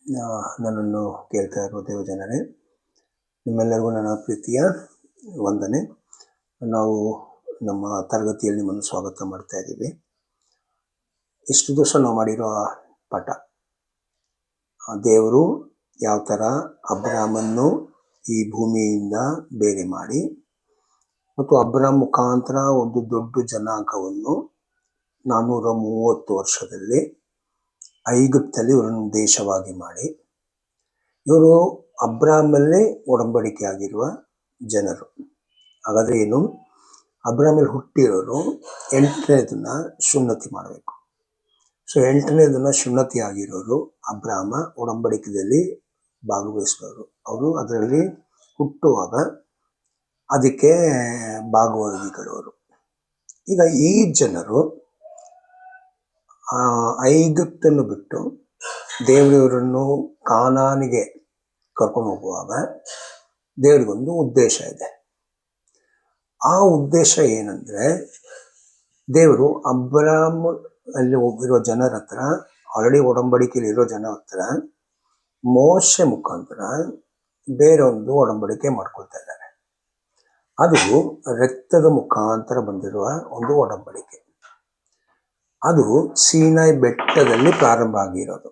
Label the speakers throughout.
Speaker 1: ನನ್ನನ್ನು ಕೇಳ್ತಾ ಇರೋ ದೇವಜನರೇ, ನಿಮ್ಮೆಲ್ಲರಿಗೂ ನನ್ನ ಪ್ರೀತಿಯ ವಂದನೆ. ನಾವು ನಮ್ಮ ತರಗತಿಯಲ್ಲಿ ನಿಮ್ಮನ್ನು ಸ್ವಾಗತ ಮಾಡ್ತಾ ಇದ್ದೀವಿ. ಇಷ್ಟು ದಿವಸ ನಾವು ಮಾಡಿರೋ ಪಾಠ, ದೇವರು ಯಾವ ಥರ ಅಬ್ರಾಮನ್ನು ಈ ಭೂಮಿಯಿಂದ ಬೇರೆ ಮಾಡಿ ಮತ್ತು ಅಬ್ರಾಮ್ ಮುಖಾಂತರ ಒಂದು ದೊಡ್ಡ ಜನಾಂಗವನ್ನು 430 ವರ್ಷದಲ್ಲಿ ಐಗುಪ್ತಲ್ಲಿ ಇವರನ್ನು ದೇಶವಾಗಿ ಮಾಡಿ, ಇವರು ಅಬ್ರಾಮಲ್ಲಿ ಒಡಂಬಡಿಕೆ ಆಗಿರುವ ಜನರು. ಹಾಗಾದರೆ ಏನು? ಅಬ್ರಾಮಲ್ಲಿ ಹುಟ್ಟಿರೋರು 8ನೇ ದಿನ ಸುನ್ನತಿ ಮಾಡಬೇಕು. ಸೊ 8ನೇ ದಿನ ಸುನ್ನತಿ ಆಗಿರೋರು ಅಬ್ರಾಮ ಒಡಂಬಡಿಕೆಯಲ್ಲಿ ಭಾಗವಹಿಸಿದವರು. ಅವರು ಅದರಲ್ಲಿ ಹುಟ್ಟುವಾಗ ಅದಕ್ಕೆ ಭಾಗವಹಿಸಿಗಳವರು. ಈಗ ಈ ಜನರು ಐಗುಪ್ತನ್ನು ಬಿಟ್ಟು ದೇವರವರನ್ನು ಕಾನಾನಿಗೆ ಕರ್ಕೊಂಡು ಹೋಗುವಾಗ ದೇವರಿಗೊಂದು ಉದ್ದೇಶ ಇದೆ. ಆ ಉದ್ದೇಶ ಏನಂದರೆ, ದೇವರು ಅಬ್ರಾಮ್ ಅಲ್ಲಿ ಇರೋ ಜನರ ಹತ್ರ, ಆಲ್ರೆಡಿ ಒಡಂಬಡಿಕೆಯಲ್ಲಿ ಇರೋ ಜನರ ಹತ್ರ ಮೋಶೆ ಮುಖಾಂತರ ಬೇರೆ ಒಂದು ಒಡಂಬಡಿಕೆ ಮಾಡ್ಕೊಳ್ತಾ ಇದ್ದಾರೆ. ಅದು ರಕ್ತದ ಮುಖಾಂತರ ಬಂದಿರುವ ಒಂದು ಒಡಂಬಡಿಕೆ. ಅದು ಸೀನಾಯಿ ಬೆಟ್ಟದಲ್ಲಿ ಪ್ರಾರಂಭ ಆಗಿರೋದು.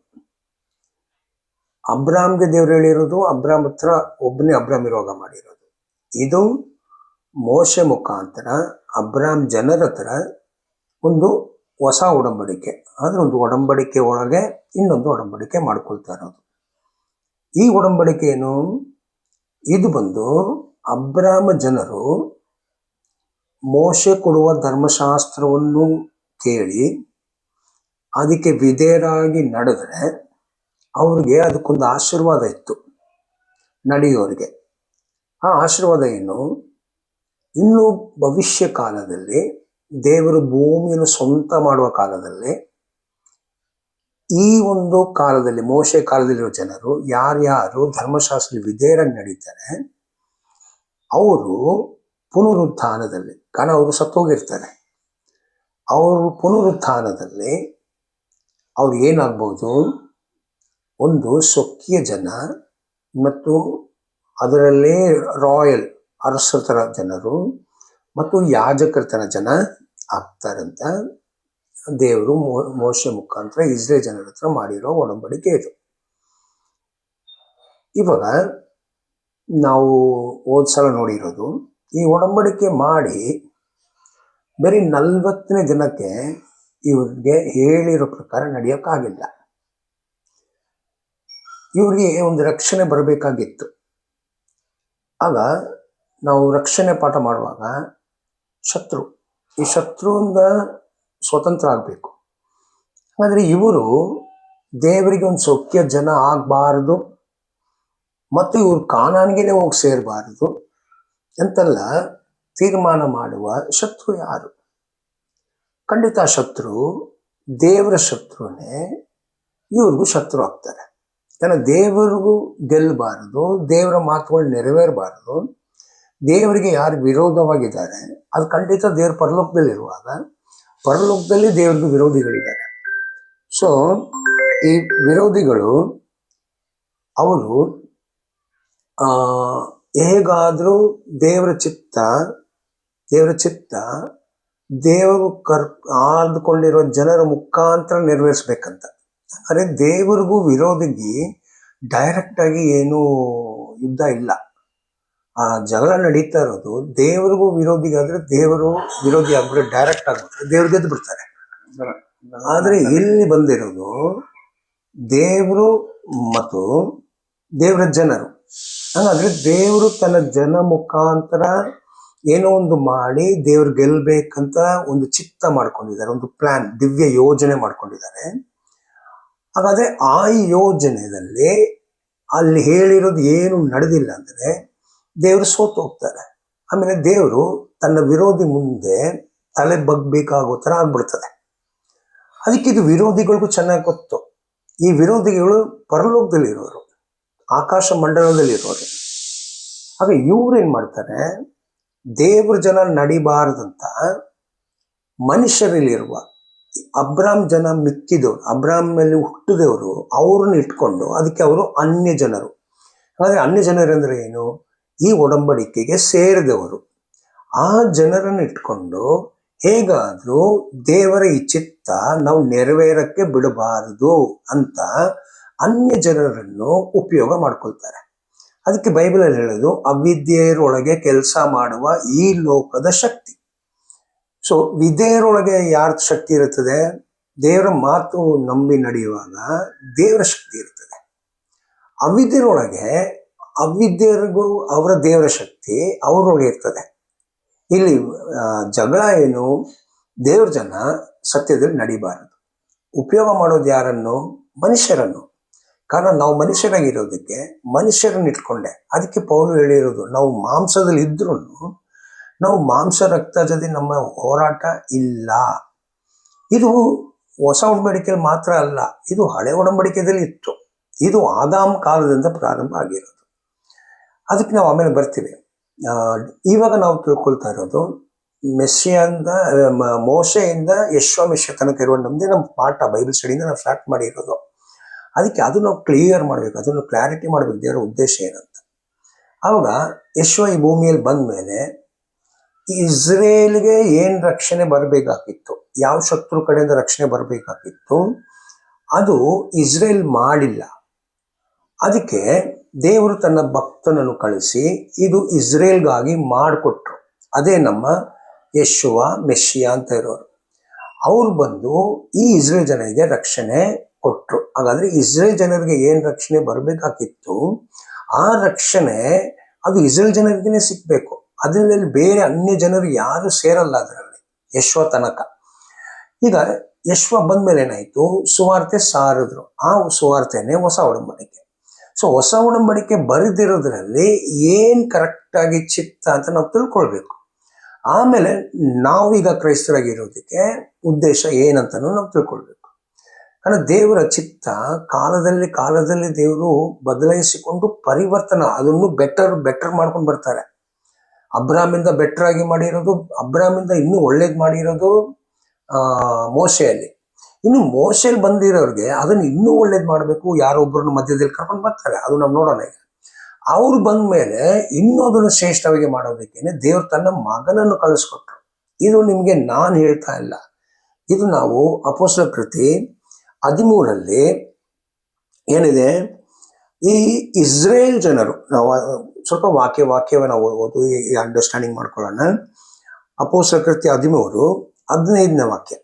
Speaker 1: ಅಬ್ರಾಮ್ಗೆ ದೇವರು ಹೇಳಿರೋದು, ಅಬ್ರಾಮ್ ಹತ್ರ ಒಬ್ಬನೇ ಅಬ್ರಾಮ್ ಇರುವಾಗ ಮಾಡಿರೋದು. ಇದು ಮೋಶೆ ಮುಖಾಂತರ ಅಬ್ರಾಮ್ ಜನರ ಹತ್ರ ಒಂದು ಹೊಸ ಒಡಂಬಡಿಕೆ, ಆದರೆ ಒಂದು ಒಡಂಬಡಿಕೆ ಒಳಗೆ ಇನ್ನೊಂದು ಒಡಂಬಡಿಕೆ ಮಾಡ್ಕೊಳ್ತಾ ಇರೋದು. ಈ ಒಡಂಬಡಿಕೆ ಏನು? ಇದು ಬಂದು ಅಬ್ರಾಮ ಜನರು ಮೋಶೆ ಕೊಡುವ ಧರ್ಮಶಾಸ್ತ್ರವನ್ನು ಕೇಳಿ ಅದಕ್ಕೆ ವಿಧೇಯರಾಗಿ ನಡೆದರೆ ಅವ್ರಿಗೆ ಅದಕ್ಕೊಂದು ಆಶೀರ್ವಾದ ಇತ್ತು ನಡೆಯೋರಿಗೆ. ಆ ಆಶೀರ್ವಾದ ಏನು? ಇನ್ನು ಭವಿಷ್ಯ ಕಾಲದಲ್ಲಿ ದೇವರು ಭೂಮಿಯನ್ನು ಸ್ವಂತ ಮಾಡುವ ಕಾಲದಲ್ಲಿ, ಈ ಒಂದು ಕಾಲದಲ್ಲಿ ಮೋಶೆ ಕಾಲದಲ್ಲಿರೋ ಜನರು ಯಾರ್ಯಾರು ಧರ್ಮಶಾಸ್ತ್ರ ವಿಧೇಯರಾಗಿ ನಡೀತಾರೆ ಅವರು ಪುನರುತ್ಥಾನದಲ್ಲಿ, ಕಾರಣ ಅವರು ಸತ್ತೋಗಿರ್ತಾರೆ, ಅವರು ಪುನರುತ್ಥಾನದಲ್ಲಿ ಅವ್ರು ಏನಾಗ್ಬೋದು? ಒಂದು ಸ್ವಕೀಯ ಜನ ಮತ್ತು ಅದರಲ್ಲೇ ರಾಯಲ್ ಅರಸರ ಜನರು ಮತ್ತು ಯಾಜಕರ ತರ ಜನ ಆಗ್ತಾರಂತ ದೇವರು ಮೋಶೆ ಮುಖಾಂತರ ಇಸ್ರೇಲ್ ಜನರ ಹತ್ರ ಮಾಡಿರೋ ಒಡಂಬಡಿಕೆ ಇದು. ಇವಾಗ ನಾವು ಹೋದ್ಸಲ ನೋಡಿರೋದು, ಈ ಒಡಂಬಡಿಕೆ ಮಾಡಿ ಬರೀ 40ನೇ ದಿನಕ್ಕೆ ಇವ್ರಿಗೆ ಹೇಳಿರೋ ಪ್ರಕಾರ ನಡೆಯೋಕ್ಕಾಗಿಲ್ಲ. ಇವ್ರಿಗೆ ಒಂದು ರಕ್ಷಣೆ ಬರಬೇಕಾಗಿತ್ತು. ಆಗ ನಾವು ರಕ್ಷಣೆ ಪಾಠ ಮಾಡುವಾಗ ಈ ಶತ್ರುವಿಂದ ಸ್ವತಂತ್ರ ಆಗಬೇಕು. ಹಾಗಾದರೆ ಇವರು ದೇವರಿಗೆ ಒಂದು ಸೌಖ್ಯ ಜನ ಆಗಬಾರ್ದು ಮತ್ತು ಇವರು ಕಾನಾನಿಗೆ ಹೋಗಿ ಸೇರಬಾರ್ದು ಅಂತೆಲ್ಲ ತೀರ್ಮಾನ ಮಾಡುವ ಶತ್ರು ಯಾರು? ಖಂಡಿತ ಶತ್ರು ದೇವರ ಶತ್ರುನೇ ಇವ್ರಿಗೂ ಶತ್ರು ಆಗ್ತಾರೆ. ಯಾಕಂದ್ರೆ ದೇವರಿಗೂ ಗೆಲ್ಲಬಾರದು, ದೇವರ ಮಾತುಗಳು ನೆರವೇರಬಾರದು, ದೇವರಿಗೆ ಯಾರು ವಿರೋಧವಾಗಿದ್ದಾರೆ ಅದು ಖಂಡಿತ ದೇವ್ರ ಪರಲೋಕದಲ್ಲಿರುವಾಗ ಪರಲೋಕದಲ್ಲಿ ದೇವ್ರಿಗೂ ವಿರೋಧಿಗಳಿದ್ದಾರೆ. ಸೊ ಈ ವಿರೋಧಿಗಳು ಅವರು ಹೇಗಾದರೂ ದೇವರ ಚಿತ್ತ ದೇವರು ಆರ್ದುಕೊಂಡಿರೋ ಜನರ ಮುಖಾಂತರ ನೆರವೇರಿಸ್ಬೇಕಂತ. ಆದರೆ ದೇವರಿಗೂ ವಿರೋಧಿಗೆ ಡೈರೆಕ್ಟ್ ಆಗಿ ಏನು ಯುದ್ಧ ಇಲ್ಲ. ಆ ಜಗಳ ನಡೀತಾ ಇರೋದು ದೇವರಿಗೂ ವಿರೋಧಿಗಾದ್ರೆ ದೇವರು ವಿರೋಧಿ ಆಗ್ಬಿಟ್ಟು ಡೈರೆಕ್ಟ್ ಆಗ್ಬಿಟ್ರೆ ದೇವ್ರು ಗೆದ್ದು ಬಿಡ್ತಾರೆ. ಆದರೆ ಇಲ್ಲಿ ಬಂದಿರೋದು ದೇವರು ಮತ್ತು ದೇವರ ಜನರು. ಹಾಗಾದ್ರೆ ದೇವರು ತನ್ನ ಜನ ಮುಖಾಂತರ ಏನೋ ಒಂದು ಮಾಡಿ ದೇವ್ರು ಗೆಲ್ಬೇಕಂತ ಒಂದು ಚಿತ್ತ ಮಾಡ್ಕೊಂಡಿದ್ದಾರೆ, ಒಂದು ಪ್ಲಾನ್, ದಿವ್ಯ ಯೋಜನೆ ಮಾಡ್ಕೊಂಡಿದ್ದಾರೆ. ಹಾಗಾದ್ರೆ ಆ ಯೋಜನೆಯಲ್ಲಿ ಅಲ್ಲಿ ಹೇಳಿರೋದು ಏನು ನಡೆದಿಲ್ಲ ಅಂದರೆ ದೇವರು ಸೋತು ಹೋಗ್ತಾರೆ. ಆಮೇಲೆ ದೇವರು ತನ್ನ ವಿರೋಧಿ ಮುಂದೆ ತಲೆ ಬಗ್ಬೇಕಾಗೋ ಥರ ಆಗ್ಬಿಡ್ತದೆ. ಅದಕ್ಕೆ ಇದು ವಿರೋಧಿಗಳಿಗೂ ಚೆನ್ನಾಗಿ ಗೊತ್ತು. ಈ ವಿರೋಧಿಗಳು ಪರಲೋಕದಲ್ಲಿರೋರು, ಆಕಾಶ ಮಂಡಲದಲ್ಲಿರೋರು. ಆಗ ಇವ್ರೇನ್ ಮಾಡ್ತಾರೆ? ದೇವ್ರ ಜನ ನಡಿಬಾರದಂತ ಮನುಷ್ಯರಲ್ಲಿರುವ ಅಬ್ರಾಮ್ ಜನ ಮಿಕ್ಕಿದವರು, ಅಬ್ರಾಮ್ ಮೇಲೆ ಹುಟ್ಟಿದವರು, ಅವ್ರನ್ನ ಇಟ್ಕೊಂಡು ಅದಕ್ಕೆ ಅವರು ಅನ್ಯ ಜನರು. ಹಾಗಾದ್ರೆ ಅನ್ಯ ಜನರು ಅಂದ್ರೆ ಏನು? ಈ ಒಡಂಬಡಿಕೆಗೆ ಸೇರಿದವರು. ಆ ಜನರನ್ನು ಇಟ್ಕೊಂಡು ಹೇಗಾದ್ರೂ ದೇವರ ಈ ಚಿತ್ತ ನಾವು ನೆರವೇರಕ್ಕೆ ಬಿಡಬಾರದು ಅಂತ ಅನ್ಯ ಜನರನ್ನು ಉಪಯೋಗ ಮಾಡ್ಕೊಳ್ತಾರೆ. ಅದಕ್ಕೆ ಬೈಬಲಲ್ಲಿ ಹೇಳೋದು ಅವಿದ್ಯೆಯರೊಳಗೆ ಕೆಲಸ ಮಾಡುವ ಈ ಲೋಕದ ಶಕ್ತಿ. ಸೊ ವಿಧೇಯರೊಳಗೆ ಯಾರ ಶಕ್ತಿ ಇರುತ್ತದೆ? ದೇವರ ಮಾತು ನಂಬಿ ನಡೆಯುವಾಗ ದೇವರ ಶಕ್ತಿ ಇರ್ತದೆ. ಅವಿದ್ಯರೊಳಗೆ ಅವಿದ್ಯರಿಗೂ ಅವರ ದೇವರ ಶಕ್ತಿ ಅವರೊಳಗೆ ಇರ್ತದೆ. ಇಲ್ಲಿ ಜಗಳ ಏನು? ದೇವ್ರ ಜನ ಸತ್ಯದಲ್ಲಿ ನಡಿಬಾರದು. ಉಪಯೋಗ ಮಾಡೋದು ಯಾರನ್ನು? ಮನುಷ್ಯರನ್ನು. ಕಾರಣ ನಾವು ಮನುಷ್ಯರಾಗಿರೋದಕ್ಕೆ ಮನುಷ್ಯರನ್ನ ಇಟ್ಕೊಂಡೆ. ಅದಕ್ಕೆ ಪೌಲು ಹೇಳಿರೋದು, ನಾವು ಮಾಂಸದಲ್ಲಿ ಇದ್ರೂ ನಾವು ಮಾಂಸ ರಕ್ತ ಜೊತೆ ನಮ್ಮ ಹೋರಾಟ ಇಲ್ಲ. ಇದು ಹೊಸ ಒಡಂಬಡಿಕೆಯಲ್ಲಿ ಮಾತ್ರ ಅಲ್ಲ, ಇದು ಹಳೆ ಒಡಂಬಡಿಕೆಯಲ್ಲಿ ಇತ್ತು. ಇದು ಆದಾಮ್ ಕಾಲದಿಂದ ಪ್ರಾರಂಭ ಆಗಿರೋದು. ಅದಕ್ಕೆ ನಾವು ಆಮೇಲೆ ಬರ್ತೀವಿ. ಇವಾಗ ನಾವು ತಿಳ್ಕೊಳ್ತಾ ಇರೋದು ಮೆಸ್ಸಿಯಿಂದ ಮೋಶೆಯಿಂದ ಯಶ್ವ ತನಕ ಇರುವ ನಮ್ದೇ ನಮ್ಮ ಪಾಠ ಬೈಬಲ್ ಸ್ಟಡಿಯಿಂದ ನಾವು ಸ್ಟಾರ್ಟ್ ಮಾಡಿರೋದು. ಅದಕ್ಕೆ ಅದು ನಾವು ಕ್ಲಿಯರ್ ಮಾಡಬೇಕು, ಅದನ್ನು ಕ್ಲಾರಿಟಿ ಮಾಡಬೇಕು ದೇವರ ಉದ್ದೇಶ ಏನಂತ. ಆವಾಗ ಯಶ್ವ ಈ ಭೂಮಿಯಲ್ಲಿ ಬಂದ ಮೇಲೆ ಇಸ್ರೇಲ್ಗೆ ಏನು ರಕ್ಷಣೆ ಬರಬೇಕಾಗಿತ್ತು, ಯಾವ ಶತ್ರು ಕಡೆಯಿಂದ ರಕ್ಷಣೆ ಬರಬೇಕಾಗಿತ್ತು, ಅದು ಇಸ್ರೇಲ್ ಮಾಡಿಲ್ಲ. ಅದಕ್ಕೆ ದೇವರು ತನ್ನ ಭಕ್ತನನ್ನು ಕಳಿಸಿ ಇದು ಇಸ್ರೇಲ್ಗಾಗಿ ಮಾಡಿಕೊಟ್ರು. ಅದೇ ನಮ್ಮ ಯೇಷುವ ಮೆಸ್ಸಿಯ ಅಂತ ಇರೋರು. ಅವ್ರು ಬಂದು ಈ ಇಸ್ರೇಲ್ ಜನರಿಗೆ ರಕ್ಷಣೆ ಕೊಟ್ರು. ಹಾಗಾದ್ರೆ ಇಸ್ರೇಲ್ ಜನರಿಗೆ ಏನು ರಕ್ಷಣೆ ಬರಬೇಕಾಗಿತ್ತು, ಆ ರಕ್ಷಣೆ ಅದು ಇಸ್ರೇಲ್ ಜನರಿಗೇ ಸಿಕ್ಬೇಕು. ಅದರಲ್ಲಿ ಬೇರೆ ಅನ್ಯ ಜನರು ಯಾರು ಸೇರಲ್ಲ ಅದರಲ್ಲಿ ಯಶ್ವ ತನಕ. ಈಗ ಯಶ್ವ ಬಂದ್ಮೇಲೆ ಏನಾಯ್ತು? ಸುವಾರ್ತೆ ಸಾರಿದ್ರು. ಆ ಸುವಾರ್ತೆನೇ ಹೊಸ ಒಡಂಬಡಿಕೆ. ಸೊ ಹೊಸ ಒಡಂಬಡಿಕೆ ಬರೆದಿರೋದ್ರಲ್ಲಿ ಏನ್ ಕರೆಕ್ಟ್ ಆಗಿ ಚಿತ್ತ ಅಂತ ನಾವು ತಿಳ್ಕೊಳ್ಬೇಕು. ಆಮೇಲೆ ನಾವೀಗ ಕ್ರೈಸ್ತರಾಗಿರೋದಕ್ಕೆ ಉದ್ದೇಶ ಏನಂತನೂ ನಾವು ತಿಳ್ಕೊಳ್ಬೇಕು. ಕಾರಣ ದೇವರ ಚಿತ್ತ ಕಾಲದಲ್ಲಿ ದೇವರು ಬದಲಾಯಿಸಿಕೊಂಡು ಪರಿವರ್ತನ ಅದನ್ನು ಬೆಟರ್ ಮಾಡ್ಕೊಂಡು ಬರ್ತಾರೆ. ಅಬ್ರಾಮಿಂದ ಬೆಟರ್ ಆಗಿ ಮಾಡಿರೋದು, ಅಬ್ರಾಮಿಂದ ಇನ್ನೂ ಒಳ್ಳೇದು ಮಾಡಿರೋದು ಮೋಶೆಯಲ್ಲಿ. ಇನ್ನು ಮೋಶೆಯಲ್ಲಿ ಬಂದಿರೋರಿಗೆ ಅದನ್ನು ಇನ್ನೂ ಒಳ್ಳೇದು ಮಾಡಬೇಕು, ಯಾರೊಬ್ಬರನ್ನು ಮಧ್ಯದಲ್ಲಿ ಕರ್ಕೊಂಡು ಬರ್ತಾರೆ. ಅದು ನಾವು ನೋಡೋಣ. ಈಗ ಅವ್ರು ಬಂದ ಮೇಲೆ ಇನ್ನೂ ಅದನ್ನು ಶ್ರೇಷ್ಠವಾಗಿ ಮಾಡೋದಕ್ಕೇನೆ ದೇವ್ರು ತನ್ನ ಮಗನನ್ನು ಕಳಿಸ್ಕೊಟ್ರು. ಇದು ನಿಮಗೆ ನಾನು ಹೇಳ್ತಾ ಇಲ್ಲ, ಇದು ನಾವು ಅಪೊಸ್ತಲರ ಕೃತಿ 13 ಏನಿದೆ, ಈ ಇಸ್ರೇಲ್ ಜನರು, ನಾವು ಸ್ವಲ್ಪ ವಾಕ್ಯವೇ ನಾವು ಓದು ಈ ಅಂಡರ್ಸ್ಟ್ಯಾಂಡಿಂಗ್ ಮಾಡ್ಕೊಳ್ಳೋಣ. ಅಪೊಸ್ತಲರ ಕೃತಿ 13:15 ವಾಕ್ಯ.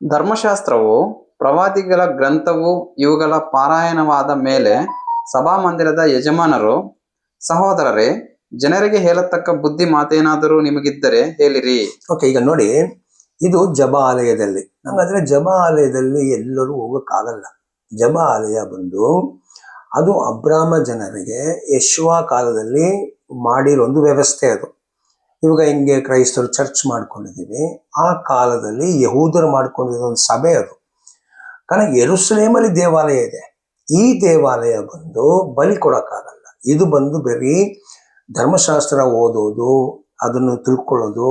Speaker 2: ಧರ್ಮಶಾಸ್ತ್ರವು ಪ್ರವಾದಿಗಳ ಗ್ರಂಥವು ಇವುಗಳ ಪಾರಾಯಣವಾದ ಮೇಲೆ ಸಭಾಮಂದಿರದ ಯಜಮಾನರು, ಸಹೋದರರೇ, ಜನರಿಗೆ ಹೇಳತಕ್ಕ ಬುದ್ಧಿ ಮಾತೇನಾದರೂ ನಿಮಗಿದ್ದರೆ ಹೇಳಿರಿ.
Speaker 1: ಓಕೆ, ಈಗ ನೋಡಿ, ಇದು ಜಪ ಆಲಯದಲ್ಲಿ. ಹಾಗಾದ್ರೆ ಜಪ ಆಲಯದಲ್ಲಿ ಎಲ್ಲರೂ ಹೋಗಕ್ಕಾಗಲ್ಲ. ಜಪ ಆಲಯ ಬಂದು ಅದು ಅಬ್ರಾಮ ಜನರಿಗೆ ಯಶ್ವ ಕಾಲದಲ್ಲಿ ಮಾಡಿರೋ ಒಂದು ವ್ಯವಸ್ಥೆ. ಅದು ಇವಾಗ ಹಿಂಗೆ ಕ್ರೈಸ್ತರು ಚರ್ಚ್ ಮಾಡ್ಕೊಂಡಿದ್ದೀವಿ, ಆ ಕಾಲದಲ್ಲಿ ಯಹೂದರು ಮಾಡ್ಕೊಂಡಿರೋ ಒಂದು ಸಭೆ ಅದು. ಕಾರಣ ಯೆರೂಸಲೇಮಲ್ಲಿ ದೇವಾಲಯ ಇದೆ. ಈ ದೇವಾಲಯ ಬಂದು ಬಲಿ ಕೊಡೋಕ್ಕಾಗಲ್ಲ. ಇದು ಬಂದು ಬರೀ ಧರ್ಮಶಾಸ್ತ್ರ ಓದೋದು, ಅದನ್ನು ತಿಳ್ಕೊಳ್ಳೋದು,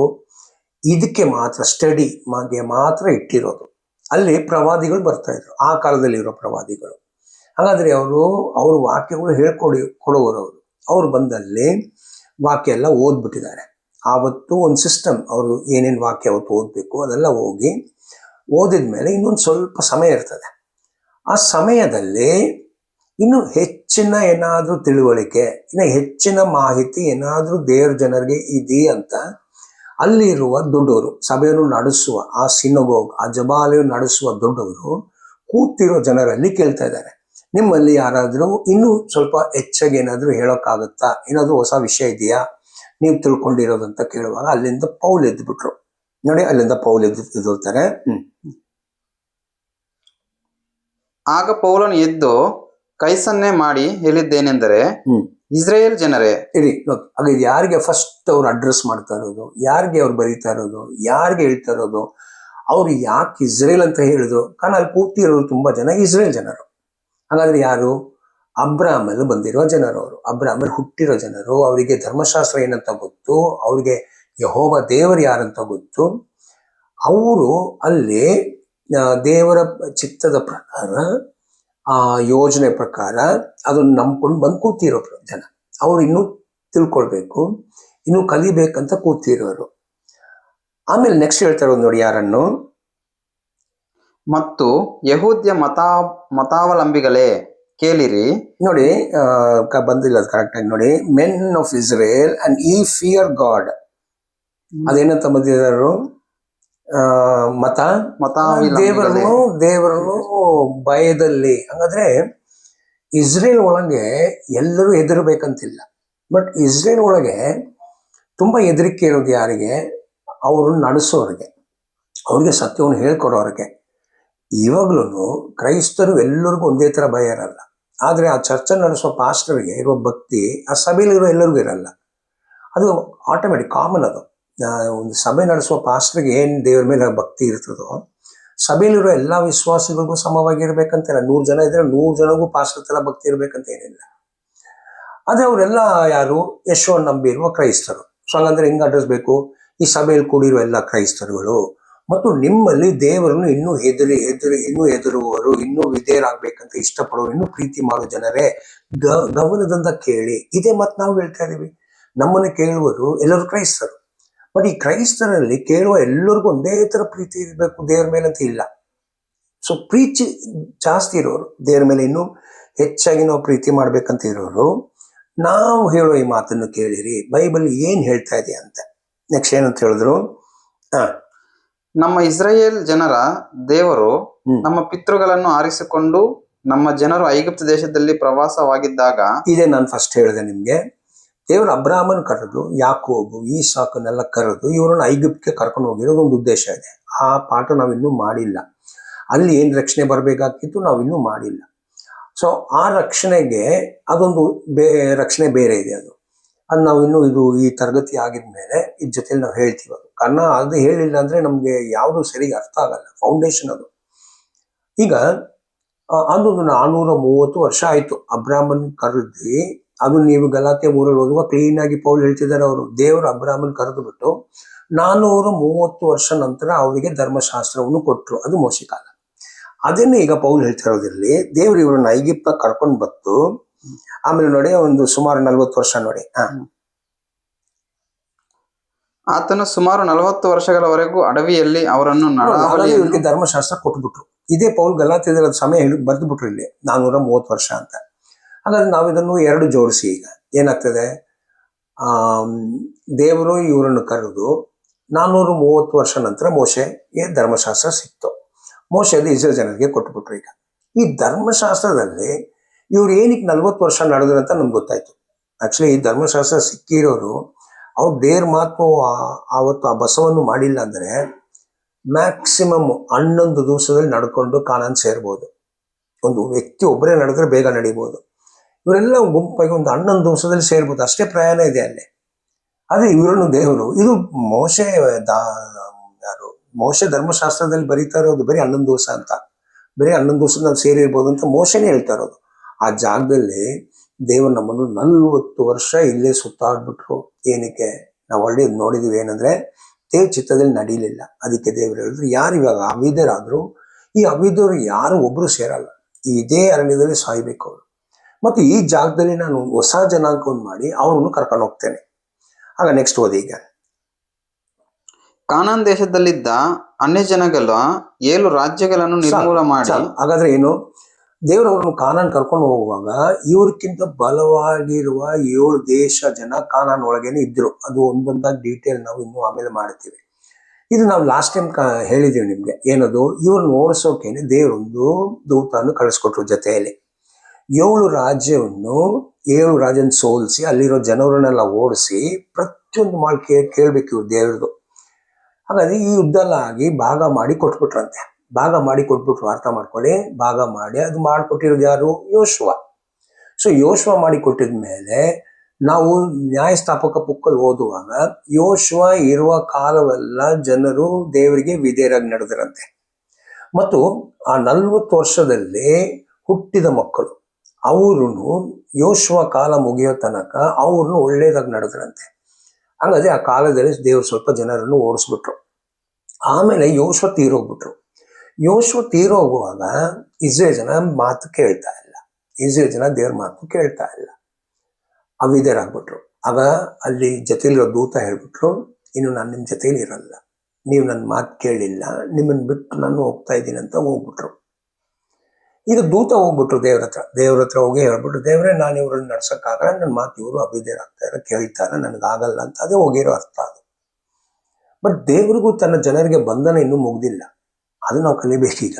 Speaker 1: ಇದಕ್ಕೆ ಮಾತ್ರ ಸ್ಟಡಿ ಗೆ ಮಾತ್ರ ಇಟ್ಟಿರೋದು. ಅಲ್ಲಿ ಪ್ರವಾದಿಗಳು ಬರ್ತಾ ಇದ್ರು, ಆ ಕಾಲದಲ್ಲಿ ಇರೋ ಪ್ರವಾದಿಗಳು. ಹಾಗಾದ್ರೆ ಅವ್ರ ವಾಕ್ಯಗಳು ಕೊಡುವರು. ಅವ್ರು ಬಂದಲ್ಲಿ ವಾಕ್ಯ ಎಲ್ಲ ಓದ್ಬಿಟ್ಟಿದ್ದಾರೆ. ಆವತ್ತು ಒಂದು ಸಿಸ್ಟಮ್, ಅವರು ಏನೇನು ವಾಕ್ಯ ಅವತ್ತು ಓದಬೇಕು ಅದೆಲ್ಲ ಹೋಗಿ ಓದಿದ್ಮೇಲೆ ಇನ್ನೊಂದು ಸ್ವಲ್ಪ ಸಮಯ ಇರ್ತದೆ. ಆ ಸಮಯದಲ್ಲಿ ಇನ್ನು ಹೆಚ್ಚಿನ ಏನಾದರೂ ತಿಳುವಳಿಕೆ, ಇನ್ನು ಹೆಚ್ಚಿನ ಮಾಹಿತಿ ಏನಾದರೂ ದೇವ್ರ ಜನರಿಗೆ ಇದೆಯಾ ಅಂತ ಅಲ್ಲಿರುವ ದೊಡ್ಡವರು, ಸಭೆಯನ್ನು ನಡೆಸುವ ಆ ಸಿನಗೋಗ್, ಆ ಜಬಾಲಯ ನಡೆಸುವ ದೊಡ್ಡವರು ಕೂತಿರೋ ಜನರಲ್ಲಿ ಕೇಳ್ತಾ ಇದ್ದಾರೆ, ನಿಮ್ಮಲ್ಲಿ ಯಾರಾದರೂ ಇನ್ನೂ ಸ್ವಲ್ಪ ಹೆಚ್ಚಾಗಿ ಏನಾದರೂ ಹೇಳೋಕ್ಕಾಗತ್ತಾ, ಏನಾದರೂ ಹೊಸ ವಿಷಯ ಇದೆಯಾ ನೀವು ತಿಳ್ಕೊಂಡಿರೋದಂತ ಕೇಳುವಾಗ ಅಲ್ಲಿಂದ ಪೌಲ್ ಎದ್ದುಬಿಟ್ರು. ನೋಡಿ, ಅಲ್ಲಿಂದ ಪೌಲ್ ಎದ್ದುತ್ತಾರೆ.
Speaker 2: ಆಗ ಪೌಲನು ಎದ್ದು ಕೈಸನ್ನೆ ಮಾಡಿ ಹೇಳಿದ್ದೇನೆಂದರೆ, ಇಸ್ರೇಲ್ ಜನರೇ
Speaker 1: ಇರಿ. ಹಾಗೆ ಯಾರಿಗೆ ಫಸ್ಟ್ ಅವ್ರು ಅಡ್ರೆಸ್ ಮಾಡ್ತಾ ಇರೋದು, ಯಾರಿಗೆ ಅವ್ರು ಬರೀತಾ ಇರೋದು, ಯಾರಿಗೆ ಹೇಳ್ತಾ ಇರೋದು, ಅವ್ರು ಯಾಕೆ ಇಸ್ರೇಲ್ ಅಂತ ಹೇಳಿದ್ರು? ಕಾರಣ ಅಲ್ಲಿ ಪೂರ್ತಿ ಇರೋರು ತುಂಬಾ ಜನ ಇಸ್ರೇಲ್ ಜನರು. ಹಾಗಾದ್ರೆ ಯಾರು? ಅಬ್ರಾಮಲ್ಲಿ ಬಂದಿರೋ ಜನರು, ಅವರು ಅಬ್ರಾಮಲ್ಲಿ ಹುಟ್ಟಿರೋ ಜನರು. ಅವರಿಗೆ ಧರ್ಮಶಾಸ್ತ್ರ ಏನಂತ ಗೊತ್ತು, ಅವ್ರಿಗೆ ಯೆಹೋವ ದೇವರು ಯಾರಂತ ಗೊತ್ತು. ಅವರು ಅಲ್ಲಿ ದೇವರ ಚಿತ್ತದ ಪ್ರಕಾರ, ಆ ಯೋಜನೆ ಪ್ರಕಾರ ಅದನ್ನು ನಂಬ್ಕೊಂಡು ಬಂದು ಕೂತಿರೋ ಜನ. ಅವ್ರು ಇನ್ನೂ ತಿಳ್ಕೊಳ್ಬೇಕು, ಇನ್ನೂ ಕಲಿಬೇಕಂತ ಕೂತಿರೋರು. ಆಮೇಲೆ ನೆಕ್ಸ್ಟ್ ಹೇಳ್ತಾ ಇರೋದು ನೋಡಿ, ಯಾರನ್ನು?
Speaker 2: ಮತ್ತು ಯಹೂದ್ಯ ಮತಾವಲಂಬಿಗಳೇ ಕೇಳಿರಿ.
Speaker 1: ನೋಡಿ, ಬಂದಿಲ್ಲ ಅದು ಕರೆಕ್ಟಾಗಿ ನೋಡಿ. ಮೆನ್ ಆಫ್ ಇಸ್ರೇಲ್ ಅಂಡ್ ಈ ಫಿಯರ್ ಗಾಡ್. ಅದೇನಂತ ಬಂದಿದ್ದಾರು?
Speaker 2: ಮತಾವಲಂಬಿಗಳೇ.
Speaker 1: ದೇವರನ್ನು ಭಯದಲ್ಲಿ. ಹಂಗಾದ್ರೆ ಇಸ್ರೇಲ್ ಒಳಗೆ ಎಲ್ಲರೂ ಹೆದರ್ಬೇಕಂತಿಲ್ಲ, ಬಟ್ ಇಸ್ರೇಲ್ ಒಳಗೆ ತುಂಬಾ ಹೆದರಿಕೆ ಇರೋದು ಯಾರಿಗೆ? ಅವ್ರನ್ನ ನಡೆಸೋರಿಗೆ, ಅವ್ರಿಗೆ ಸತ್ಯವನ್ನು ಹೇಳ್ಕೊಡೋರಿಗೆ. ಇವಾಗ್ಲೂ ಕ್ರೈಸ್ತರು ಎಲ್ಲರಿಗೂ ಒಂದೇ ತರ ಭಯ ಇರಲ್ಲ, ಆದ್ರೆ ಆ ಚರ್ಚ್ ನಡೆಸೋ ಪಾಸ್ಟರ್ಗೆ ಇರೋ ಭಕ್ತಿ ಆ ಸಭೆಯಲ್ಲಿರೋ ಎಲ್ಲರಿಗೂ ಇರಲ್ಲ. ಅದು ಆಟೋಮೆಟಿಕ್, ಕಾಮನ್. ಅದು ಒಂದು ಸಭೆ ನಡೆಸುವ ಪಾಸ್ಟರ್ಗೆ ಏನ್ ದೇವ್ರ ಮೇಲೆ ಭಕ್ತಿ ಇರ್ತದೋ, ಸಭೆಯಲ್ಲಿರೋ ಎಲ್ಲಾ ವಿಶ್ವಾಸಿಗಳಿಗೂ ಸಮವಾಗಿರ್ಬೇಕಂತಿಲ್ಲ. 100 ಜನ ಇದ್ರೆ 100 ಜನಗೂ ಪಾಸ್ಟರ್ ತರ ಭಕ್ತಿ ಇರ್ಬೇಕಂತ ಏನಿಲ್ಲ. ಆದ್ರೆ ಅವರೆಲ್ಲ ಯಾರು? ಯೇಸುವನ್ನು ನಂಬಿರುವ ಕ್ರೈಸ್ತರು. ಸೊ ಹಂಗಂದ್ರೆ ಹೆಂಗ್ ಅಡ್ರೆಸ್ಬೇಕು? ಈ ಸಭೆಯಲ್ಲಿ ಕೂಡಿರುವ ಎಲ್ಲ ಕ್ರೈಸ್ತರುಗಳು ಮತ್ತು ನಿಮ್ಮಲ್ಲಿ ದೇವರನ್ನು ಇನ್ನೂ ಹೆದರುವವರು, ಇನ್ನೂ ವಿಧೇಯರಾಗಬೇಕಂತ ಇಷ್ಟಪಡುವರು, ಇನ್ನೂ ಪ್ರೀತಿ ಮಾಡೋ ಜನರೇ, ಗಮನದಿಂದ ಕೇಳಿ. ಇದೇ ಮತ್ತೆ ನಾವು ಹೇಳ್ತಾ ಇದೀವಿ. ನಮ್ಮನ್ನು ಕೇಳುವರು ಎಲ್ಲರೂ ಕ್ರೈಸ್ತರು. ಬಟ್ ಈ ಕ್ರೈಸ್ತರಲ್ಲಿ ಕೇಳುವ ಎಲ್ಲರಿಗೂ ಒಂದೇ ತರ ಪ್ರೀತಿ ಇರಬೇಕು ದೇವ್ರ ಮೇಲೆ ಅಂತ ಇಲ್ಲ. ಸೊ ಪ್ರೀತಿ ಜಾಸ್ತಿ ಇರೋರು, ದೇವ್ರ ಮೇಲೆ ಇನ್ನೂ ಹೆಚ್ಚಾಗಿ ನಾವು ಪ್ರೀತಿ ಮಾಡ್ಬೇಕಂತ ಇರೋರು, ನಾವು ಹೇಳೋ ಈ ಮಾತನ್ನು ಕೇಳಿರಿ, ಬೈಬಲ್ ಏನ್ ಹೇಳ್ತಾ ಇದೆ ಅಂತ. ನೆಕ್ಸ್ಟ್ ಏನಂತ ಹೇಳಿದ್ರು?
Speaker 2: ನಮ್ಮ ಇಸ್ರಾಯೇಲ್ ಜನರ ದೇವರು ನಮ್ಮ ಪಿತೃಗಳನ್ನು ಆರಿಸಿಕೊಂಡು ನಮ್ಮ ಜನರು ಐಗುಪ್ತ ದೇಶದಲ್ಲಿ ಪ್ರವಾಸವಾಗಿದ್ದಾಗ.
Speaker 1: ಇದೇ ನಾನು ಫಸ್ಟ್ ಹೇಳಿದೆ ನಿಮ್ಗೆ. ದೇವರು ಅಬ್ರಾಹ್ಮನ್ ಕರೆದು, ಯಾಕೋಬು, ಈಸಾಕನ್ನೆಲ್ಲ ಕರೆದು ಇವರನ್ನು ಐಗುಪ್ತಕ್ಕೆ ಕರ್ಕೊಂಡು ಹೋಗಿರೋದು ಒಂದು ಉದ್ದೇಶ ಇದೆ. ಆ ಪಾಠ ನಾವಿನ್ನೂ ಮಾಡಿಲ್ಲ. ಅಲ್ಲಿ ಏನ್ ರಕ್ಷಣೆ ಬರಬೇಕಾಗಿತ್ತು ನಾವಿನ್ನೂ ಮಾಡಿಲ್ಲ. ಸೊ ಆ ರಕ್ಷಣೆಗೆ ಅದೊಂದು ರಕ್ಷಣೆ ಬೇರೆ ಇದೆ. ಅದು ನಾವು ಇನ್ನೂ ಈ ತರಗತಿ ಆಗಿದ್ಮೇಲೆ ಇದ್ರ ಜೊತೆಲಿ ನಾವು ಹೇಳ್ತೀವಿ. ಅದು ಕಾರಣ ಅದು ಹೇಳಿಲ್ಲ ಅಂದ್ರೆ ನಮ್ಗೆ ಯಾವುದು ಸರಿಗೆ ಅರ್ಥ ಆಗಲ್ಲ. ಫೌಂಡೇಶನ್ ಅದು. ಈಗ ಅದೊಂದು 430 ವರ್ಷ ಆಯ್ತು ಅಬ್ರಾಹ್ಮನ್ ಕರೆದಿ. ಅದು ನೀವು ಗಲಾತ್ಯ 3 ಓದುವ ಕ್ಲೀನ್ ಆಗಿ ಪೌಲ್ ಹೇಳ್ತಿದ್ದಾರೆ. ಅವರು ದೇವರು ಅಬ್ರಾಹ್ಮನ್ ಕರೆದು ಬಿಟ್ಟು 430 ವರ್ಷ ನಂತರ ಅವರಿಗೆ ಧರ್ಮಶಾಸ್ತ್ರವನ್ನು ಕೊಟ್ಟರು. ಅದು ಮೋಶೆ ಕಾಲ. ಅದನ್ನೇ ಈಗ ಪೌಲ್ ಹೇಳ್ತಾ ಇರೋದ್ರಲ್ಲಿ, ದೇವರು ಇವ್ರನ್ನ ಐಗಿಪ್ತ ಕರ್ಕೊಂಡು ಬಂತು. ಆಮೇಲೆ ನೋಡಿ, ಒಂದು ಸುಮಾರು 40 ವರ್ಷ ನೋಡಿ.
Speaker 2: ಆತನು ಸುಮಾರು 40 ವರ್ಷಗಳವರೆಗೂ ಅಡವಿಯಲ್ಲಿ ಅವರನ್ನು
Speaker 1: ಇವರಿಗೆ ಧರ್ಮಶಾಸ್ತ್ರ ಕೊಟ್ಬಿಟ್ರು. ಇದೇ ಪೌಲ್ ಗಲಾತ್ಯದ ಸಮಯ ಬರೆದು ಬಿಟ್ರು ಇಲ್ಲಿ 430 ವರ್ಷ ಅಂತ. ಹಾಗಾದ್ರೆ ನಾವು ಇದನ್ನು 2 ಜೋಡಿಸಿ ಈಗ ಏನಾಗ್ತದೆ? ದೇವರು ಇವರನ್ನು ಕರೆದು 430 ವರ್ಷ ನಂತರ ಮೋಶೆಗೆ ಧರ್ಮಶಾಸ್ತ್ರ ಸಿಕ್ತು. ಮೋಶೆ ಅದು ಇಸ್ರೇಲ್ ಜನರಿಗೆ ಕೊಟ್ಬಿಟ್ರು. ಈಗ ಈ ಧರ್ಮಶಾಸ್ತ್ರದಲ್ಲಿ ಇವ್ರು ಏನಕ್ಕೆ 40 ವರ್ಷ ನಡೆದ್ರು ಅಂತ ನಮ್ಗೆ ಗೊತ್ತಾಯ್ತು. ಆಕ್ಚುಲಿ ಈ ಧರ್ಮಶಾಸ್ತ್ರ ಸಿಕ್ಕಿರೋರು ಅವ್ರು ದೇವ್ರ ಮಾತು ಆವತ್ತು ಆ ಬಸವನ್ನು ಮಾಡಿಲ್ಲ ಅಂದ್ರೆ ಮ್ಯಾಕ್ಸಿಮಮ್ 11 ದಿವಸದಲ್ಲಿ ನಡ್ಕೊಂಡು ಕಾನಾನ್ ಸೇರ್ಬೋದು. ಒಂದು ವ್ಯಕ್ತಿ ಒಬ್ಬರೇ ನಡೆದ್ರೆ ಬೇಗ ನಡಿಬೋದು. ಇವರೆಲ್ಲ ಗುಂಪಾಗಿ ಒಂದು 11 ದಿವಸದಲ್ಲಿ ಸೇರ್ಬೋದು, ಅಷ್ಟೇ ಪ್ರಯಾಣ ಇದೆ ಅಲ್ಲಿ. ಆದ್ರೆ ಇವರನ್ನು ದೇವರು, ಇದು ಮೋಶೆ ಧರ್ಮಶಾಸ್ತ್ರದಲ್ಲಿ ಬರೀತಾ ಇರೋದು ಬರೀ 11 ದಿವಸ ಅಂತ, ಬರೀ 11 ದಿವಸ ನಾವು ಸೇರಿರ್ಬೋದು ಅಂತ ಮೋಶೆನೇ ಹೇಳ್ತಾ ಇರೋದು. ಆ ಜಾಗದಲ್ಲಿ ದೇವರು ನಮ್ಮನ್ನು 40 ವರ್ಷ ಇಲ್ಲೇ ಸುತ್ತಾಡ್ಬಿಟ್ರು. ಏನಕ್ಕೆ? ನಾವು ಒಳ್ಳೆ ನೋಡಿದೀವಿ ಏನಂದ್ರೆ ದೇವ್ ಚಿತ್ತದಲ್ಲಿ ನಡೀಲಿಲ್ಲ. ಅದಕ್ಕೆ ದೇವರು ಹೇಳಿದ್ರು, ಯಾರು ಇವಾಗ ಅವಿಧರಾದ್ರು, ಈ ಅವಿಧರು ಯಾರು ಒಬ್ರು ಸೇರಲ್ಲ, ಇದೇ ಅರಣ್ಯದಲ್ಲಿ ಸಾಯ್ಬೇಕು ಅವರು. ಮತ್ತು ಈ ಜಾಗದಲ್ಲಿ ನಾನು ಹೊಸ ಜನಾಂಗವನ್ನು ಮಾಡಿ ಅವರನ್ನು ಕರ್ಕೊಂಡು ಹೋಗ್ತೇನೆ. ಆಗ ನೆಕ್ಸ್ಟ್ ಓದಿ. ಈಗ
Speaker 2: ಕಾನಾನ್ ದೇಶದಲ್ಲಿದ್ದ ಅನ್ಯ ಜನಗಳ 7 ರಾಜ್ಯಗಳನ್ನು ನಿರ್ಮೂಲ ಮಾಡಿ.
Speaker 1: ಹಾಗಾದ್ರೆ ಏನು? ದೇವರು ಅವ್ರನ್ನು ಕಾನಾನ್ ಕರ್ಕೊಂಡು ಹೋಗುವಾಗ ಇವ್ರಕ್ಕಿಂತ ಬಲವಾಗಿರುವ 7 ದೇಶ ಜನ ಕಾನಾನ್ ಒಳಗೇನೆ ಇದ್ರು. ಅದು ಒಂದೊಂದಾಗಿ ಡೀಟೇಲ್ ನಾವು ಇನ್ನೂ ಆಮೇಲೆ ಮಾಡ್ತೀವಿ. ಇದು ನಾವು ಲಾಸ್ಟ್ ಟೈಮ್ ಹೇಳಿದೀವಿ ನಿಮ್ಗೆ. ಏನದು? ಇವ್ರನ್ನ ಓಡಿಸೋಕೆನೆ ದೇವರೊಂದು ದೂತನ್ನು ಕಳಿಸ್ಕೊಟ್ರು ಜೊತೆಯಲ್ಲಿ. 7 ರಾಜ್ಯವನ್ನು 7 ರಾಜ್ಯನ ಸೋಲಿಸಿ ಅಲ್ಲಿರೋ ಜನರನ್ನೆಲ್ಲ ಓಡಿಸಿ ಪ್ರತಿಯೊಂದು ಮಾಡಿ ಕೇಳ್ಬೇಕು ಇವ್ರು ದೇವ್ರದು. ಹಾಗಾಗಿ ಈ ಯುದ್ಧ ಎಲ್ಲ ಆಗಿ ಭಾಗ ಮಾಡಿ ಕೊಟ್ಬಿಟ್ರಂತೆ. ಭಾಗ ಮಾಡಿ ಕೊಟ್ಬಿಟ್ರು, ಅರ್ಥ ಮಾಡ್ಕೊಳ್ಳಿ. ಭಾಗ ಮಾಡಿ ಅದು ಮಾಡಿಕೊಟ್ಟಿರೋದು ಯಾರು? ಯೋಶುವ. ಸೊ ಯೋಶುವ ಮಾಡಿ ಕೊಟ್ಟಿದ್ಮೇಲೆ ನಾವು ನ್ಯಾಯಸ್ಥಾಪಕ ಬುಕ್ಕಲ್ಲಿ ಓದುವಾಗ ಯೋಶುವ ಇರುವ ಕಾಲವೆಲ್ಲ ಜನರು ದೇವರಿಗೆ ವಿಧೇಯರಾಗಿ ನಡೆದರಂತೆ. ಮತ್ತು ಆ 40 ವರ್ಷದಲ್ಲಿ ಹುಟ್ಟಿದ ಮಕ್ಕಳು ಅವ್ರೂ ಯೋಶುವ ಕಾಲ ಮುಗಿಯೋ ತನಕ ಅವ್ರನ್ನು ಒಳ್ಳೇದಾಗಿ ನಡೆದ್ರಂತೆ. ಹಂಗಾದ್ರೆ ಆ ಕಾಲದಲ್ಲಿ ದೇವರು ಸ್ವಲ್ಪ ಜನರನ್ನು ಓಡಿಸ್ಬಿಟ್ರು. ಆಮೇಲೆ ಯೋಶ್ವ ತೀರೋಗ್ಬಿಟ್ರು. ಯೋಶ್ವ ತೀರೋಗುವಾಗ ಇಸ್ರೇಲ್ ಜನ ಮಾತು ಕೇಳ್ತಾ ಇಲ್ಲ. ಇಸ್ರೇಲ್ ಜನ ದೇವ್ರ ಮಾತು ಕೇಳ್ತಾ ಇಲ್ಲ, ಅವಿಧೇಯರಾಗ್ಬಿಟ್ರು. ಆಗ ಅಲ್ಲಿ ಜೊತೆಲಿರೋ ದೂತ ಹೇಳ್ಬಿಟ್ರು, ಇನ್ನು ನಾನು ನಿಮ್ಮ ಜೊತೆಲಿ ಇರಲ್ಲ, ನೀವು ನನ್ನ ಮಾತು ಕೇಳಲಿಲ್ಲ, ನಿಮ್ಮನ್ನು ಬಿಟ್ಟು ನಾನು ಹೋಗ್ತಾ ಇದ್ದೀನಿ ಅಂತ ಹೋಗ್ಬಿಟ್ರು. ಈಗ ದೂತ ಹೋಗ್ಬಿಟ್ರು ದೇವ್ರ ಹತ್ರ ಹೋಗಿ ಹೇಳ್ಬಿಟ್ರು, ದೇವ್ರೆ ನಾನು ಇವ್ರನ್ನ ನಡ್ಸೋಕ್ಕಾಗಲ್ಲ, ನನ್ನ ಮಾತು ಇವರು ಅವಿಧೇಯರಾಗ್ತಾರೆ, ಕೇಳ್ತಾರೆ, ನನಗಾಗಲ್ಲ ಅಂತ. ಅದೇ ಹೋಗಿರೋ ಅರ್ಥ ಅದು. ಬಟ್ ದೇವ್ರಿಗೂ ತನ್ನ ಜನರಿಗೆ ಬಂಧನ ಇನ್ನೂ ಮುಗ್ದಿಲ್ಲ, ಅದು ನಾವು ಕಲಿಬೇಕೀಗ.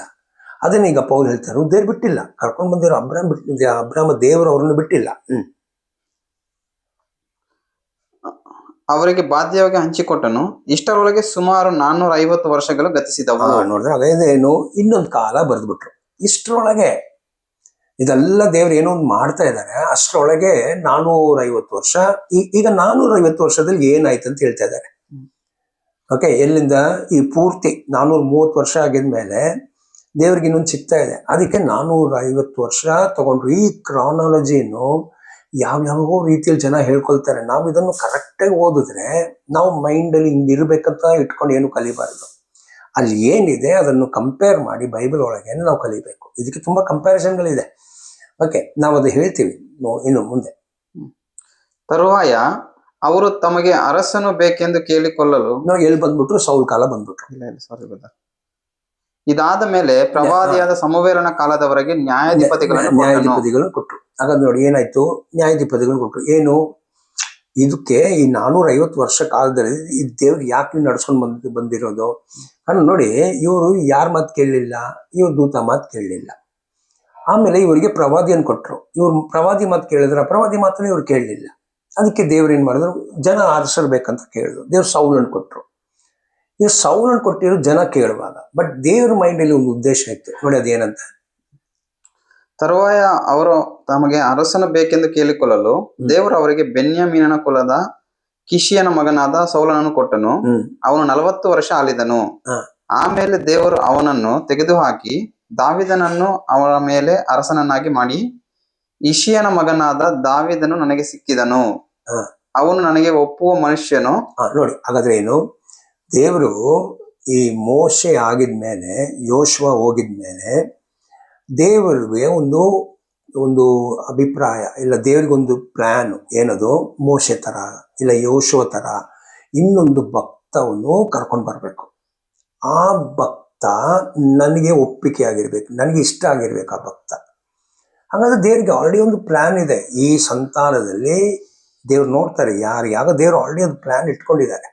Speaker 1: ಅದನ್ನ ಈಗ ಪೌಲ್ ಹೇಳ್ತಾರೆ, ದೇವ್ರು ಬಿಟ್ಟಿಲ್ಲ, ಕರ್ಕೊಂಡು ಬಂದಿರೋ ಅಬ್ರಾಮ ದೇವರು ಅವ್ರನ್ನು ಬಿಟ್ಟಿಲ್ಲ.
Speaker 2: ಅವರಿಗೆ ಬಾಧ್ಯವಾಗಿ ಹಂಚಿಕೊಟ್ಟನು. ಇಷ್ಟರೊಳಗೆ ಸುಮಾರು 450 ವರ್ಷಗಳು ಗತಿಸಿದವು.
Speaker 1: ನೋಡಿದ್ರೆ ಅದೇನು ಇನ್ನೊಂದು ಕಾಲ ಬರೆದ್ಬಿಟ್ರು. ಇಷ್ಟರೊಳಗೆ ಇದೆಲ್ಲ ದೇವ್ರು ಏನೋ ಒಂದು ಮಾಡ್ತಾ ಇದ್ದಾರೆ, ಅಷ್ಟರೊಳಗೆ 450 ವರ್ಷ. ಈಗ 450 ವರ್ಷದಲ್ಲಿ ಏನಾಯ್ತು ಅಂತ ಹೇಳ್ತಾ ಇದ್ದಾರೆ. ಓಕೆ, ಎಲ್ಲಿಂದ ಈ ಪೂರ್ತಿ 430 ವರ್ಷ ಆಗಿದ್ಮೇಲೆ ದೇವ್ರಿಗೆ ಇನ್ನೊಂದು ಸಿಗ್ತಾ ಇದೆ. ಅದಕ್ಕೆ 450 ವರ್ಷ ತಗೊಂಡ್ರು. ಈ ಕ್ರಾನಾಲಜಿಯನ್ನು ಯಾವ್ಯಾವ ರೀತಿಯಲ್ಲಿ ಜನ ಹೇಳ್ಕೊಳ್ತಾರೆ. ನಾವು ಇದನ್ನು ಕರೆಕ್ಟಾಗಿ ಓದಿದ್ರೆ ನಾವು ಮೈಂಡಲ್ಲಿ ಹಿಂಗಿರ್ಬೇಕಂತ ಇಟ್ಕೊಂಡು ಏನು ಕಲಿಬಾರ್ದು. ಅಲ್ಲಿ ಏನಿದೆ ಅದನ್ನು ಕಂಪೇರ್ ಮಾಡಿ ಬೈಬಲ್ ಒಳಗೆ ನಾವು ಕಲಿಬೇಕು. ಇದಕ್ಕೆ ತುಂಬಾ ಕಂಪ್ಯಾರಿಸನ್ಗಳಿದೆ. ಓಕೆ, ನಾವು ಅದು ಹೇಳ್ತೀವಿ ಇನ್ನು ಮುಂದೆ.
Speaker 2: ತರುವಾಯ ಅವರು ತಮಗೆ ಅರಸನು ಬೇಕೆಂದು ಕೇಳಿಕೊಳ್ಳಲು
Speaker 1: ನಾವು ಎಲ್ಲಿ ಬಂದ್ಬಿಟ್ರು, ಸೌಲ್ ಕಾಲ ಬಂದ್ಬಿಟ್ರು.
Speaker 2: ಇದಾದ ಮೇಲೆ ಪ್ರವಾದಿಯಾದ ಸಮುವೇಲನ ಕಾಲದವರೆಗೆ ನ್ಯಾಯಾಧಿಪತಿಗಳನ್ನು
Speaker 1: ಕೊಟ್ರು. ಹಾಗಾದ್ರೆ ನೋಡಿ ಏನಾಯ್ತು, ನ್ಯಾಯಾಧಿಪತಿಗಳು ಕೊಟ್ರು. ಏನು ಇದಕ್ಕೆ ಈ 450 ವರ್ಷ ಕಾಲದಲ್ಲಿ ಈ ದೇವ್ರು ಯಾಕೆ ನಡ್ಸ್ಕೊಂಡು ಬಂದಿರೋದು ಅನ್ನೋ ನೋಡಿ. ಇವರು ಯಾರ ಮಾತು ಕೇಳಲಿಲ್ಲ, ಇವ್ರು ದೂತ ಮಾತು ಕೇಳಲಿಲ್ಲ. ಆಮೇಲೆ ಇವರಿಗೆ ಪ್ರವಾದಿಯನ್ನು ಕೊಟ್ರು. ಇವ್ರು ಪ್ರವಾದಿ ಮಾತು ಕೇಳಿದ್ರ, ಪ್ರವಾದಿ ಮಾತನ್ನ ಇವ್ರು ಕೇಳಲಿಲ್ಲ. ಅದಕ್ಕೆ ದೇವ್ರು ಏನ್ ಮಾಡಿದ್ರು, ಜನ ಆರಿಸಲ್ಬೇಕಂತ ಕೇಳಿದ್ರು. ದೇವ್ರು ಸೌಲನ್ನು ಕೊಟ್ರು. ಇವ್ರು ಸೌಲನ್ನು ಕೊಟ್ಟಿರೋ ಜನ ಕೇಳುವಾಗ, ಬಟ್ ದೇವ್ರ ಮೈಂಡಲ್ಲಿ ಒಂದು ಉದ್ದೇಶ ಇತ್ತು ನೋಡಿ. ಅದೇನಂತ,
Speaker 2: ತರುವಾಯ ಅವರು ತಮಗೆ ಅರಸನು ಬೇಕೆಂದು ಕೇಳಿಕೊಳ್ಳಲು ದೇವರು ಅವರಿಗೆ ಬೆನ್ಯಾಮೀನನ ಕುಲದ ಕಿಶಿಯನ ಮಗನಾದ ಸೌಲನನ್ನು ಕೊಟ್ಟನು. ಅವನು 40 ವರ್ಷ ಆಳಿದನು. ಆಮೇಲೆ ದೇವರು ಅವನನ್ನು ತೆಗೆದುಹಾಕಿ ದಾವಿದನನ್ನು ಅವರ ಮೇಲೆ ಅರಸನನ್ನಾಗಿ ಮಾಡಿ, ಇಷಿಯನ ಮಗನಾದ ದಾವಿದನು ನನಗೆ ಸಿಕ್ಕಿದನು, ಅವನು ನನಗೆ ಒಪ್ಪುವ ಮನುಷ್ಯನು.
Speaker 1: ನೋಡಿ ಹಾಗಾದ್ರೆ ಏನು, ದೇವರು ಈ ಮೋಶೆ ಆಗಿದ್ಮೇಲೆ, ಯೋಶ್ವ ಹೋಗಿದ್ಮೇಲೆ ದೇವರಿಗೆ ಒಂದು ಅಭಿಪ್ರಾಯ ಇಲ್ಲ, ದೇವರಿಗೊಂದು ಪ್ಲಾನ್. ಏನದು, ಮೋಶೆ ತರ ಇಲ್ಲ ಯೋಶ್ವ ತರ ಇನ್ನೊಂದು ಭಕ್ತವನ್ನು ಕರ್ಕೊಂಡು ಬರ್ಬೇಕು. ಆ ಭಕ್ತ ನನಗೆ ಒಪ್ಪಿಗೆ ಆಗಿರ್ಬೇಕು, ನನಗೆ ಇಷ್ಟ ಆಗಿರ್ಬೇಕು ಆ ಭಕ್ತ. ಹಾಗಾದ್ರೆ ದೇವ್ರಿಗೆ ಆಲ್ರೆಡಿ ಒಂದು ಪ್ಲಾನ್ ಇದೆ. ಈ ಸಂತಾನದಲ್ಲಿ ದೇವ್ರು ನೋಡ್ತಾರೆ ಯಾಗ ದೇವ್ರು ಆಲ್ರೆಡಿ ಒಂದು ಪ್ಲಾನ್ ಇಟ್ಕೊಂಡಿದ್ದಾರೆ.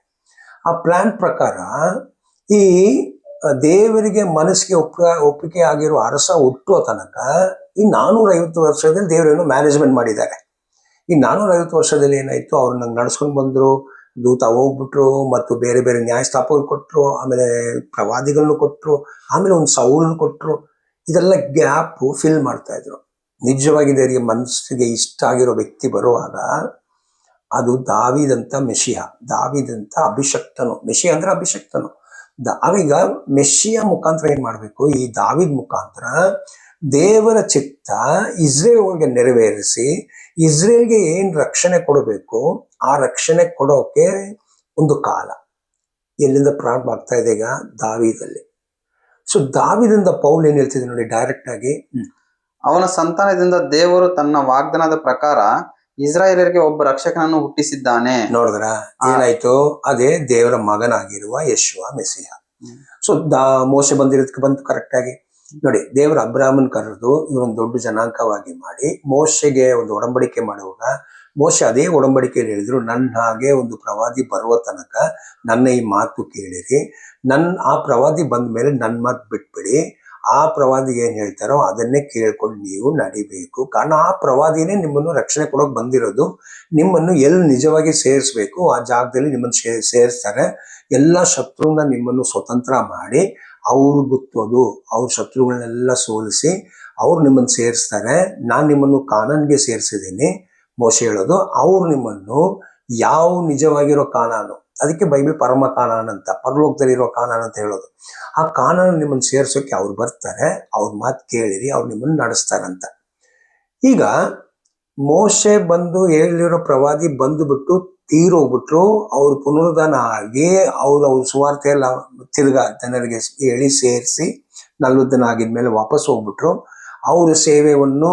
Speaker 1: ಆ ಪ್ಲಾನ್ ಪ್ರಕಾರ ಈ ದೇವರಿಗೆ ಮನಸ್ಸಿಗೆ ಒಪ್ಪಿಗೆ ಆಗಿರೋ ಅರಸ ಹುಟ್ಟುವ ತನಕ ಈ 450 ವರ್ಷದಲ್ಲಿ ದೇವರೇನು ಮ್ಯಾನೇಜ್ಮೆಂಟ್ ಮಾಡಿದ್ದಾರೆ. ಈ 450 ವರ್ಷದಲ್ಲಿ ಏನಾಯ್ತು, ಅವ್ರನ್ನ ನಡ್ಸ್ಕೊಂಡು ಬಂದ್ರು, ದೂತ ಹೋಗ್ಬಿಟ್ರು, ಮತ್ತು ಬೇರೆ ಬೇರೆ ನ್ಯಾಯಸ್ಥಾಪಕರು ಕೊಟ್ರು, ಆಮೇಲೆ ಪ್ರವಾದಿಗಳನ್ನು ಕೊಟ್ರು, ಆಮೇಲೆ ಒಂದು ಸೌಲನ್ನು ಕೊಟ್ರು. ಇದೆಲ್ಲ ಗ್ಯಾಪ್ ಫಿಲ್ ಮಾಡ್ತಾ ಇದ್ರು. ನಿಜವಾಗಿ ದೇವರಿಗೆ ಮನಸ್ಸಿಗೆ ಇಷ್ಟ ಆಗಿರೋ ವ್ಯಕ್ತಿ ಬರುವಾಗ ಅದು ದಾವಿದಂತ ಮೆಷಿಯ, ದಾವಿದಂತ ಅಭಿಷಕ್ತನು. ಮೆಷಿಯ ಅಂದ್ರೆ ಅಭಿಷಕ್ತನು. ಈಗ ಮೆಷಿಯ ಮುಖಾಂತರ ಏನ್ ಮಾಡ್ಬೇಕು, ಈ ದಾವಿದ್ ಮುಖಾಂತರ ದೇವರ ಚಿತ್ತ ಇಸ್ರೇಲ್ಗೆ ನೆರವೇರಿಸಿ ಇಸ್ರೇಲ್ಗೆ ಏನ್ ರಕ್ಷಣೆ ಕೊಡಬೇಕು ಆ ರಕ್ಷಣೆ ಕೊಡೋಕೆ ಒಂದು ಕಾಲ ಎಲ್ಲಿಂದ ಪ್ರಾರಂಭ ಆಗ್ತಾ ಇದೆ, ಈಗ ದಾವಿದಲ್ಲಿ. ಸೊ ದಾವಿದಿಂದ ಪೌಲ್ ಏನ್ ಹೇಳ್ತಿದೆ ನೋಡಿ ಡೈರೆಕ್ಟ್ ಆಗಿ,
Speaker 2: ಅವನ ಸಂತಾನದಿಂದ ದೇವರು ತನ್ನ ವಾಗ್ದಾನದ ಪ್ರಕಾರ ಇಸ್ರಾಯೇಲರಿಗೆ ಒಬ್ಬ ರಕ್ಷಕನನ್ನು ಹುಟ್ಟಿಸಿದ್ದಾನೆ.
Speaker 1: ನೋಡಿದ್ರ ಏನಾಯ್ತು, ಅದೇ ದೇವರ ಮಗನಾಗಿರುವ ಯೇಷುವ ಮೆಸಿಹ. ಸೊ ಮೋಶೆ ಬಂದಿರೋದಕ್ಕೆ ಬಂತು ಕರೆಕ್ಟ್ ಆಗಿ ನೋಡಿ. ದೇವರ ಅಬ್ರಾಮನ್ ಕರೆದು ಇವರೊಂದು ದೊಡ್ಡ ಜನಾಂಗವಾಗಿ ಮಾಡಿ ಮೋಶೆಗೆ ಒಂದು ಒಡಂಬಡಿಕೆ ಮಾಡುವಾಗ ಮೋಶೆ ಅದೇ ಒಡಂಬಡಿಕೆಯಲ್ಲಿ ಹೇಳಿದ್ರು, ನನ್ನ ಹಾಗೆ ಒಂದು ಪ್ರವಾದಿ ಬರುವ ತನಕ ನನ್ನ ಈ ಮಾತು ಕೇಳಿರಿ, ಆ ಪ್ರವಾದಿ ಬಂದ ಮೇಲೆ ನನ್ನ ಮಾತು ಬಿಟ್ಬಿಡಿ, ಆ ಪ್ರವಾದಿ ಏನ್ ಹೇಳ್ತಾರೋ ಅದನ್ನೇ ಕೇಳ್ಕೊಂಡು ನೀವು ನಡಿಬೇಕು. ಕಾರಣ ಆ ಪ್ರವಾದಿನೇ ನಿಮ್ಮನ್ನು ರಕ್ಷಣೆ ಕೊಡೋಕೆ ಬಂದಿರೋದು. ನಿಮ್ಮನ್ನು ಎಲ್ಲಿ ನಿಜವಾಗಿ ಸೇರಿಸ್ಬೇಕು ಆ ಜಾಗದಲ್ಲಿ ನಿಮ್ಮನ್ನು ಸೇರಿಸ್ತಾರೆ. ಎಲ್ಲ ಶತ್ರುವಿನ ನಿಮ್ಮನ್ನು ಸ್ವತಂತ್ರ ಮಾಡಿ ಅವ್ರು ಗುತ್ತೋದು, ಅವ್ರ ಶತ್ರುಗಳನ್ನೆಲ್ಲ ಸೋಲಿಸಿ ಅವ್ರು ನಿಮ್ಮನ್ನು ಸೇರಿಸ್ತಾರೆ. ನಾನು ನಿಮ್ಮನ್ನು ಕಾನಾನ್ಗೆ ಸೇರಿಸಿದ್ದೀನಿ ಮೋಶೆ ಹೇಳೋದು. ಅವ್ರು ನಿಮ್ಮನ್ನು ಯಾವ ನಿಜವಾಗಿರೋ ಕಾನಾನು, ಅದಕ್ಕೆ ಬೈಬಲ್ ಪರಮ ಕಾನಾನ್ ಅಂತ, ಪರಲೋಕದಲ್ಲಿರೋ ಕಾನಾನ್ ಅಂತ ಹೇಳೋದು. ಆ ಕಾನಾನ್ ನಿಮ್ಮನ್ನು ಸೇರ್ಸೋಕೆ ಅವ್ರು ಬರ್ತಾರೆ, ಅವ್ರ ಮಾತು ಕೇಳಿರಿ, ಅವ್ರು ನಿಮ್ಮನ್ನು ನಡೆಸ್ತಾರಂತ. ಈಗ ಮೋಶೆ ಬಂದು ಹೇಳಿರೋ ಪ್ರವಾದಿ ಬಂದು ಬಿಟ್ಟು ತೀರೋಗ್ಬಿಟ್ರು, ಅವ್ರು ಪುನರುದ್ಧಾನ ಆಗಿ ಅವ್ರ ಸುವಾರ್ತೆ ಎಲ್ಲ ತಿರ್ಗಾ ಜನರಿಗೆ ಹೇಳಿ ಸೇರಿಸಿ 40 ದಿನ ಆಗಿದ್ಮೇಲೆ ವಾಪಸ್ ಹೋಗ್ಬಿಟ್ರು. ಅವ್ರ ಸೇವೆಯನ್ನು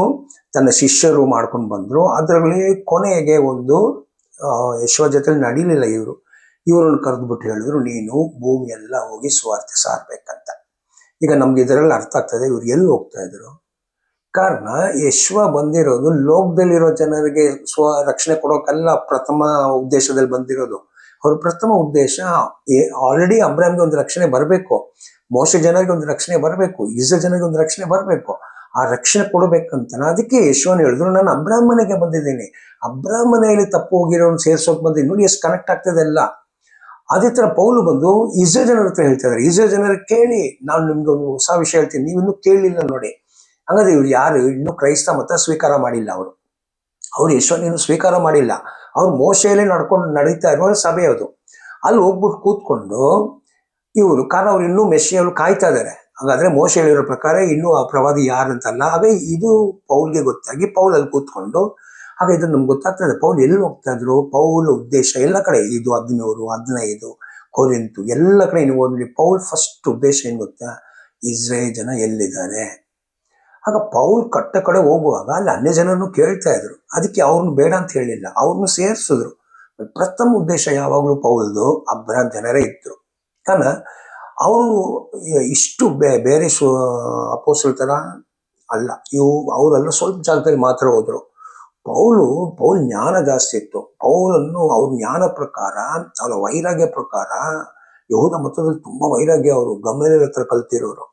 Speaker 1: ತನ್ನ ಶಿಷ್ಯರು ಮಾಡ್ಕೊಂಡು ಬಂದ್ರು. ಅದರಲ್ಲಿ ಕೊನೆಗೆ ಒಂದು ಯಶೋ ಜೊತೆ ನಡೀಲಿಲ್ಲ ಇವ್ರನ್ನ ಕರೆದ್ಬಿಟ್ಟು ಹೇಳಿದ್ರು, ನೀನು ಭೂಮಿ ಎಲ್ಲ ಹೋಗಿ ಸುವಾರ್ತೆ ಸಾರ್ಬೇಕಂತ. ಈಗ ನಮ್ಗೆ ಇದರಲ್ಲಿ ಅರ್ಥ ಆಗ್ತದೆ ಇವ್ರು ಎಲ್ಲಿ ಹೋಗ್ತಾ ಇದ್ರು. ಕಾರಣ ಯಶ್ವ ಬಂದಿರೋದು ಲೋಕದಲ್ಲಿರೋ ಜನರಿಗೆ ರಕ್ಷಣೆ ಕೊಡೋಕೆಲ್ಲ ಪ್ರಥಮ ಉದ್ದೇಶದಲ್ಲಿ ಬಂದಿರೋದು. ಅವ್ರ ಪ್ರಥಮ ಉದ್ದೇಶ ಆಲ್ರೆಡಿ ಅಬ್ರಾಮ್ಗೆ ಒಂದು ರಕ್ಷಣೆ ಬರಬೇಕು, ಮೋಶೆ ಜನರಿಗೆ ಒಂದು ರಕ್ಷಣೆ ಬರಬೇಕು, ಇಸ್ರೇಲ್ ಜನರಿಗೆ ಒಂದು ರಕ್ಷಣೆ ಬರಬೇಕು. ಆ ರಕ್ಷಣೆ ಕೊಡಬೇಕಂತ ಅದಕ್ಕೆ ಯಶ್ವನ್ ಹೇಳಿದ್ರು, ನಾನು ಅಬ್ರಾಮ್ ಮನೆಗೆ ಬಂದಿದ್ದೀನಿ, ಅಬ್ರಾಮ್ ಮನೆಯಲ್ಲಿ ತಪ್ಪು ಹೋಗಿರೋನು ಸೇರ್ಸೋಕೆ ಬಂದಿದ್ದೀನಿ. ನೋಡಿ ಎಷ್ಟು ಕನೆಕ್ಟ್ ಆಗ್ತದೆ ಎಲ್ಲ. ಅದೇ ತರ ಪೌಲು ಬಂದು ಇಸ್ರೇಲ್ ಜನರ ಹತ್ರ ಹೇಳ್ತಾ ಇದ್ದಾರೆ, ಇಸ್ರೇಲ್ ಜನರಿಗೆ ಕೇಳಿ, ನಾನು ನಿಮ್ಗೆ ಒಂದು ಹೊಸ ವಿಷಯ ಹೇಳ್ತೀನಿ, ನೀವು ಇನ್ನೂ ಕೇಳಲಿಲ್ಲ ನೋಡಿ. ಹಾಗಾದ್ರೆ ಇವ್ರು ಯಾರು ಇನ್ನೂ ಕ್ರೈಸ್ತ ಮತ ಸ್ವೀಕಾರ ಮಾಡಿಲ್ಲ. ಅವ್ರು ಯಶೋನೇನು ಸ್ವೀಕಾರ ಮಾಡಿಲ್ಲ. ಅವ್ರು ಮೋಶೆಯಲ್ಲೇ ನಡೀತಾ ಇರುವ ಸಭೆ ಅದು. ಅಲ್ಲಿ ಹೋಗ್ಬಿಟ್ಟು ಕೂತ್ಕೊಂಡು ಇವರು, ಕಾರಣ ಅವ್ರು ಇನ್ನೂ ಮೆಸ್ಸಿಯವರು ಕಾಯ್ತಾ ಇದ್ದಾರೆ. ಹಾಗಾದ್ರೆ ಮೋಶೆ ಹೇಳಿರೋ ಪ್ರಕಾರ ಇನ್ನೂ ಆ ಪ್ರವಾದಿ ಯಾರಂತಲ್ಲ. ಹಾಗೆ ಇದು ಪೌಲ್ಗೆ ಗೊತ್ತಾಗಿ ಪೌಲ್ ಅಲ್ಲಿ ಕೂತ್ಕೊಂಡು, ಆಗ ಇದು ನಮ್ಗೆ ಗೊತ್ತಾಗ್ತದೆ ಪೌಲ್ ಎಲ್ಲಿ ಹೋಗ್ತಾ ಇದ್ರು. ಪೌಲ್ ಉದ್ದೇಶ ಎಲ್ಲ ಕಡೆ ಇದು 13, 15 ಕೊರಿಂತು ಎಲ್ಲ ಕಡೆ ನೀವು ಓದಿ. ಪೌಲ್ ಫಸ್ಟ್ ಉದ್ದೇಶ ಏನ್ ಗೊತ್ತಾ, ಇಸ್ರೇಲ್ ಜನ ಎಲ್ಲಿದ್ದಾರೆ. ಆಗ ಪೌಲ್ ಕಡೆ ಹೋಗುವಾಗ ಅಲ್ಲಿ ಅನ್ಯ ಜನರನ್ನು ಕೇಳ್ತಾ ಇದ್ರು. ಅದಕ್ಕೆ ಅವ್ರನ್ನ ಬೇಡ ಅಂತ ಹೇಳಿಲ್ಲ, ಅವ್ರನ್ನ ಸೇರಿಸಿದ್ರು. ಪ್ರಥಮ ಉದ್ದೇಶ ಯಾವಾಗಲೂ ಪೌಲ್ದು ಅಬ್ರಾಮ್ ಜನರೇ ಇದ್ರು. ಕಾರಣ ಅವರು ಇಷ್ಟು ಬೇರೆ ಅಪೋಸ್ತಲರ ತರ ಅಲ್ಲ, ಅವರೆಲ್ಲ ಸ್ವಲ್ಪ ಜಾಗದಲ್ಲಿ ಮಾತ್ರ ಹೋದ್ರು. ಪೌಲ್ ಜ್ಞಾನ ಜಾಸ್ತಿ ಇತ್ತು. ಪೌಲನ್ನು ಅವ್ರ ಜ್ಞಾನ ಪ್ರಕಾರ, ಅವರ ವೈರಾಗ್ಯ ಪ್ರಕಾರ, ಯಹೂದ ಮತದಲ್ಲಿ ತುಂಬಾ ವೈರಾಗ್ಯ. ಅವರು ಗಮಲಿಯೇಲರ ಹತ್ರ ಕಲ್ತಿರೋರು.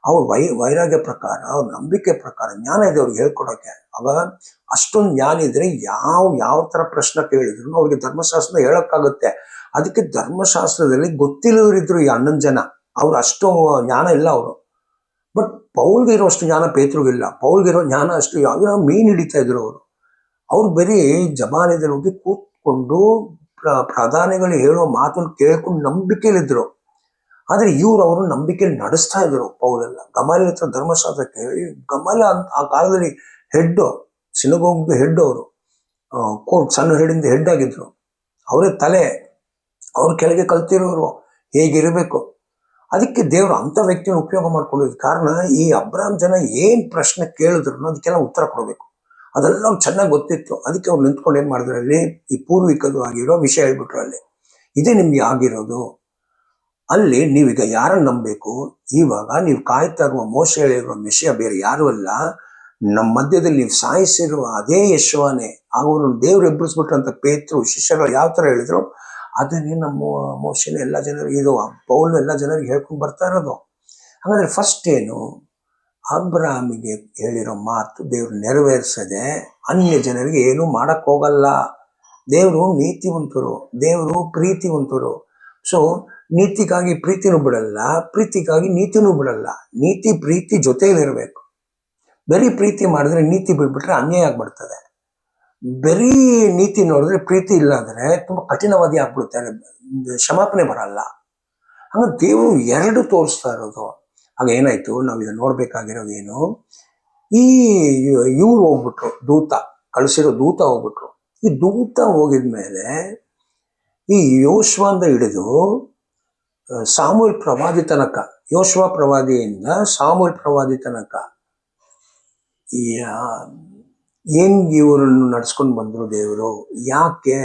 Speaker 1: ಅವ್ರ ವೈರಾಗ್ಯ ಪ್ರಕಾರ, ಅವ್ರ ನಂಬಿಕೆ ಪ್ರಕಾರ ಜ್ಞಾನ ಇದೆ ಅವ್ರಿಗೆ ಹೇಳ್ಕೊಡೋಕೆ. ಆಗ ಅಷ್ಟೊಂದು ಜ್ಞಾನ ಇದ್ರೆ ಯಾವ ತರ ಪ್ರಶ್ನೆ ಕೇಳಿದ್ರು ಅವ್ರಿಗೆ ಧರ್ಮಶಾಸ್ತ್ರ ಹೇಳಕ್ಕಾಗುತ್ತೆ. ಅದಕ್ಕೆ ಧರ್ಮಶಾಸ್ತ್ರದಲ್ಲಿ ಗೊತ್ತಿಲ್ಲವರಿದ್ರು ಈ 11 ಜನ. ಅವ್ರು ಅಷ್ಟು ಜ್ಞಾನ ಇಲ್ಲ ಅವರು. ಬಟ್ ಪೌಲ್ಗೆ ಇರೋಷ್ಟು ಜ್ಞಾನ ಪೇತ್ರಗಿಲ್ಲ. ಪೌಲ್ಗಿರೋ ಜ್ಞಾನ ಅಷ್ಟು ಯಾವ ಮೀನ್ ಹಿಡಿತಾ ಇದ್ರು ಅವ್ರು ಬರೀ ಜಮಾನದಲ್ಲಿ ಹೋಗಿ ಕೂತ್ಕೊಂಡು ಪ್ರಧಾನಿಗಳು ಹೇಳೋ ಮಾತನ್ನು ಕೇಳ್ಕೊಂಡು ನಂಬಿಕೆಯಲ್ಲಿದ್ರು. ಆದ್ರೆ ಅವರು ನಂಬಿಕೆಯಲ್ಲಿ ನಡೆಸ್ತಾ ಇದ್ರು. ಪೌಲೆಲ್ಲ ಗಮಾಲಿಯೇಲರ ಹತ್ರ ಧರ್ಮಶಾಸ್ತ್ರ ಕೇಳಿ, ಗಮಾಲಿಯೇಲ ಆ ಕಾಲದಲ್ಲಿ ಹೆಡ್, ಸಿನಗೋಗ್ ಹೆಡ್ ಅವರು, ಕೋರ್ಟ್ ಸಣ್ಣ ಹೆಡ್ಡಿಂದ ಹೆಡ್ ಆಗಿದ್ರು. ಅವರೇ ತಲೆ, ಅವ್ರ ಕೆಳಗೆ ಕಲ್ತಿರೋರು ಹೇಗಿರಬೇಕು. ಅದಕ್ಕೆ ದೇವರು ಅಂತ ವ್ಯಕ್ತಿಯನ್ನು ಉಪಯೋಗ ಮಾಡ್ಕೊಂಡಿದ್ರು. ಕಾರಣ ಈ ಅಬ್ರಾಮ್ ಜನ ಏನ್ ಪ್ರಶ್ನೆ ಕೇಳಿದ್ರು ಅದಕ್ಕೆಲ್ಲ ಉತ್ತರ ಕೊಡಬೇಕು. ಅದೆಲ್ಲ ಚೆನ್ನಾಗಿ ಗೊತ್ತಿತ್ತು. ಅದಕ್ಕೆ ಅವ್ರು ನಿಂತ್ಕೊಂಡು ಏನ್ ಮಾಡಿದ್ರು, ಅಲ್ಲಿ ಈ ಪೂರ್ವಿಕದು ಆಗಿರೋ ವಿಷಯ ಹೇಳ್ಬಿಟ್ರು. ಅಲ್ಲಿ ಇದೇ ನಿಮ್ಗೆ ಆಗಿರೋದು. ಅಲ್ಲಿ ನೀವೀಗ ಯಾರನ್ನು ನಂಬಬೇಕು. ಇವಾಗ ನೀವು ಕಾಯ್ತಾ ಇರುವ ಮೋಶೆ ಹೇಳಿರುವ ಮೆಸ್ಸಿಯ ಬೇರೆ ಯಾರು ಅಲ್ಲ, ನಮ್ಮ ಮಧ್ಯದಲ್ಲಿ ನೀವು ಸಾಯಿಸಿರುವ ಅದೇ ಯೆಶುವನೇ. ಅವರು ದೇವ್ರು ಎಬ್ಬರಿಸ್ಬಿಟ್ರು ಅಂತ ಪೇತ್ರ ಶಿಷ್ಯರು ಯಾವ ತರ ಹೇಳಿದ್ರು ಅದನ್ನೇ ನಮ್ಮ ಮೋಶೆನ ಎಲ್ಲ ಜನರಿಗೆ, ಇದು ಪೌಲ್ ಎಲ್ಲ ಜನರಿಗೆ ಹೇಳ್ಕೊಂಡು ಬರ್ತಾ ಇರೋದು. ಹಾಗಾದ್ರೆ ಫಸ್ಟ್ ಏನು, ಅಬ್ರಾಮಿಗೆ ಹೇಳಿರೋ ಮಾತು ದೇವ್ರು ನೆರವೇರಿಸದೆ ಅನ್ಯ ಜನರಿಗೆ ಏನು ಮಾಡಕ್ ಹೋಗಲ್ಲ. ದೇವರು ನೀತಿವಂತರು, ದೇವರು ಪ್ರೀತಿವಂತರು. ಸೊ ನೀತಿಗಾಗಿ ಪ್ರೀತಿನೂ ಬಿಡಲ್ಲ, ಪ್ರೀತಿಗಾಗಿ ನೀತಿನೂ ಬಿಡಲ್ಲ. ನೀತಿ ಪ್ರೀತಿ ಜೊತೆಯಲ್ಲಿರ್ಬೇಕು. ಬರೀ ಪ್ರೀತಿ ಮಾಡಿದ್ರೆ ನೀತಿ ಬಿಟ್ಬಿಟ್ರೆ ಅನ್ಯಾಯ ಆಗ್ಬಿಡ್ತದೆ. ಬರೀ ನೀತಿ ನೋಡಿದ್ರೆ ಪ್ರೀತಿ ಇಲ್ಲ ಅಂದ್ರೆ ತುಂಬಾ ಕಠಿಣವಾದಿ ಆಗ್ಬಿಡ್ತಾರೆ, ಕ್ಷಮಾಪಣೆ ಬರಲ್ಲ. ಹಂಗ ದೇವರು ಎರಡು ತೋರಿಸ್ತಾ ಇರೋದು. ಆಗ ಏನಾಯ್ತು, ನಾವ್ ಇದನ್ನ ನೋಡ್ಬೇಕಾಗಿರೋದು ಏನು, ಇವ್ರು ಹೋಗ್ಬಿಟ್ರು, ಕಳಿಸಿರೋ ದೂತ ಹೋಗ್ಬಿಟ್ರು. ಈ ದೂತ ಹೋಗಿದ್ಮೇಲೆ ಈ ಯೋಶ್ವಾಂದ ಹಿಡಿದು ಸಾಮೂಲ್ ಪ್ರವಾದಿ ತನಕ, ಯೋಶ್ವ ಪ್ರವಾದಿಯಿಂದ ಸಾಮೂಲ್ ಪ್ರವಾದಿ ತನಕ ಹೆಂಗ್ ಇವ್ರನ್ನು ನಡ್ಸ್ಕೊಂಡು ಬಂದ್ರು ದೇವರು. ಯಾಕೆ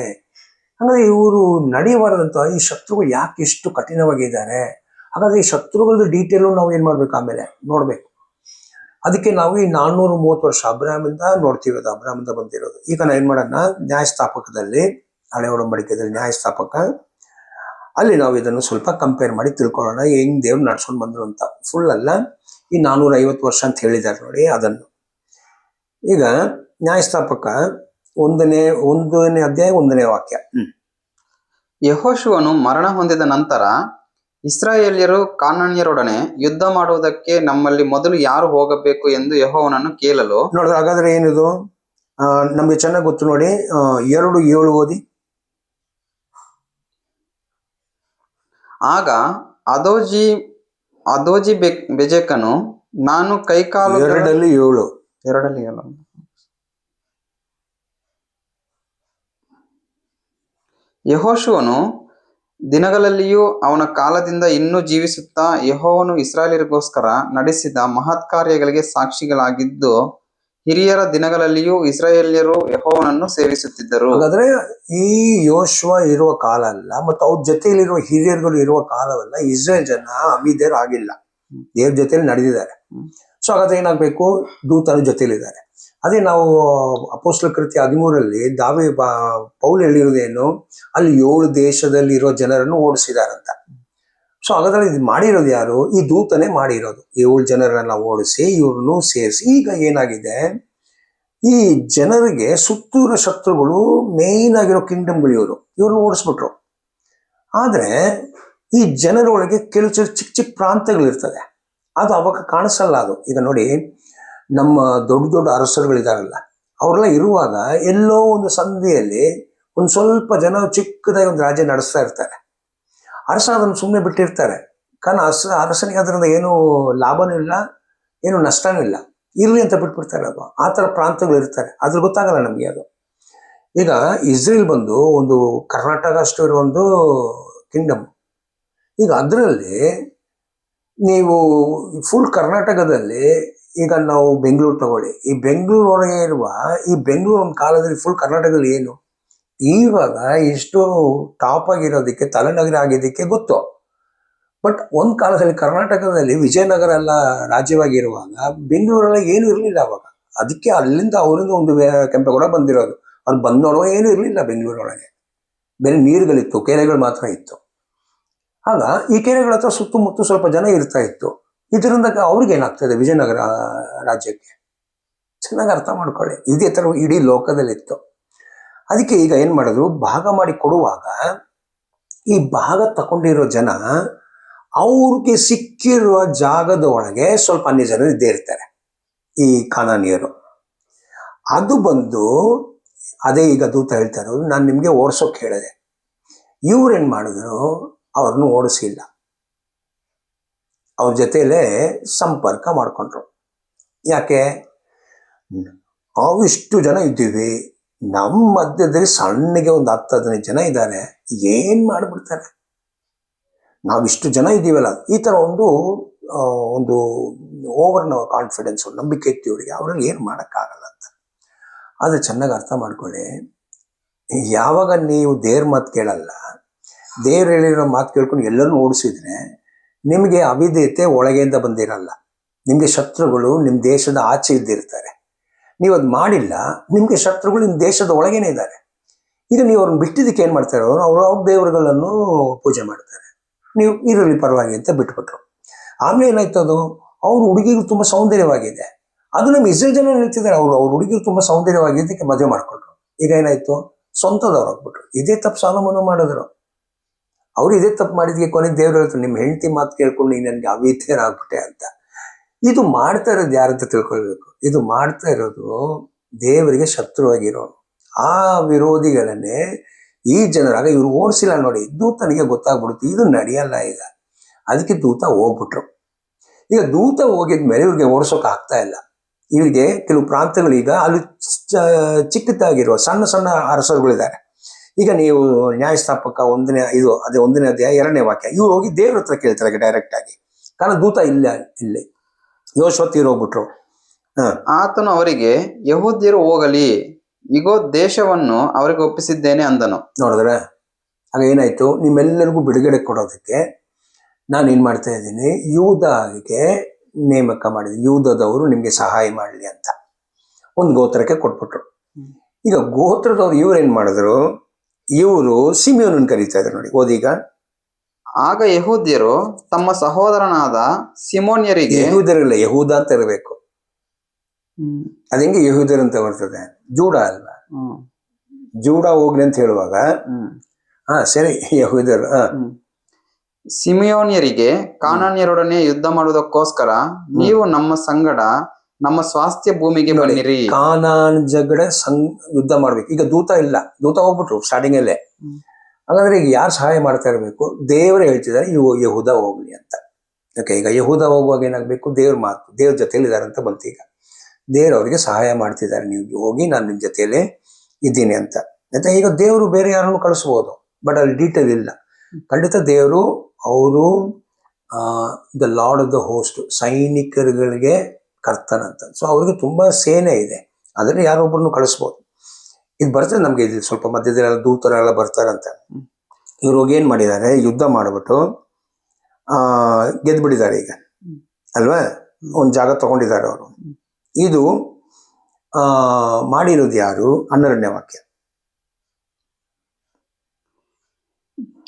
Speaker 1: ಅಂದ್ರೆ ಇವರು ನಡೆಯಬಾರದಂತ ಈ ಶತ್ರುಗಳು ಯಾಕೆ ಇಷ್ಟು ಕಠಿಣವಾಗಿದ್ದಾರೆ. ಹಾಗಾದ್ರೆ ಈ ಶತ್ರುಗಳದ್ದು ಡೀಟೇಲು ನಾವು ಏನ್ ಮಾಡ್ಬೇಕು, ಆಮೇಲೆ ನೋಡ್ಬೇಕು. ಅದಕ್ಕೆ ನಾವು ಈ 430 ವರ್ಷ ಅಬ್ರಾಮಿಂದ ನೋಡ್ತೀವಿ, ಅದು ಅಬ್ರಾಮಿಂದ ಬಂದಿರೋದು. ಈಗ ನಾವು ಏನ್ ಮಾಡೋಣ, ನ್ಯಾಯಸ್ಥಾಪಕದಲ್ಲಿ, ಹಳೆ ಒಡಂಬಡಿಕೆಯಲ್ಲಿ ನ್ಯಾಯಸ್ಥಾಪಕ, ಅಲ್ಲಿ ನಾವು ಇದನ್ನು ಸ್ವಲ್ಪ ಕಂಪೇರ್ ಮಾಡಿ ತಿಳ್ಕೊಳ್ಳೋಣ, ಹೆಂಗ್ ದೇವ್ರು ನಡ್ಸ್ಕೊಂಡು ಬಂದ್ರು ಅಂತ. ಫುಲ್ ಅಲ್ಲ, ಈ 450 ವರ್ಷ ಅಂತ ಹೇಳಿದ್ದಾರೆ ನೋಡಿ ಅದನ್ನು. ಈಗ ನ್ಯಾಯಸ್ಥಾಪಕ 1ನೇ ಅಧ್ಯಾಯ 1ನೇ ವಾಕ್ಯ.
Speaker 2: ಯೆಹೋಶುವನು ಮರಣ ಹೊಂದಿದ ನಂತರ ಇಸ್ರಾಯೇಲ್ಯರು ಕಾನಾನ್ಯರೊಡನೆ ಯುದ್ಧ ಮಾಡುವುದಕ್ಕೆ ನಮ್ಮಲ್ಲಿ ಮೊದಲು ಯಾರು ಹೋಗಬೇಕು ಎಂದು ಯೆಹೋವನನ್ನು ಕೇಳಲು.
Speaker 1: ನೋಡಿದ್ರೆ ಹಾಗಾದ್ರೆ ಏನಿದು ನಮ್ಗೆ ಚೆನ್ನಾಗಿ ಗೊತ್ತು ನೋಡಿ. 2:7 ಓದಿ.
Speaker 2: ಆಗ ಅದೋಜಿ ಬೆಜೆಕನು, ನಾನು ಕೈಕಾಲು 2:7 ಯೆಹೋಶುವನು ದಿನಗಳಲ್ಲಿಯೂ ಅವನ ಕಾಲದಿಂದ ಇನ್ನೂ ಜೀವಿಸುತ್ತಾ ಯೆಹೋವನು ಇಸ್ರಾಯೇಲರಿಗೋಸ್ಕರ ನಡೆಸಿದ ಮಹತ್ ಕಾರ್ಯಗಳಿಗೆ ಸಾಕ್ಷಿಗಳಾಗಿದ್ದು, ಹಿರಿಯರ ದಿನಗಳಲ್ಲಿಯೂ ಇಸ್ರಾಯೇಲ್ಯರು ಯೆಹೋವನನ್ನು ಸೇವಿಸುತ್ತಿದ್ದರು.
Speaker 1: ಹಾಗಾದ್ರೆ ಈ ಯೋಶುವ ಇರುವ ಕಾಲ ಅಲ್ಲ, ಮತ್ತು ಅವ್ರ ಜೊತೆಯಲ್ಲಿರುವ ಹಿರಿಯರುಗಳು ಇರುವ ಕಾಲವಲ್ಲ. ಇಸ್ರೇಲ್ ಜನ ಅವಿದ್ಯರು ಆಗಿಲ್ಲ, ದೇವ್ರ ಜೊತೆಲಿ ನಡೆದಿದ್ದಾರೆ. ಸೊ ಹಾಗಾದ್ರೆ ಏನಾಗಬೇಕು, ದೂತನ ಜೊತೆಲಿದ್ದಾರೆ. ಅದೇ ನಾವು ಅಪೊಸ್ತಲ ಕೃತ್ಯ 13 ಪೌಲ್ ಹೇಳಿರೋದೇನು, ಅಲ್ಲಿ 7 ದೇಶದಲ್ಲಿ ಇರೋ ಜನರನ್ನು ಓಡಿಸಿದಾರಂತ. ಸೊ ಹಾಗಾದ್ರೆ ಇದು ಮಾಡಿರೋದು ಯಾರು? ಈ ದೂತನೇ ಮಾಡಿರೋದು. 7 ಜನರನ್ನ ಓಡಿಸಿ ಇವ್ರನ್ನು ಸೇರಿಸಿ. ಈಗ ಏನಾಗಿದೆ, ಈ ಜನರಿಗೆ ಸುತ್ತೂರ ಶತ್ರುಗಳು ಮೇನ್ ಆಗಿರೋ ಕಿಂಗ್ಡಮ್ಗಳು ಇವ್ರನ್ನ ಓಡಿಸ್ಬಿಟ್ರು. ಆದ್ರೆ ಈ ಜನರೊಳಗೆ ಕೆಲವು ಚಿಕ್ಕ ಚಿಕ್ಕ ಪ್ರಾಂತ್ಯಗಳಿರ್ತದೆ, ಅದು ಅವಾಗ ಕಾಣಿಸಲ್ಲ. ಅದು ಈಗ ನೋಡಿ, ನಮ್ಮ ದೊಡ್ಡ ದೊಡ್ಡ ಅರಸರುಗಳಿದಾರಲ್ಲ, ಅವರೆಲ್ಲ ಇರುವಾಗ ಎಲ್ಲೋ ಒಂದು ಸಂಧಿಯಲ್ಲಿ ಒಂದು ಸ್ವಲ್ಪ ಜನ ಚಿಕ್ಕದಾಗಿ ಒಂದು ರಾಜ್ಯ ನಡೆಸ್ತಾ ಇರ್ತಾರೆ. ಅರಸ ಅದನ್ನು ಸುಮ್ಮನೆ ಬಿಟ್ಟಿರ್ತಾರೆ. ಕಾರಣ ಅರಸನಿಗೆ ಅದರಿಂದ ಏನು ಲಾಭನೂ ಇಲ್ಲ, ಏನು ನಷ್ಟನೂ ಇಲ್ಲ, ಇರ್ಲಿ ಅಂತ ಬಿಟ್ಬಿಡ್ತಾರೆ. ಅದು ಆ ಥರ ಪ್ರಾಂತಗಳು ಇರ್ತಾರೆ, ಅದ್ರ ಗೊತ್ತಾಗಲ್ಲ ನಮಗೆ ಅದು. ಈಗ ಇಸ್ರೇಲ್ ಬಂದು ಒಂದು ಕರ್ನಾಟಕ ಅಷ್ಟು ಇರೋ ಒಂದು ಕಿಂಗ್ಡಮ್. ಈಗ ಅದರಲ್ಲಿ ನೀವು ಫುಲ್ ಕರ್ನಾಟಕದಲ್ಲಿ, ಈಗ ನಾವು ಬೆಂಗಳೂರು ತಗೊಳ್ಳಿ, ಈ ಬೆಂಗಳೂರು ಒಳಗೆ ಇರುವ ಈ ಬೆಂಗಳೂರು ಒಂದು ಕಾಲದಲ್ಲಿ ಫುಲ್ ಕರ್ನಾಟಕದಲ್ಲಿ ಏನು, ಇವಾಗ ಇಷ್ಟು ಟಾಪ್ ಆಗಿರೋದಕ್ಕೆ ತಲೆನಗರ ಆಗಿದ್ದಕ್ಕೆ ಗೊತ್ತು. ಬಟ್ ಒಂದು ಕಾಲದಲ್ಲಿ ಕರ್ನಾಟಕದಲ್ಲಿ ವಿಜಯನಗರ ಎಲ್ಲ ರಾಜ್ಯವಾಗಿರುವಾಗ ಬೆಂಗಳೂರಲ್ಲಿ ಏನು ಇರಲಿಲ್ಲ ಅವಾಗ. ಅದಕ್ಕೆ ಅಲ್ಲಿಂದ ಅವರಿಂದ ಒಂದು ಕೆಂಪೇಗೌಡ ಬಂದಿರೋದು. ಅವ್ರು ಬಂದೋಡುವ ಏನು ಇರಲಿಲ್ಲ ಬೆಂಗಳೂರೊಳಗೆ, ಬೇರೆ ನೀರುಗಳಿತ್ತು, ಕೆರೆಗಳು ಮಾತ್ರ ಇತ್ತು. ಆಗ ಈ ಕೆರೆಗಳ ಹತ್ರ ಸುತ್ತಮುತ್ತ ಸ್ವಲ್ಪ ಜನ ಇರ್ತಾ ಇತ್ತು. ಇದರಿಂದ ಅವ್ರಿಗೆ ಏನಾಗ್ತದೆ, ವಿಜಯನಗರ ರಾಜ್ಯಕ್ಕೆ. ಚೆನ್ನಾಗಿ ಅರ್ಥ ಮಾಡ್ಕೊಳ್ಳಿ, ಇದೇ ಥರ ಇಡೀ ಲೋಕದಲ್ಲಿತ್ತು. ಅದಕ್ಕೆ ಈಗ ಏನು ಮಾಡಿದ್ರು, ಭಾಗ ಮಾಡಿ ಕೊಡುವಾಗ ಈ ಭಾಗ ತಗೊಂಡಿರೋ ಜನ ಅವ್ರಿಗೆ ಸಿಕ್ಕಿರುವ ಜಾಗದ ಒಳಗೆ ಸ್ವಲ್ಪ ಅನ್ಯ ಜನರು ಇದ್ದೇ ಇರ್ತಾರೆ, ಈ ಕಾನಾನಿಯರು. ಅದು ಬಂದು ಅದೇ ಈಗ ದೂತ ಹೇಳ್ತಾ ಇರೋದು, ನಾನು ನಿಮಗೆ ಓಡಿಸೋಕೆ ಹೇಳಿದೆ. ಇವ್ರೇನು ಮಾಡಿದ್ರು, ಅವ್ರನ್ನು ಓಡಿಸಿಲ್ಲ, ಅವ್ರ ಜೊತೆಯಲ್ಲೇ ಸಂಪರ್ಕ ಮಾಡ್ಕೊಂಡ್ರು. ಯಾಕೆ, ಇಷ್ಟು ಜನ ಇದ್ದೀವಿ, ನಮ್ಮ ಮಧ್ಯದಲ್ಲಿ ಸಣ್ಣಗೆ ಒಂದು 10-15 ಜನ ಇದ್ದಾರೆ, ಏನು ಮಾಡಿಬಿಡ್ತಾರೆ, ನಾವಿಷ್ಟು ಜನ ಇದ್ದೀವಲ್ಲ, ಈ ಥರ ಒಂದು ಓವರ್ ಕಾನ್ಫಿಡೆನ್ಸ್, ನಂಬಿಕೆ ಇತ್ತು ಇವರಿಗೆ, ಅವ್ರಲ್ಲಿ ಏನು ಮಾಡೋಕ್ಕಾಗಲ್ಲ ಅಂತ. ಆದರೆ ಚೆನ್ನಾಗಿ ಅರ್ಥ ಮಾಡ್ಕೊಳ್ಳಿ, ಯಾವಾಗ ನೀವು ದೇವ್ರ ಮಾತು ಕೇಳಲ್ಲ, ದೇವ್ರು ಹೇಳಿರೋ ಮಾತು ಕೇಳ್ಕೊಂಡು ಎಲ್ಲರೂ ಓಡಿಸಿದ್ರೆ ನಿಮಗೆ ಅವಿಧೇಯತೆ ಒಳಗೆಯಿಂದ ಬಂದಿರಲ್ಲ. ನಿಮಗೆ ಶತ್ರುಗಳು ನಿಮ್ಮ ದೇಶದ ಆಚೆ ಇದ್ದಿರ್ತಾರೆ. ನೀವು ಅದು ಮಾಡಿಲ್ಲ, ನಿಮಗೆ ಶತ್ರುಗಳು ನಿಮ್ಮ ದೇಶದ ಒಳಗೇನೆ ಇದ್ದಾರೆ. ಈಗ ನೀವು ಅವ್ರನ್ನ ಬಿಟ್ಟಿದ್ದಕ್ಕೆ ಏನು ಮಾಡ್ತಾರೆ, ಅವ್ರ ದೇವರುಗಳನ್ನು ಪೂಜೆ ಮಾಡ್ತಾರೆ. ನೀವು ಇರಲಿ ಪರವಾಗಿ ಅಂತ ಬಿಟ್ಬಿಟ್ರು. ಆಮೇಲೆ ಏನಾಯ್ತು, ಅದು ಅವ್ರ ಹುಡುಗಿಗೂ ತುಂಬ ಸೌಂದರ್ಯವಾಗಿದೆ. ಅದು ನಮ್ಮ ಇಸ್ರೇಲ್ ಜನ ಹೇಳ್ತಿದ್ದಾರೆ, ಅವ್ರ ಹುಡುಗಿರು ತುಂಬ ಸೌಂದರ್ಯವಾಗಿದ್ದಕ್ಕೆ ಮದುವೆ ಮಾಡ್ಕೊಂಡ್ರು. ಈಗ ಏನಾಯ್ತು, ಸ್ವಂತದವ್ರು ಆಗ್ಬಿಟ್ರು. ಇದೇ ತಪ್ಪು ಸೊಲೊಮೋನ ಮಾಡಿದ್ರು. ಅವ್ರು ಇದೇ ತಪ್ಪು ಮಾಡಿದ್ಗೆ ಕೊನೆಗೆ ದೇವ್ರು ಹೇಳ್ತಾರೆ, ನಿಮ್ಮ ಹೆಂಡತಿ ಮಾತು ಕೇಳ್ಕೊಂಡು ನೀನು ನನಗೆ ಅವಿಧೇಯನಾಗ್ಬಿಟ್ಟೆ ಅಂತ. ಇದು ಮಾಡ್ತಾ ಇರೋದು ಯಾರಂತ ತಿಳ್ಕೊಳ್ಬೇಕು. ಇದು ಮಾಡ್ತಾ ಇರೋದು ದೇವರಿಗೆ ಶತ್ರುವಾಗಿರೋನು. ಆ ವಿರೋಧಿಗಳನ್ನೇ ಈ ಜನರಾಗ ಇವ್ರು ಓಡಿಸಿಲ್ಲ ನೋಡಿ. ದೂತನಿಗೆ ಗೊತ್ತಾಗ್ಬಿಡುತ್ತೆ ಇದು ನಡೆಯಲ್ಲ ಈಗ. ಅದಕ್ಕೆ ದೂತ ಹೋಗ್ಬಿಟ್ರು. ಈಗ ದೂತ ಹೋಗಿದ್ಮೇಲೆ ಇವ್ರಿಗೆ ಓಡಿಸೋಕೆ ಆಗ್ತಾ ಇಲ್ಲ. ಇವರಿಗೆ ಕೆಲವು ಪ್ರಾಂತಗಳೀಗ ಅಲ್ಲಿ ಚಿಕ್ಕದಾಗಿರುವ ಸಣ್ಣ ಸಣ್ಣ ಅರಸರುಗಳಿದ್ದಾರೆ. ಈಗ ನೀವು ನ್ಯಾಯಸ್ಥಾಪಕ 1ನೇ ಅಧ್ಯಾಯ 2ನೇ ವಾಕ್ಯ, ಇವ್ರು ಹೋಗಿ ದೇವ್ರ ಹತ್ರ ಕೇಳ್ತಾರೆ ಡೈರೆಕ್ಟ್ ಆಗಿ. ಕಾರಣ ದೂತ ಇಲ್ಲ, ಇಲ್ಲಿ ಯೋಶುವ ತೀರೋಗ್ಬಿಟ್ರು.
Speaker 2: ಆತನು ಅವರಿಗೆ, ಯೆಹೂದ್ಯರು ಹೋಗಲಿ, ಇಗೋ ದೇಶವನ್ನು ಅವರಿಗೆ ಒಪ್ಪಿಸಿದ್ದೇನೆ ಅಂದನು.
Speaker 1: ನೋಡಿದ್ರೆ ಆಗ ಏನಾಯ್ತು, ನಿಮ್ಮೆಲ್ಲರಿಗೂ ಬಿಡುಗಡೆ ಕೊಡೋದಕ್ಕೆ ನಾನು ಏನು ಮಾಡ್ತಾ ಇದ್ದೀನಿ, ಯೂದಗೆ ನೇಮಕ ಮಾಡಿದ್ದೀನಿ. ಯೂದದವರು ನಿಮಗೆ ಸಹಾಯ ಮಾಡಲಿ ಅಂತ ಒಂದು ಗೋತ್ರಕ್ಕೆ ಕೊಟ್ಬಿಟ್ರು. ಈಗ ಗೋತ್ರದವ್ರು ಇವ್ರೇನು ಮಾಡಿದ್ರು, ಇವರು ಸಿಮಿಯೋನನ್ನು ಕರೀತಾ ಇದ್ರು ನೋಡಿ. ಓದೀಗ,
Speaker 2: ಆಗ ಯೆಹೂದ್ಯರು ತಮ್ಮ ಸಹೋದರನಾದ ಸಿಮೋನ್ಯರಿಗೆ,
Speaker 1: ಯೆಹೂದ್ಯರಿಲ್ಲ, ಯಹೂದ ಅಂತ ಇರಬೇಕು. ಅದ ಹೆಂಗೆ ಯೆಹೂದ್ಯರು ಅಂತ ಬರ್ತದೆ, ಜೂಡ ಅಲ್ವಾ, ಜೂಡ ಹೋಗ್ಲಿ ಅಂತ ಹೇಳುವಾಗ ಸರಿ ಯೆಹೂದ್ಯರು.
Speaker 2: ಸಿಮಿಯೋನ್ಯರಿಗೆ, ಕಾನಾನ್ಯರೊಡನೆ ಯುದ್ಧ ಮಾಡುವುದಕ್ಕೋಸ್ಕರ ನೀವು ನಮ್ಮ ಸಂಗಡ ನಮ್ಮ ಸ್ವಾಸ್ಥ್ಯ ಭೂಮಿಗೆ ಬನ್ನಿರಿ.
Speaker 1: ಕಾನಾನ್ ಜಗಡೆ ಯುದ್ಧ ಮಾಡ್ಬೇಕು. ಈಗ ದೂತ ಇಲ್ಲ, ದೂತ ಹೋಗ್ಬಿಟ್ರು ಸ್ಟಾರ್ಟಿಂಗ್ ಅಲ್ಲೇ. ಹಾಗಾದ್ರೆ ಈಗ ಯಾರು ಸಹಾಯ ಮಾಡ್ತಾ ಇರಬೇಕು, ದೇವರೇ ಹೇಳ್ತಿದ್ದಾರೆ ಯೆಹೂದ ಹೋಗ್ಲಿ ಅಂತ. ಓಕೆ, ಈಗ ಯೆಹೂದ ಹೋಗುವಾಗ ಏನಾಗಬೇಕು, ದೇವ್ರ ಮಾತು, ದೇವ್ರ ಜೊತೆಯಲ್ಲಿ ಇದ್ದಾರೆ ಅಂತ ಬಂತು. ಈಗ ದೇವ್ರು ಅವರಿಗೆ ಸಹಾಯ ಮಾಡ್ತಿದ್ದಾರೆ, ನೀವು ಹೋಗಿ ನಾನು ನಿಮ್ಮ ಜೊತೆಯಲ್ಲೇ ಇದ್ದೀನಿ ಅಂತ. ಈಗ ದೇವರು ಬೇರೆ ಯಾರನ್ನು ಕಳಿಸ್ಬೋದು, ಬಟ್ ಅಲ್ಲಿ ಡೀಟೇಲ್ ಇಲ್ಲ. ಖಂಡಿತ ದೇವರು ಅವರು the lord of the host, ಸೈನಿಕರುಗಳಿಗೆ ಕರ್ತನಂತ. ಸೊ ಅವ್ರಿಗೆ ತುಂಬಾ ಸೇನೆ ಇದೆ, ಅದರಲ್ಲಿ ಯಾರೊಬ್ಬರನ್ನು ಕಳಿಸ್ಬೋದು. ಇದು ಬರ್ತದೆ ನಮ್ಗೆ, ಇದು ಸ್ವಲ್ಪ ಮಧ್ಯದಲ್ಲೆಲ್ಲ ದೂತರೆಲ್ಲ ಬರ್ತಾರಂತೆ. ಇವ್ರು ಹೋಗಿ ಏನ್ ಮಾಡಿದ್ದಾರೆ, ಯುದ್ಧ ಮಾಡಿಬಿಟ್ಟು ಗೆದ್ಬಿಟ್ಟಿದ್ದಾರೆ ಈಗ ಅಲ್ವಾ, ಒಂದು ಜಾಗ ತಗೊಂಡಿದ್ದಾರೆ ಅವರು. ಇದು ಮಾಡಿರೋದು ಯಾರು? 12ನೇ ವಾಕ್ಯ.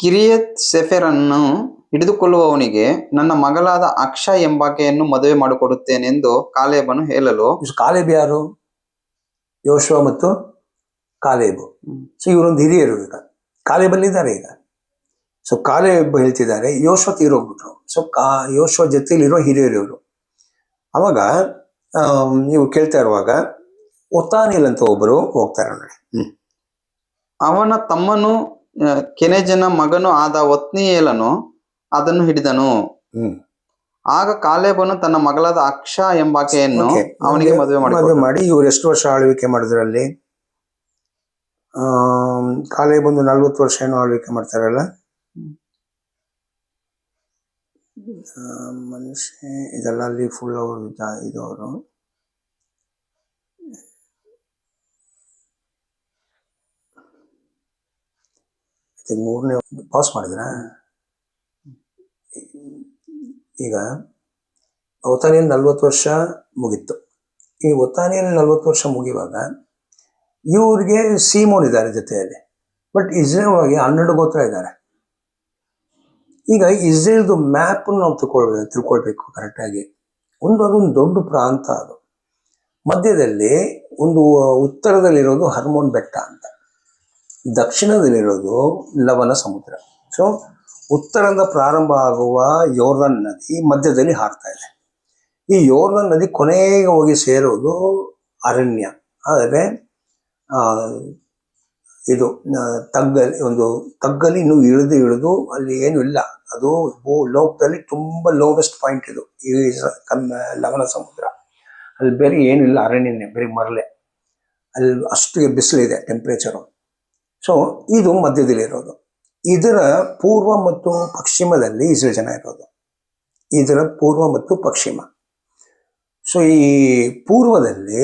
Speaker 2: ಕಿರಿಯತ್ ಸೆಫೆರನ್ನು ಹಿಡಿದುಕೊಳ್ಳುವವನಿಗೆ ನನ್ನ ಮಗಳಾದ ಅಕ್ಷ ಎಂಬಾಕೆಯನ್ನು ಮದುವೆ ಮಾಡಿಕೊಡುತ್ತೇನೆಂದು ಕಾಲೇಬನು ಹೇಳಲು.
Speaker 1: ಕಾಲೇಬ್ ಯಾರು? ಯೋಶುವ ಮತ್ತು ಕಾಲೇಬು. ಸೊ ಇವರೊಂದು ಹಿರಿಯರು ಈಗ ಕಾಲೇಬಲ್ಲಿದ್ದಾರೆ ಈಗ. ಸೊ ಕಾಲೇಬ್ ಹೇಳ್ತಿದ್ದಾರೆ, ಯೋಶುವ ತೀರೋಗ್ಬಿಟ್ರು. ಸೊ ಯೋಶುವ ಜೊತೆಲಿರೋ ಹಿರಿಯರು ಇವರು. ಅವಾಗ ನೀವು ಕೇಳ್ತಾ ಇರುವಾಗ ಒತಾನಿಲ್ ಅಂತ ಒಬ್ಬರು ಹೋಗ್ತಾರೆ ನೋಡಿ.
Speaker 2: ಅವನ ತಮ್ಮನು ಕೆನೆಜನ ಮಗನು ಆದ ಒತ್ನಿಯೇಲನು ಅದನ್ನು ಹಿಡಿದನು. ಆಗ ಕಾಲೇಬನು ತನ್ನ ಮಗಳಾದ ಅಕ್ಷ ಎಂಬಾಕೆಯನ್ನು ಅವನಿಗೆ ಮದುವೆ
Speaker 1: ಮಾಡಿ. ಇವ್ರು ಎಷ್ಟು ವರ್ಷ ಆಳ್ವಿಕೆ ಮಾಡಿದ್ರಲ್ಲಿ? ಕಾಲೇಬ್ 40 ವರ್ಷ ಏನೋ ಆಳ್ವಿಕೆ ಮಾಡ್ತಾರಲ್ಲ ಮನುಷ್ಯ. ಇದೆಲ್ಲ ಅಲ್ಲಿ ಫುಲ್ ಅವರು ಇದವರು. ಮೂರನೇ ಪಾಸ್ ಮಾಡಿದ್ರ. ಈಗ ಒತಾನಿಯಲ್ಲಿ 40 ವರ್ಷ ಮುಗೀತು. ಈ ಒತಾನಿಯಲ್ಲಿ 40 ವರ್ಷ ಮುಗಿಯುವಾಗ ಇವ್ರಿಗೆ ಸೀಮೋನ್ ಇದ್ದಾರೆ ಜೊತೆಯಲ್ಲಿ. ಬಟ್ ಇಸ್ರೇಲ್ ಒಳಗೆ 12 ಗೋತ್ರ ಇದ್ದಾರೆ. ಈಗ ಇಸ್ರೇಲ್ದು ಮ್ಯಾಪ್ ನಾವು ತಿಳ್ಕೊಳ್ಬೇಕು ಕರೆಕ್ಟಾಗಿ. ಅದೊಂದು ದೊಡ್ಡ ಪ್ರಾಂತ. ಅದು ಮಧ್ಯದಲ್ಲಿ ಒಂದು ಉತ್ತರದಲ್ಲಿರೋದು ಹರ್ಮೋನ್ ಬೆಟ್ಟ ಅಂತ, ದಕ್ಷಿಣದಲ್ಲಿರೋದು ಲವಣ ಸಮುದ್ರ. ಸೊ ಉತ್ತರದಿಂದ ಪ್ರಾರಂಭ ಆಗುವ ಯೋರ್ದನ್ ನದಿ ಮಧ್ಯದಲ್ಲಿ ಹಾರ್ತಾ ಇದೆ. ಈ ಯೋರ್ದನ್ ನದಿ ಕೊನೆಗೆ ಹೋಗಿ ಸೇರೋದು ಅರಣ್ಯ. ಆದರೆ ಇದು ತಗ್ಗಲ್ಲಿ ಇನ್ನೂ ಇಳಿದು ಅಲ್ಲಿ ಏನು ಇಲ್ಲ. ಅದು ಲೋಕದಲ್ಲಿ ತುಂಬ ಲೋವೆಸ್ಟ್ ಪಾಯಿಂಟ್ ಇದು, ಈ ಲವಣ ಸಮುದ್ರ. ಅಲ್ಲಿ ಬೇರೆ ಏನಿಲ್ಲ, ಅರಣ್ಯನೇ, ಬೇರೆ ಮರಳೆ. ಅಲ್ಲಿ ಅಷ್ಟು ಬಿಸಿಲಿದೆ ಟೆಂಪ್ರೇಚರು. ಸೊ ಇದು ಮಧ್ಯದಲ್ಲಿರೋದು. ಇದರ ಪೂರ್ವ ಮತ್ತು ಪಶ್ಚಿಮದಲ್ಲಿ ಇಸ್ರೇಲ್ ಜನ ಇರೋದು. ಇದರ ಪೂರ್ವ ಮತ್ತು ಪಶ್ಚಿಮ. ಸೊ ಈ ಪೂರ್ವದಲ್ಲಿ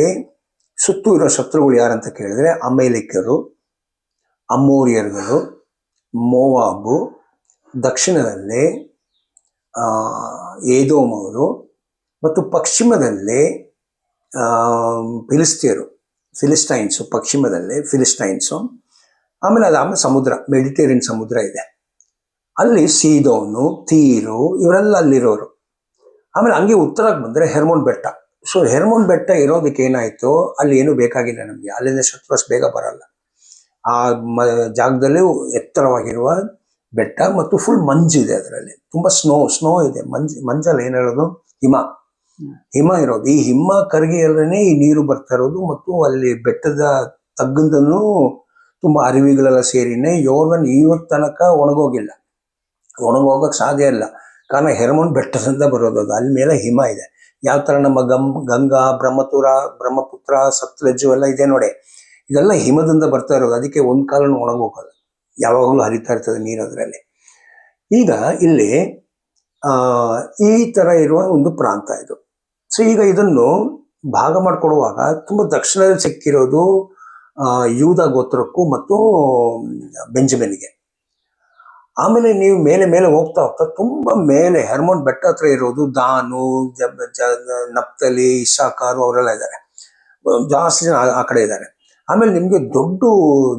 Speaker 1: ಸುತ್ತೂ ಇರೋ ಶತ್ರುಗಳು ಯಾರಂತ ಕೇಳಿದ್ರೆ ಅಮೇಲಿಕರು, ಅಮೋರಿಯರ್ಗಳು, ಮೋವಾಬು. ದಕ್ಷಿಣದಲ್ಲಿ ಏದೋಮ್ ಅವರು, ಮತ್ತು ಪಶ್ಚಿಮದಲ್ಲಿ ಫಿಲಿಸ್ಟೈನ್ಸು. ಪಶ್ಚಿಮದಲ್ಲಿ ಫಿಲಿಸ್ಟೈನ್ಸು. ಆಮೇಲೆ ಸಮುದ್ರ, ಮೆಡಿಟೇರಿಯನ್ ಸಮುದ್ರ ಇದೆ. ಅಲ್ಲಿ ಸೀದೋನು, ತೀರು, ಇವರೆಲ್ಲ ಅಲ್ಲಿರೋರು. ಆಮೇಲೆ ಹಂಗೆ ಉತ್ತರಕ್ಕೆ ಬಂದರೆ ಹೆರ್ಮೋನ್ ಬೆಟ್ಟ. ಸೊ ಹೆರ್ಮೋನ್ ಬೆಟ್ಟ ಇರೋದಕ್ಕೆ ಏನಾಯಿತು, ಅಲ್ಲಿ ಏನೂ ಬೇಕಾಗಿಲ್ಲ ನಮಗೆ. ಅಲ್ಲಿಂದ ಶತ್ರು ಬೇಗ ಬರಲ್ಲ. ಆ ಜಾಗದಲ್ಲಿ ಎತ್ತರವಾಗಿರುವ ಬೆಟ್ಟ ಮತ್ತು ಫುಲ್ ಮಂಜಿದೆ. ಅದರಲ್ಲಿ ತುಂಬ ಸ್ನೋ ಇದೆ. ಮಂಜಲ್ಲಿ ಏನು ಹೇಳೋದು, ಹಿಮ ಇರೋದು. ಈ ಹಿಮ ಕರಗಿಯಲ್ಲೇ ಈ ನೀರು ಬರ್ತಾ ಇರೋದು. ಮತ್ತು ಅಲ್ಲಿ ಬೆಟ್ಟದ ತಗ್ಗದನ್ನು ತುಂಬ ಅರಿವಿಗಳೆಲ್ಲ ಸೇರಿನೇ ಯೋರ್ದನ್ ಇವತ್ತು ತನಕ ಒಣಗೋಗಕ್ಕೆ ಸಾಧ್ಯ ಇಲ್ಲ. ಕಾರಣ ಹೆರ್ಮೋನ್ ಬೆಟ್ಟದಿಂದ ಬರೋದು ಅದು. ಅಲ್ಲಿ ಮೇಲೆ ಹಿಮ ಇದೆ. ಯಾವ ಥರ ನಮ್ಮ ಗಂಗಾ, ಬ್ರಹ್ಮಪುತ್ರ, ಸತ್ಲಜ್ಜು ಎಲ್ಲ ಇದೆ ನೋಡಿ, ಇದೆಲ್ಲ ಹಿಮದಿಂದ ಬರ್ತಾ ಇರೋದು. ಅದಕ್ಕೆ ಒಂದು ಕಾಲನೂ ಒಣಗೋಗಲ್ಲ, ಯಾವಾಗಲೂ ಹರಿತಾ ಇರ್ತದೆ ನೀರು ಅದರಲ್ಲಿ. ಈಗ ಇಲ್ಲಿ ಈ ಥರ ಇರುವ ಒಂದು ಪ್ರಾಂತ ಇದು. ಸೊ ಈಗ ಇದನ್ನು ಭಾಗ ಮಾಡಿಕೊಡುವಾಗ ತುಂಬ ದಕ್ಷಿಣದಲ್ಲಿ ಸಿಕ್ಕಿರೋದು ಯೂದ ಗೋತ್ರಕ್ಕೂ ಮತ್ತು ಬೆಂಜಮಿನ್ಗೆ. ಆಮೇಲೆ ನೀವು ಮೇಲೆ ಹೋಗ್ತಾ ತುಂಬ ಮೇಲೆ ಹೆರ್ಮೋನ್ ಬೆಟ್ಟ ಹತ್ರ ಇರೋದು ದಾನು, ನಪ್ತಲಿ, ಇಸಾಕಾರು ಅವರೆಲ್ಲ ಇದ್ದಾರೆ. ಜಾಸ್ತಿ ಜನ ಆ ಕಡೆ ಇದ್ದಾರೆ. ಆಮೇಲೆ ನಿಮಗೆ ದೊಡ್ಡ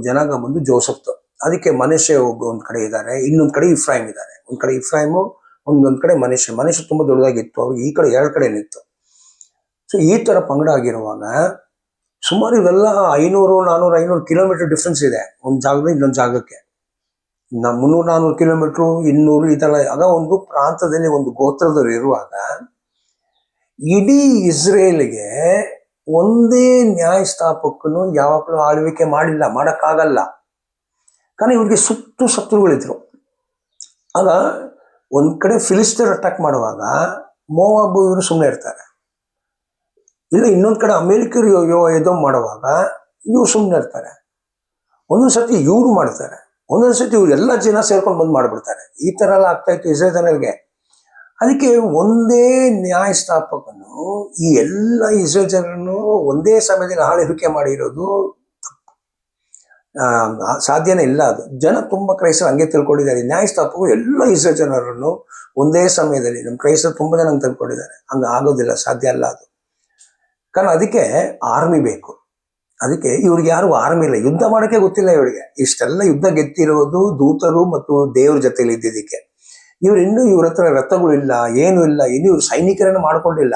Speaker 1: ಜನಾಂಗ ಬಂದು ಜೋಸಫ್ತು. ಅದಕ್ಕೆ ಮನುಷ್ಯ ಒಂದು ಕಡೆ ಇದ್ದಾರೆ, ಇನ್ನೊಂದು ಕಡೆ ಇಫ್ರಾಯಿಮ್ ಇದ್ದಾರೆ. ಒಂದು ಕಡೆ ಇಫ್ರಾಯಿಮು, ಒಂದೊಂದು ಕಡೆ ಮನುಷ್ಯ ತುಂಬ ದೊಡ್ಡದಾಗಿತ್ತು. ಅವ್ರಿಗೆ ಈ ಕಡೆ 2 ಕಡೆ ನಿಂತು. ಸೊ ಈ ಥರ ಪಂಗಡ ಆಗಿರುವಾಗ ಸುಮಾರು ಇವೆಲ್ಲ 500 ಕಿಲೋಮೀಟರ್ ಡಿಫ್ರೆನ್ಸ್ ಇದೆ ಒಂದು ಜಾಗದಿಂದ ಇನ್ನೊಂದು ಜಾಗಕ್ಕೆ. 300-400 ಕಿಲೋಮೀಟ್ರು, 200 ಈ ಥರ. ಆಗ ಒಂದು ಪ್ರಾಂತದಲ್ಲಿ ಒಂದು ಗೋತ್ರದವರು ಇರುವಾಗ ಇಡೀ ಇಸ್ರೇಲ್ಗೆ ಒಂದೇ ನ್ಯಾಯಸ್ಥಾಪಕನು ಯಾವಾಗಲೂ ಆಳ್ವಿಕೆ ಮಾಡೋಕ್ಕಾಗಲ್ಲ. ಕಾರಣ ಇವ್ರಿಗೆ ಶತ್ರುಗಳಿದ್ರು. ಆಗ ಒಂದು ಕಡೆ ಫಿಲಿಸ್ಟರ್ ಅಟ್ಯಾಕ್ ಮಾಡುವಾಗ ಮೋವಾಬು ಇವರು ಸುಮ್ಮನೆ ಇರ್ತಾರೆ. ಇಲ್ಲ ಇನ್ನೊಂದು ಕಡೆ ಅಮೇರಿಕರು ಏದೋ ಮಾಡುವಾಗ ಇವ್ರು ಸುಮ್ಮನೆ ಇರ್ತಾರೆ. ಒಂದೊಂದು ಸರ್ತಿ ಇವರು ಮಾಡ್ತಾರೆ. ಒಂದೊಂದ್ಸತಿ ಇವ್ರು ಎಲ್ಲ ಜನ ಸೇರ್ಕೊಂಡು ಬಂದ್ ಮಾಡ್ಬಿಡ್ತಾರೆ. ಈ ತರ ಎಲ್ಲ ಆಗ್ತಾ ಇತ್ತು ಇಸ್ರೇಲ್ ಜನರಿಗೆ. ಅದಕ್ಕೆ ಒಂದೇ ನ್ಯಾಯಸ್ಥಾಪಕನು ಈ ಎಲ್ಲ ಇಸ್ರೇಲ್ ಜನರನ್ನು ಒಂದೇ ಸಮಯದಲ್ಲಿ ಆಳ್ವಿಕೆ ಮಾಡಿರೋದು ಸಾಧ್ಯನೇ ಇಲ್ಲ. ಅದು ಜನ ತುಂಬಾ ಕ್ರೈಸ್ತರು ಹಂಗೆ ತಿಳ್ಕೊಂಡಿದ್ದಾರೆ. ನ್ಯಾಯಸ್ಥಾಪಕರು ಎಲ್ಲ ಇಸ್ರೇಲ್ ಜನರನ್ನು ಒಂದೇ ಸಮಯದಲ್ಲಿ, ನಮ್ಮ ಕ್ರೈಸ್ತರು ತುಂಬಾ ಜನ ಹಂಗೆ ತಿಳ್ಕೊಂಡಿದ್ದಾರೆ. ಹಂಗ ಆಗೋದಿಲ್ಲ, ಸಾಧ್ಯ ಅಲ್ಲ ಅದು. ಕಾರಣ ಅದಕ್ಕೆ ಆರ್ಮಿ ಬೇಕು. ಅದಕ್ಕೆ ಇವ್ರಿಗೆ ಯಾರು ಆರ್ಮಿ ಇಲ್ಲ, ಯುದ್ಧ ಮಾಡೋಕ್ಕೆ ಗೊತ್ತಿಲ್ಲ ಇವರಿಗೆ. ಇಷ್ಟೆಲ್ಲ ಯುದ್ಧ ಗೆದ್ದಿರೋದು ದೂತರು ಮತ್ತು ದೇವ್ರ ಜೊತೆಲಿ ಇದ್ದಿದ್ದಕ್ಕೆ. ಇವ್ರು ಇವ್ರ ಹತ್ರ ರಥಗಳಿಲ್ಲ, ಏನೂ ಇಲ್ಲ, ಇನ್ನು ಇವ್ರು ಸೈನಿಕರನ್ನು ಮಾಡ್ಕೊಂಡಿಲ್ಲ.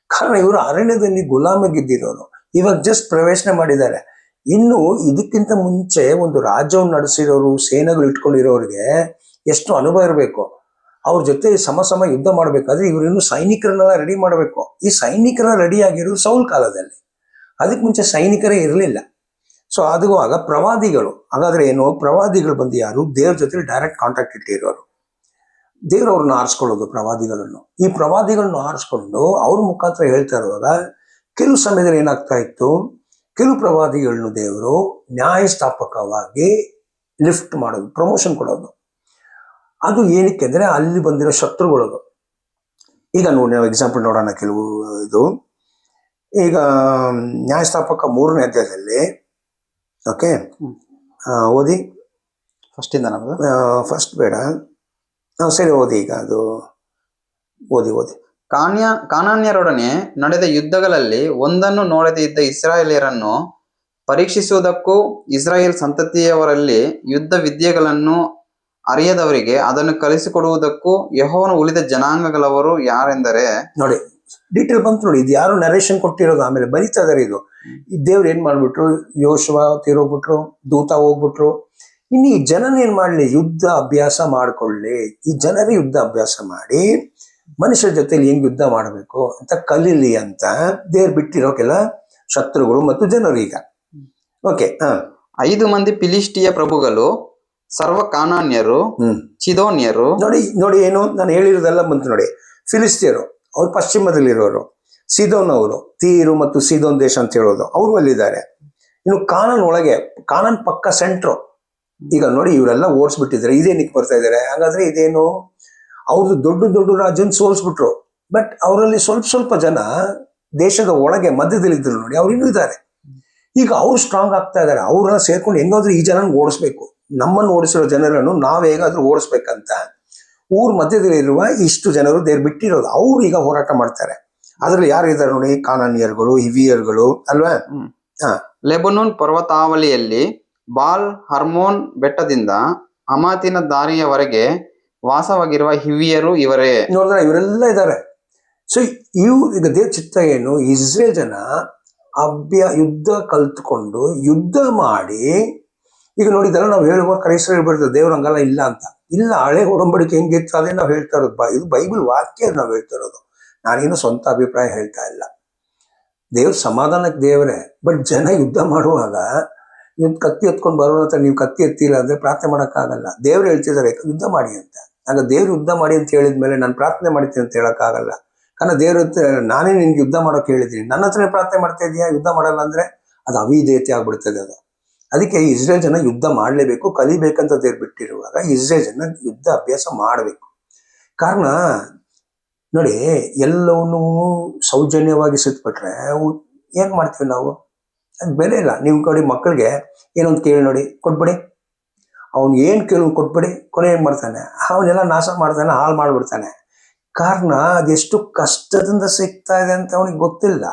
Speaker 1: ಕಾರಣ ಇವರು ಅರಣ್ಯದಲ್ಲಿ ಗುಲಾಮಿಗಿದ್ದಿರೋರು, ಇವಾಗ ಜಸ್ಟ್ ಪ್ರವೇಶನ ಮಾಡಿದ್ದಾರೆ. ಇನ್ನು ಇದಕ್ಕಿಂತ ಮುಂಚೆ ಒಂದು ರಾಜ್ಯವನ್ನು ನಡೆಸಿರೋರು, ಸೇನೆಗಳು ಇಟ್ಕೊಂಡಿರೋರಿಗೆ ಎಷ್ಟು ಅನುಭವ ಇರಬೇಕು. ಅವ್ರ ಜೊತೆ ಸಮ ಯುದ್ಧ ಮಾಡ್ಬೇಕಾದ್ರೆ ಇವ್ರು ಇನ್ನು ಸೈನಿಕರನ್ನೆಲ್ಲ ರೆಡಿ ಮಾಡಬೇಕು. ಈ ಸೈನಿಕರ ರೆಡಿ ಆಗಿರೋದು ಸೌಲ್ ಕಾಲದಲ್ಲಿ. ಅದಕ್ಕೆ ಮುಂಚೆ ಸೈನಿಕರೇ ಇರಲಿಲ್ಲ. ಸೊ ಆಗ ಪ್ರವಾದಿಗಳು, ಹಾಗಾದ್ರೆ ಏನು, ಪ್ರವಾದಿಗಳು ಬಂದು ಯಾರು, ದೇವ್ರ ಜೊತೆ ಡೈರೆಕ್ಟ್ ಕಾಂಟ್ಯಾಕ್ಟ್ ಇಟ್ಟಿರೋರು. ದೇವ್ರವ್ರನ್ನ ಆರಿಸ್ಕೊಳ್ಳೋದು ಪ್ರವಾದಿಗಳನ್ನು. ಈ ಪ್ರವಾದಿಗಳನ್ನ ಆರಿಸ್ಕೊಂಡು ಅವ್ರ ಮುಖಾಂತರ ಹೇಳ್ತಾ ಇರುವಾಗ ಕೆಲವು ಸಮಯದಲ್ಲಿ ಏನಾಗ್ತಾ ಇತ್ತು, ಕೆಲವು ಪ್ರವಾದಿಗಳನ್ನು ದೇವರು ನ್ಯಾಯಸ್ಥಾಪಕವಾಗಿ ಲಿಫ್ಟ್ ಮಾಡೋದು, ಪ್ರಮೋಷನ್ ಕೊಡೋದು. ಅದು ಏನಕ್ಕೆ ಅಂದ್ರೆ ಅಲ್ಲಿ ಬಂದಿರೋ ಶತ್ರುಗಳದು. ಈಗ ನೋಡಿ, ನಾವು ಎಕ್ಸಾಂಪಲ್ ನೋಡೋಣ ಕೆಲವು ಇದು. ಈಗ ನ್ಯಾಯಸ್ಥಾಪಕ 3ನೇ ಅಧ್ಯಾಯದಲ್ಲಿ, ಓಕೆ, ಓದಿ
Speaker 2: ಫಸ್ಟಿಂದ ನಮ್ದು.
Speaker 1: ಫಸ್ಟ್ ಬೇಡ, ಸರಿ ಓದಿ. ಈಗ ಅದು ಓದಿ.
Speaker 2: ಕಾನಾನ್ಯರೊಡನೆ ನಡೆದ ಯುದ್ಧಗಳಲ್ಲಿ ಒಂದನ್ನು ನೋಡದೇ ಇದ್ದ ಇಸ್ರಾಯೇಲ್ಯರನ್ನು ಪರೀಕ್ಷಿಸುವುದಕ್ಕೂ ಇಸ್ರಾಯೇಲ್ ಸಂತತಿಯವರಲ್ಲಿ ಯುದ್ಧ ವಿದ್ಯೆಗಳನ್ನು ಅರಿಯದವರಿಗೆ ಅದನ್ನು ಕಲಿಸಿಕೊಡುವುದಕ್ಕೂ ಯೆಹೋವನು ಉಳಿದ ಜನಾಂಗಗಳವರು ಯಾರೆಂದರೆ,
Speaker 1: ನೋಡಿ ಡೀಟೇಲ್ ಬಂತು ನೋಡಿ. ಇದು ಯಾರು ನರೇಷನ್ ಕೊಟ್ಟಿರೋದು, ಆಮೇಲೆ ಬರೀತಾ ಇದಾರೆ. ಇದು ದೇವ್ರು ಏನ್ ಮಾಡ್ಬಿಟ್ರು, ಯೋಶುವ ತೀರೋಗ್ಬಿಟ್ರು, ದೂತ ಹೋಗ್ಬಿಟ್ರು. ಇನ್ನು ಈ ಜನನ ಏನ್ ಮಾಡ್ಲಿ, ಯುದ್ಧ ಅಭ್ಯಾಸ ಮಾಡ್ಕೊಳ್ಳಿ. ಈ ಜನರೇ ಯುದ್ಧ ಅಭ್ಯಾಸ ಮಾಡಿ ಮನುಷ್ಯರ ಜೊತೆಲಿ ಹೆಂಗ್ ಯುದ್ಧ ಮಾಡಬೇಕು ಅಂತ ಕಲೀಲಿ ಅಂತ ದೇವ್ರು ಬಿಟ್ಟಿರೋ ಕೆಲ ಶತ್ರುಗಳು ಮತ್ತು ಜನರು. ಈಗ ಓಕೆ,
Speaker 2: 5 ಮಂದಿ ಫಿಲಿಷ್ಟಿಯ ಪ್ರಭುಗಳು, ಸರ್ವ ಕಾನಾನ್ಯರು, ಚಿದೋನ್ಯರು.
Speaker 1: ನೋಡಿ ಏನು ನಾನು ಹೇಳಿರೋದೆಲ್ಲ ಬಂತು ನೋಡಿ. ಫಿಲಿಸ್ತಿಯರು ಅವ್ರು ಪಶ್ಚಿಮದಲ್ಲಿರೋರು, ಸಿದೋನ್ ಅವರು, ತೀರು ಮತ್ತು ಸಿದೋನ್ ದೇಶ ಅಂತ ಹೇಳೋದು ಅವರು ಅಲ್ಲಿದ್ದಾರೆ. ಇನ್ನು ಕಾನಾನ್ ಒಳಗೆ, ಕಾನಾನ್ ಪಕ್ಕ ಸೆಂಟ್ರು. ಈಗ ನೋಡಿ ಇವರೆಲ್ಲ ಓಡಿಸ್ಬಿಟ್ಟಿದ್ದಾರೆ. ಇದೇನಕ್ಕೆ ಬರ್ತಾ ಇದ್ದಾರೆ, ಹಾಗಾದ್ರೆ ಇದೇನು, ಅವ್ರದ್ದು ದೊಡ್ಡ ರಾಜ್ಯನ ಸೋಲ್ಸ್ಬಿಟ್ರು. ಬಟ್ ಅವರಲ್ಲಿ ಸ್ವಲ್ಪ ಜನ ದೇಶದ ಒಳಗೆ ಮಧ್ಯದಲ್ಲಿದ್ರು ನೋಡಿ, ಅವ್ರು ಇನ್ನೂ ಇದ್ದಾರೆ. ಈಗ ಅವ್ರು ಸ್ಟ್ರಾಂಗ್ ಆಗ್ತಾ ಇದ್ದಾರೆ. ಅವ್ರನ್ನ ಸೇರ್ಕೊಂಡು ಹೆಂಗಾದ್ರೂ ಈ ಜನನ ಓಡಿಸ್ಬೇಕು, ನಮ್ಮನ್ನು ಓಡಿಸಿರೋ ಜನರನ್ನು ನಾವು ಹೇಗಾದ್ರೂ ಓಡಿಸ್ಬೇಕಂತ ಊರ್ ಮಧ್ಯದಲ್ಲಿರುವ ಇಷ್ಟು ಜನರು ದೇವ್ರು ಬಿಟ್ಟಿರೋದು. ಅವ್ರು ಈಗ ಹೋರಾಟ ಮಾಡ್ತಾರೆ. ಅದ್ರಲ್ಲಿ ಯಾರು ಇದ್ದಾರೆ ನೋಡಿ, ಕಾನಾನಿಯರ್ಗಳು, ಹಿವಿಯರ್ಗಳು ಅಲ್ವಾ.
Speaker 2: ಲೆಬನೋನ್ ಪರ್ವತಾವಳಿಯಲ್ಲಿ ಬಾಲ್ ಹರ್ಮೋನ್ ಬೆಟ್ಟದಿಂದ ಹಮಾತಿನ ದಾರಿಯವರೆಗೆ ವಾಸವಾಗಿರುವ ಹಿವಿಯರು ಇವರೇ.
Speaker 1: ನೋಡಿದ್ರೆ ಇವರೆಲ್ಲ ಇದ್ದಾರೆ. ಸೊ ಈಗ ದೇವ್ರ ಚಿತ್ತ ಏನು, ಇಸ್ರೇಲ್ ಜನ ಯುದ್ಧ ಕಲ್ತ್ಕೊಂಡು ಯುದ್ಧ ಮಾಡಿ, ಈಗ ನೋಡಿದಲ್ಲ ನಾವು ಹೇಳುವ ಕ್ರೈಸ್ತರು ಹೇಳ್ಬಿಡ್ತಾರೆ ದೇವ್ರ ಹಂಗಲ್ಲ ಇಲ್ಲ ಅಂತ. ಇಲ್ಲ, ಹಳೆ ಒಡಂಬಡಿಕೆ ಹೆಂಗಿತ್ತು ಅದೇ ನಾವು ಹೇಳ್ತಾ ಇರೋದು. ಇದು ಬೈಬಲ್ ವಾಕ್ಯ ನಾವು ಹೇಳ್ತಾ ಇರೋದು. ನಾನೇನು ಸ್ವಂತ ಅಭಿಪ್ರಾಯ ಹೇಳ್ತಾ ಇಲ್ಲ. ದೇವ್ರ ಸಮಾಧಾನಕ್ಕೆ ದೇವರೇ. ಬಟ್ ಜನ ಯುದ್ಧ ಮಾಡುವಾಗ ನೀವು ಕತ್ತಿ ಎತ್ಕೊಂಡು ಬರೋಣ ಅಂತ, ನೀವು ಕತ್ತಿ ಎತ್ತಿಲ್ಲ ಅಂದ್ರೆ ಪ್ರಾರ್ಥನೆ ಮಾಡೋಕ್ಕಾಗಲ್ಲ. ದೇವ್ರು ಹೇಳ್ತಿದ್ದಾರೆ ಯುದ್ಧ ಮಾಡಿ ಅಂತ. ಆಗ ದೇವ್ರು ಯುದ್ಧ ಮಾಡಿ ಅಂತ ಹೇಳಿದ್ಮೇಲೆ ನಾನು ಪ್ರಾರ್ಥನೆ ಮಾಡ್ತೀನಿ ಅಂತ ಹೇಳೋಕ್ಕಾಗಲ್ಲ. ಕಾರಣ ದೇವ್ರ ನಾನೇ ನಿನ್ಗೆ ಯುದ್ಧ ಮಾಡೋಕೆ ಹೇಳಿದ್ದೀನಿ, ನನ್ನ ಹತ್ರನೇ ಪ್ರಾರ್ಥನೆ ಮಾಡ್ತಾ ಇದೀಯಾ, ಯುದ್ಧ ಮಾಡಲ್ಲ ಅಂದ್ರೆ ಅದು ಅವಿಧೇಯತೆ ಆಗ್ಬಿಡ್ತದೆ ಅದು. ಅದಕ್ಕೆ ಇಸ್ರೇಲ್ ಜನ ಯುದ್ಧ ಮಾಡಲೇಬೇಕು, ಕಲಿಬೇಕಂತ ದೇವ್ರು ಬಿಟ್ಟಿರುವಾಗ ಇಸ್ರೇಲ್ ಜನ ಯುದ್ಧ ಅಭ್ಯಾಸ ಮಾಡಬೇಕು. ಕಾರಣ ನೋಡಿ, ಎಲ್ಲವನ್ನೂ ಸೌಜನ್ಯವಾಗಿ ಸಿಟ್ಬಿಟ್ರೆ ಏನ್ ಮಾಡ್ತೀವಿ ನಾವು, ಅದು ಬೆಲೆ ಇಲ್ಲ. ನೀವು ನೋಡಿ ಮಕ್ಕಳಿಗೆ ಏನೊಂದು ಕೇಳಿ ನೋಡಿ, ಕೊಟ್ಬಿಡಿ, ಅವ್ನು ಏನು ಕೇಳಿ ಕೊಟ್ಬಿಡಿ, ಕೊನೆ ಏನ್ ಮಾಡ್ತಾನೆ, ಅವನ್ನೆಲ್ಲ ನಾಶ ಮಾಡ್ತಾನೆ, ಹಾಳು ಮಾಡ್ಬಿಡ್ತಾನೆ. ಕಾರಣ ಅದೆಷ್ಟು ಕಷ್ಟದಿಂದ ಸಿಗ್ತಾ ಇದೆ ಅಂತ ಅವನಿಗೆ ಗೊತ್ತಿಲ್ಲ.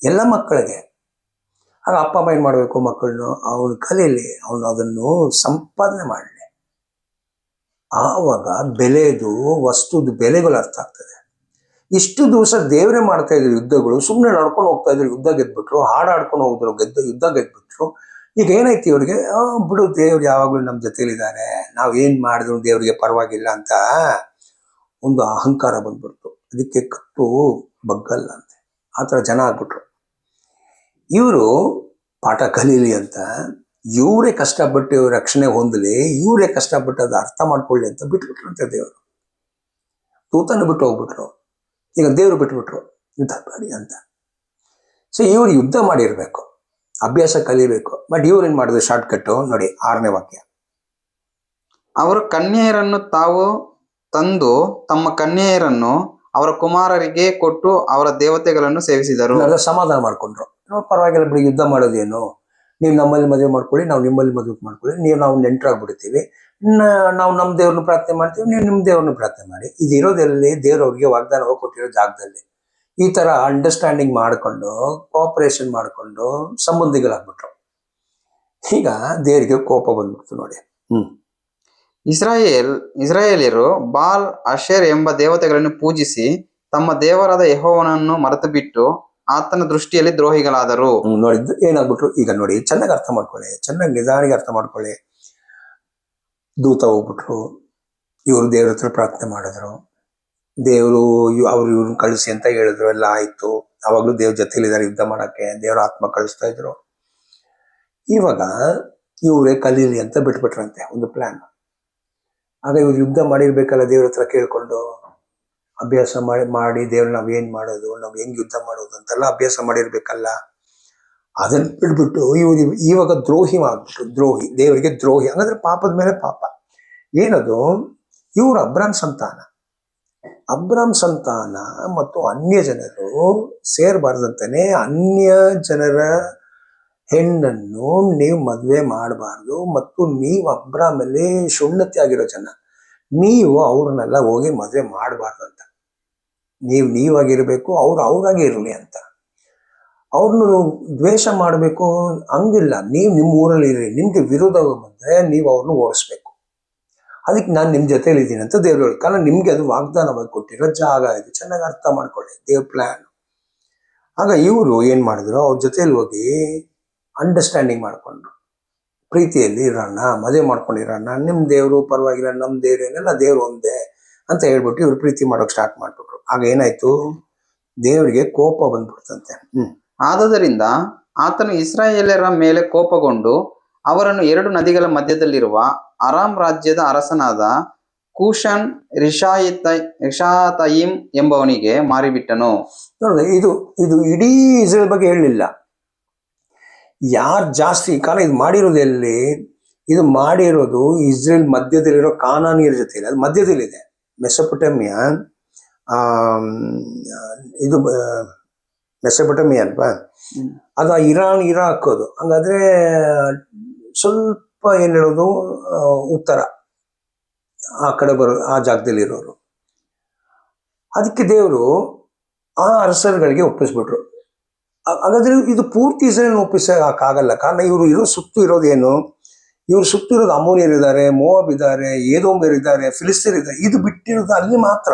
Speaker 1: ಎಲ್ಲ ಮಕ್ಕಳಿಗೆ ಆಗ ಅಪ್ಪ ಅಮ್ಮ ಏನ್ ಮಾಡ್ಬೇಕು, ಮಕ್ಕಳನ್ನು ಅವನು ಕಲೀಲಿ, ಅವನು ಅದನ್ನು ಸಂಪಾದನೆ ಮಾಡಲಿ. ಆವಾಗ ಬೆಲೆದು ವಸ್ತುದು ಬೆಲೆಗಳು ಅರ್ಥ ಆಗ್ತದೆ. ಇಷ್ಟು ದಿವಸ ದೇವರೇ ಮಾಡ್ತಾ ಇದ್ರು ಯುದ್ಧಗಳು, ಸುಮ್ಮನೆ ನಡ್ಕೊಂಡು ಹೋಗ್ತಾ ಇದ್ರು, ಯುದ್ಧ ಗೆದ್ಬಿಟ್ರು, ಹಾಡಾಡ್ಕೊಂಡು ಹೋಗಿದ್ರು, ಯುದ್ಧ ಗೆದ್ಬಿಟ್ರು. ಈಗ ಏನಾಯ್ತು ಇವ್ರಿಗೆ, ಬಿಡು ದೇವ್ರು ಯಾವಾಗಲೂ ನಮ್ಮ ಜೊತೆಲಿದ್ದಾರೆ, ನಾವು ಏನ್ ಮಾಡಿದ್ರು ದೇವ್ರಿಗೆ ಪರವಾಗಿಲ್ಲ ಅಂತ ಒಂದು ಅಹಂಕಾರ ಬಂದ್ಬಿಡ್ತು. ಅದಕ್ಕೆ ಕತ್ತು ಬಗ್ಗಲ್ಲ ಅಂತ ಆ ಥರ ಜನ ಆಗ್ಬಿಟ್ರು. ಇವರು ಪಾಠ ಕಲೀಲಿ ಅಂತ ಇವರೇ ಕಷ್ಟಪಟ್ಟು ರಕ್ಷಣೆ ಹೊಂದಲಿ, ಇವರೇ ಕಷ್ಟಪಟ್ಟು ಅದು ಅರ್ಥ ಮಾಡ್ಕೊಳ್ಳಿ ಅಂತ ಬಿಟ್ಬಿಟ್ರು ಅಂತ ದೇವರು. ತೂತನ್ನು ಬಿಟ್ಟು ಹೋಗ್ಬಿಟ್ರು. ಈಗ ದೇವರು ಬಿಟ್ಬಿಟ್ರು ಯುದ್ಧ ಮಾಡಿ ಅಂತ. ಸೊ ಇವ್ರು ಯುದ್ಧ ಮಾಡಿರ್ಬೇಕು, ಅಭ್ಯಾಸ ಕಲಿಬೇಕು. ಬಟ್ ಇವ್ರು ಏನ್ ಮಾಡಿದ್ರು ಶಾರ್ಟ್ ಕಟ್ಟು ನೋಡಿ, 6ನೇ ವಾಕ್ಯ.
Speaker 2: ಅವರು ಕನ್ಯೆಯರನ್ನು ತಾವು ತಂದು ತಮ್ಮ ಕನ್ಯೆಯರನ್ನು ಅವರ ಕುಮಾರರಿಗೆ ಕೊಟ್ಟು ಅವರ ದೇವತೆಗಳನ್ನು ಸೇವಿಸಿದರು.
Speaker 1: ಅದರ ಸಮಾಧಾನ ಮಾಡ್ಕೊಂಡ್ರು. ಪರವಾಗಿಲ್ಲ ಬಿಡಿ, ಯುದ್ಧ ಮಾಡೋದೇನು, ನೀವು ನಮ್ಮಲ್ಲಿ ಮದುವೆ ಮಾಡ್ಕೊಳ್ಳಿ, ನಾವು ನಿಮ್ಮಲ್ಲಿ ಮದುವೆ ಮಾಡ್ಕೊಳ್ಳಿ, ನಾವು ನೆಂಟರಾಗ್ಬಿಡ್ತೀವಿ, ನಾವು ನಮ್ಮ ದೇವ್ರನ್ನ ಪ್ರಾರ್ಥನೆ ಮಾಡ್ತೀವಿ, ನೀವು ನಿಮ್ಮ ದೇವ್ರನ್ನ ಪ್ರಾರ್ಥನೆ ಮಾಡಿ. ಇದು ಇರೋದೆಲ್ಲಿ? ದೇವ್ರವ್ರಿಗೆ ವಾಗ್ದಾನ ಕೊಟ್ಟಿರೋ ಜಾಗದಲ್ಲಿ. ಈ ತರ ಅಂಡರ್ಸ್ಟ್ಯಾಂಡಿಂಗ್ ಮಾಡ್ಕೊಂಡು ಕೋಆಪರೇಷನ್ ಮಾಡ್ಕೊಂಡು ಸಂಬಂಧಿಗಳಾಗ್ಬಿಟ್ರು. ಈಗ ದೇವರಿಗೆ ಕೋಪ ಬಂದ್ಬಿಡ್ತು ನೋಡಿ.
Speaker 2: ಇಸ್ರಾಯೇಲ್ಯರು ಬಾಲ್ ಅಶೇರ್ ಎಂಬ ದೇವತೆಗಳನ್ನು ಪೂಜಿಸಿ ತಮ್ಮ ದೇವರಾದ ಯೆಹೋವನನ್ನು ಮರೆತು ಬಿಟ್ಟು ಆತನ ದೃಷ್ಟಿಯಲ್ಲಿ ದ್ರೋಹಿಗಳಾದರು.
Speaker 1: ನೋಡಿದ್ದು ಏನಾಗ್ಬಿಟ್ರು ಈಗ ನೋಡಿ. ಚೆನ್ನಾಗಿ ಅರ್ಥ ಮಾಡ್ಕೊಳ್ಳಿ, ಚೆನ್ನಾಗಿ ನಿಧಾನಿಗೆ ಅರ್ಥ ಮಾಡ್ಕೊಳ್ಳಿ. ದೂತ ಹೋಗ್ಬಿಟ್ರು, ಇವರು ದೇವ್ರ ಹತ್ರ ಪ್ರಾರ್ಥನೆ ಮಾಡಿದ್ರು, ದೇವರು ಇವ್ರನ್ನ ಕಳಿಸಿ ಅಂತ ಹೇಳಿದ್ರು, ಎಲ್ಲ ಆಯ್ತು. ಅವಾಗ್ಲೂ ದೇವ್ರ ಜೊತೆಲಿದ್ದಾರೆ, ಯುದ್ಧ ಮಾಡಕ್ಕೆ ದೇವ್ರ ಆತ್ಮ ಕಳಿಸ್ತಾ ಇದ್ರು. ಇವಾಗ ಇವರೇ ಕಲೀಲಿ ಅಂತ ಬಿಟ್ಬಿಟ್ರಂತೆ ಒಂದು ಪ್ಲಾನ್. ಆಗ ಇವ್ರು ಯುದ್ಧ ಮಾಡಿರ್ಬೇಕಲ್ಲ, ದೇವ್ರ ಹತ್ರ ಕೇಳ್ಕೊಂಡು ಅಭ್ಯಾಸ ಮಾಡಿ ದೇವ್ರ ನಾವ್ ಏನ್ ಮಾಡೋದು, ನಾವ್ ಹೆಂಗ್ ಯುದ್ಧ ಮಾಡೋದು ಅಂತೆಲ್ಲ ಅಭ್ಯಾಸ ಮಾಡಿರ್ಬೇಕಲ್ಲ. ಅದನ್ನ ಬಿಟ್ಬಿಟ್ಟು ಇವಾಗ ದ್ರೋಹಿ ಆಗ್ಬಿಟ್ಟು, ದ್ರೋಹಿ, ದೇವರಿಗೆ ದ್ರೋಹಿ. ಹಂಗಂದ್ರೆ ಪಾಪದ ಮೇಲೆ ಪಾಪ. ಏನದು? ಇವ್ರು ಅಬ್ರಾಮ್ ಸಂತಾನ ಮತ್ತು ಅನ್ಯ ಜನರು ಸೇರ್ಬಾರ್ದಂತಾನೆ ಅನ್ಯ ಜನರ ಹೆಣ್ಣನ್ನು ನೀವು ಮದುವೆ ಮಾಡಬಾರ್ದು. ಮತ್ತು ನೀವು ಅಬ್ರಾಮಲ್ಲಿ ಸುನ್ನತಿ ಆಗಿರೋ ಜನ, ನೀವು ಅವ್ರನ್ನೆಲ್ಲ ಹೋಗಿ ಮದುವೆ ಮಾಡಬಾರ್ದು ಅಂತ. ನೀವಾಗಿರ್ಬೇಕು, ಅವ್ರಾಗಿ ಇರಲಿ ಅಂತ. ಅವ್ರನ್ನ ದ್ವೇಷ ಮಾಡಬೇಕು ಹಂಗಿಲ್ಲ. ನೀವು ನಿಮ್ಮ ಊರಲ್ಲಿ ಇರ್ರಿ, ನಿಮ್ಗೆ ವಿರೋಧ ಬಂದ್ರೆ ನೀವು ಅವ್ರನ್ನ ಓಡಿಸ್ಬೇಕು. ಅದಕ್ಕೆ ನಾನು ನಿಮ್ಮ ಜೊತೆಲಿ ಇದ್ದೀನಿ ಅಂತ ದೇವ್ರು ಹೇಳಿ. ಕಾರಣ ನಿಮ್ಗೆ ಅದು ವಾಗ್ದಾನವಾಗಿ ಕೊಟ್ಟಿರೋ ಜಾಗ ಇದು. ಚೆನ್ನಾಗಿ ಅರ್ಥ ಮಾಡ್ಕೊಳ್ಳಿ ದೇವ್ರ ಪ್ಲಾನ್. ಆಗ ಇವರು ಏನ್ ಮಾಡಿದ್ರು, ಅವ್ರ ಜೊತೆಲಿ ಹೋಗಿ ಅಂಡರ್ಸ್ಟ್ಯಾಂಡಿಂಗ್ ಮಾಡ್ಕೊಂಡ್ರು. ಪ್ರೀತಿಯಲ್ಲಿ ಇರೋಣ, ಮದುವೆ ಮಾಡ್ಕೊಂಡಿರೋಣ, ನಿಮ್ ದೇವ್ರು ಪರವಾಗಿಲ್ಲ, ನಮ್ ದೇವ್ರು ಏನೆಲ್ಲ ದೇವ್ರು ಒಂದೇ ಅಂತ ಹೇಳ್ಬಿಟ್ಟು ಇವ್ರು ಪ್ರೀತಿ ಮಾಡೋಕೆ ಸ್ಟಾರ್ಟ್ ಮಾಡ್ಬಿಟ್ರು. ಆಗ ಏನಾಯ್ತು, ದೇವರಿಗೆ ಕೋಪ ಬಂದ್ಬಿಡ್ತಂತೆ.
Speaker 2: ಆದುದರಿಂದ ಆತನು ಇಸ್ರಾಯೇಲ್ಯರ ಮೇಲೆ ಕೋಪಗೊಂಡು ಅವರನ್ನು 2 ನದಿಗಳ ಮಧ್ಯದಲ್ಲಿರುವ ಅರಾಮ್ ರಾಜ್ಯದ ಅರಸನಾದ ಕೂಷನ್ ರಿಷಾತಯಿಮ್ ಎಂಬವನಿಗೆ ಮಾರಿಬಿಟ್ಟನು.
Speaker 1: ನೋಡಿದ್ರೆ ಇದು ಇಡೀ ಇಸ್ರೇಲ್ ಬಗ್ಗೆ ಹೇಳಲಿಲ್ಲ. ಯಾರು ಜಾಸ್ತಿ ಕಾಲ ಇದು ಮಾಡಿರೋದು ಎಲ್ಲಿ? ಇದು ಮಾಡಿರೋದು ಇಸ್ರೇಲ್ ಮಧ್ಯದಲ್ಲಿರೋ ಕಾನಾನಿಯರ ಜೊತೆ. ಅದು ಮಧ್ಯದಲ್ಲಿದೆ. ಮೆಸೊಪೊಟೇಮಿಯಾ, ಇದು ಮೆಸೊಪೊಟೇಮಿಯಾ ಅಲ್ವಾ, ಅದು ಇರಾನ್, ಇರಾಕ್. ಅದು ಹಂಗಾದ್ರೆ ಸ್ವಲ್ಪ ಏನ್ ಹೇಳೋದು, ಉತ್ತರ ಆ ಕಡೆ ಬರೋದು, ಆ ಜಾಗದಲ್ಲಿ ಇರೋರು. ಅದಕ್ಕೆ ದೇವರು ಆ ಅರಸರುಗಳಿಗೆ ಒಪ್ಪಿಸ್ಬಿಟ್ರು. ಹಾಗಾದ್ರೆ ಇದು ಪೂರ್ತಿ ಇಸ್ರೇಲ್ ಒಪ್ಪಿಸಕ್ಕಾಗಲ್ಲ. ಕಾರಣ ಇವರು ಸುತ್ತು ಇರೋದೇನು? ಇವರು ಸುತ್ತು ಇರೋದು ಅಮೋರಿಯರ್ ಇದ್ದಾರೆ, ಮೋವಾಬ್ ಇದ್ದಾರೆ, ಏದೋಮ್ಯರ್ ಇದ್ದಾರೆ, ಫಿಲಿಸ್ತೀರ್ ಇದ್ದಾರೆ. ಇದು ಬಿಟ್ಟಿರೋದು ಅಲ್ಲಿ ಮಾತ್ರ.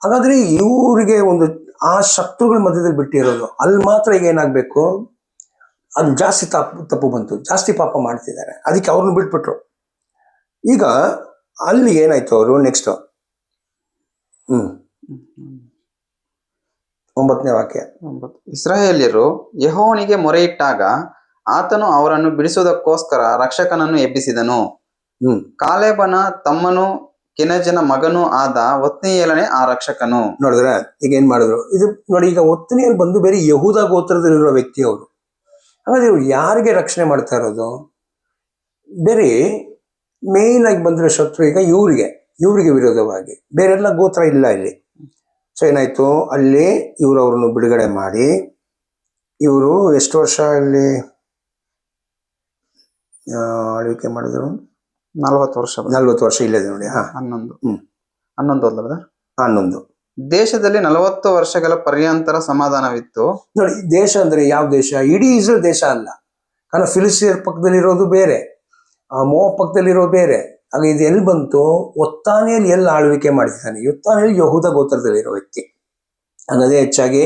Speaker 1: ಹಾಗಾದ್ರೆ ಇವರಿಗೆ ಒಂದು ಆ ಶತ್ರುಗಳ ಮಧ್ಯದಲ್ಲಿ ಬಿಟ್ಟಿರೋದು ಅಲ್ಲಿ ಮಾತ್ರ. ಈಗ ಏನಾಗ್ಬೇಕು, ಅದು ಜಾಸ್ತಿ ತಪ್ಪು ಬಂತು, ಜಾಸ್ತಿ ಪಾಪ ಮಾಡ್ತಿದ್ದಾರೆ. ಅದಕ್ಕೆ ಅವ್ರನ್ನ ಬಿಟ್ಬಿಟ್ರು. ಈಗ ಅಲ್ಲಿ ಏನಾಯ್ತು, ಅವರು ನೆಕ್ಸ್ಟ್ 9ನೇ ವಾಕ್ಯ.
Speaker 2: ಇಸ್ರಾಯೇಲ್ಯರು ಯೆಹೋವನಿಗೆ ಮೊರೆಯಿಟ್ಟಾಗ ಆತನು ಅವರನ್ನು ಬಿಡಿಸುವುದಕ್ಕೋಸ್ಕರ ರಕ್ಷಕನನ್ನು ಎಬ್ಬಿಸಿದನು. ಕಾಲೇಬನ ತಮ್ಮನು ಕೆನಜನ ಮಗನೂ ಆದ ಒತ್ನಿಯೇಲನೇ ಆ ರಕ್ಷಕನು.
Speaker 1: ನೋಡಿದ್ರ ಈಗ ಏನ್ ಮಾಡಿದ್ರು? ಇದು ನೋಡಿ, ಈಗ ಒತ್ನಿಯೇಲ್ ಬಂದು ಬೇರೆ ಯಹೂದ ಗೋತ್ರದಲ್ಲಿರೋ ವ್ಯಕ್ತಿ ಅವರು. ಹಾಗಾದ್ರೆ ಇವ್ರು ಯಾರಿಗೆ ರಕ್ಷಣೆ ಮಾಡ್ತಾ ಇರೋದು? ಬೇರೆ ಮೇನ್ ಆಗಿ ಬಂದಿರೋ ಶತ್ರು ಈಗ ಇವ್ರಿಗೆ ವಿರೋಧವಾಗಿ. ಬೇರೆಲ್ಲ ಗೋತ್ರ ಇಲ್ಲ ಇಲ್ಲಿ. ಸೊ ಏನಾಯ್ತು, ಅಲ್ಲಿ ಇವರು ಅವ್ರನ್ನು ಬಿಡುಗಡೆ ಮಾಡಿ, ಇವರು ಎಷ್ಟು ವರ್ಷ ಅಲ್ಲಿ ಆಳ್ವಿಕೆ ಮಾಡಿದ್ರು? 40 ವರ್ಷ ಇಲ್ಲದೆ ನೋಡಿ. 11
Speaker 2: ದೇಶದಲ್ಲಿ 40 ವರ್ಷಗಳ ಪರ್ಯಂತರ ಸಮಾಧಾನವಿತ್ತು.
Speaker 1: ನೋಡಿ, ದೇಶ ಅಂದ್ರೆ ಯಾವ ದೇಶ? ಇಡೀ ಇಸ್ರೇಲ್ ದೇಶ ಅಲ್ಲ. ಕಾರಣ ಫಿಲಿಸ್ತೀರ್ ಪಕ್ಕದಲ್ಲಿರೋದು ಬೇರೆ, ಮೋವಾಬ್ ಪಕ್ಕದಲ್ಲಿರೋದು ಬೇರೆ. ಆಗ ಇದು ಎಲ್ಲಿ ಬಂತು? ಒತ್ತಾನೆಯಲ್ಲಿ ಎಲ್ಲಿ ಆಳ್ವಿಕೆ ಮಾಡ್ತಿದ್ದಾನೆ? ಒತ್ತಾನೆಯಲ್ಲಿ ಯಹೂದ ಗೋತ್ರದಲ್ಲಿರೋ ವ್ಯಕ್ತಿ. ಹಾಗಾದ್ರೆ ಹೆಚ್ಚಾಗಿ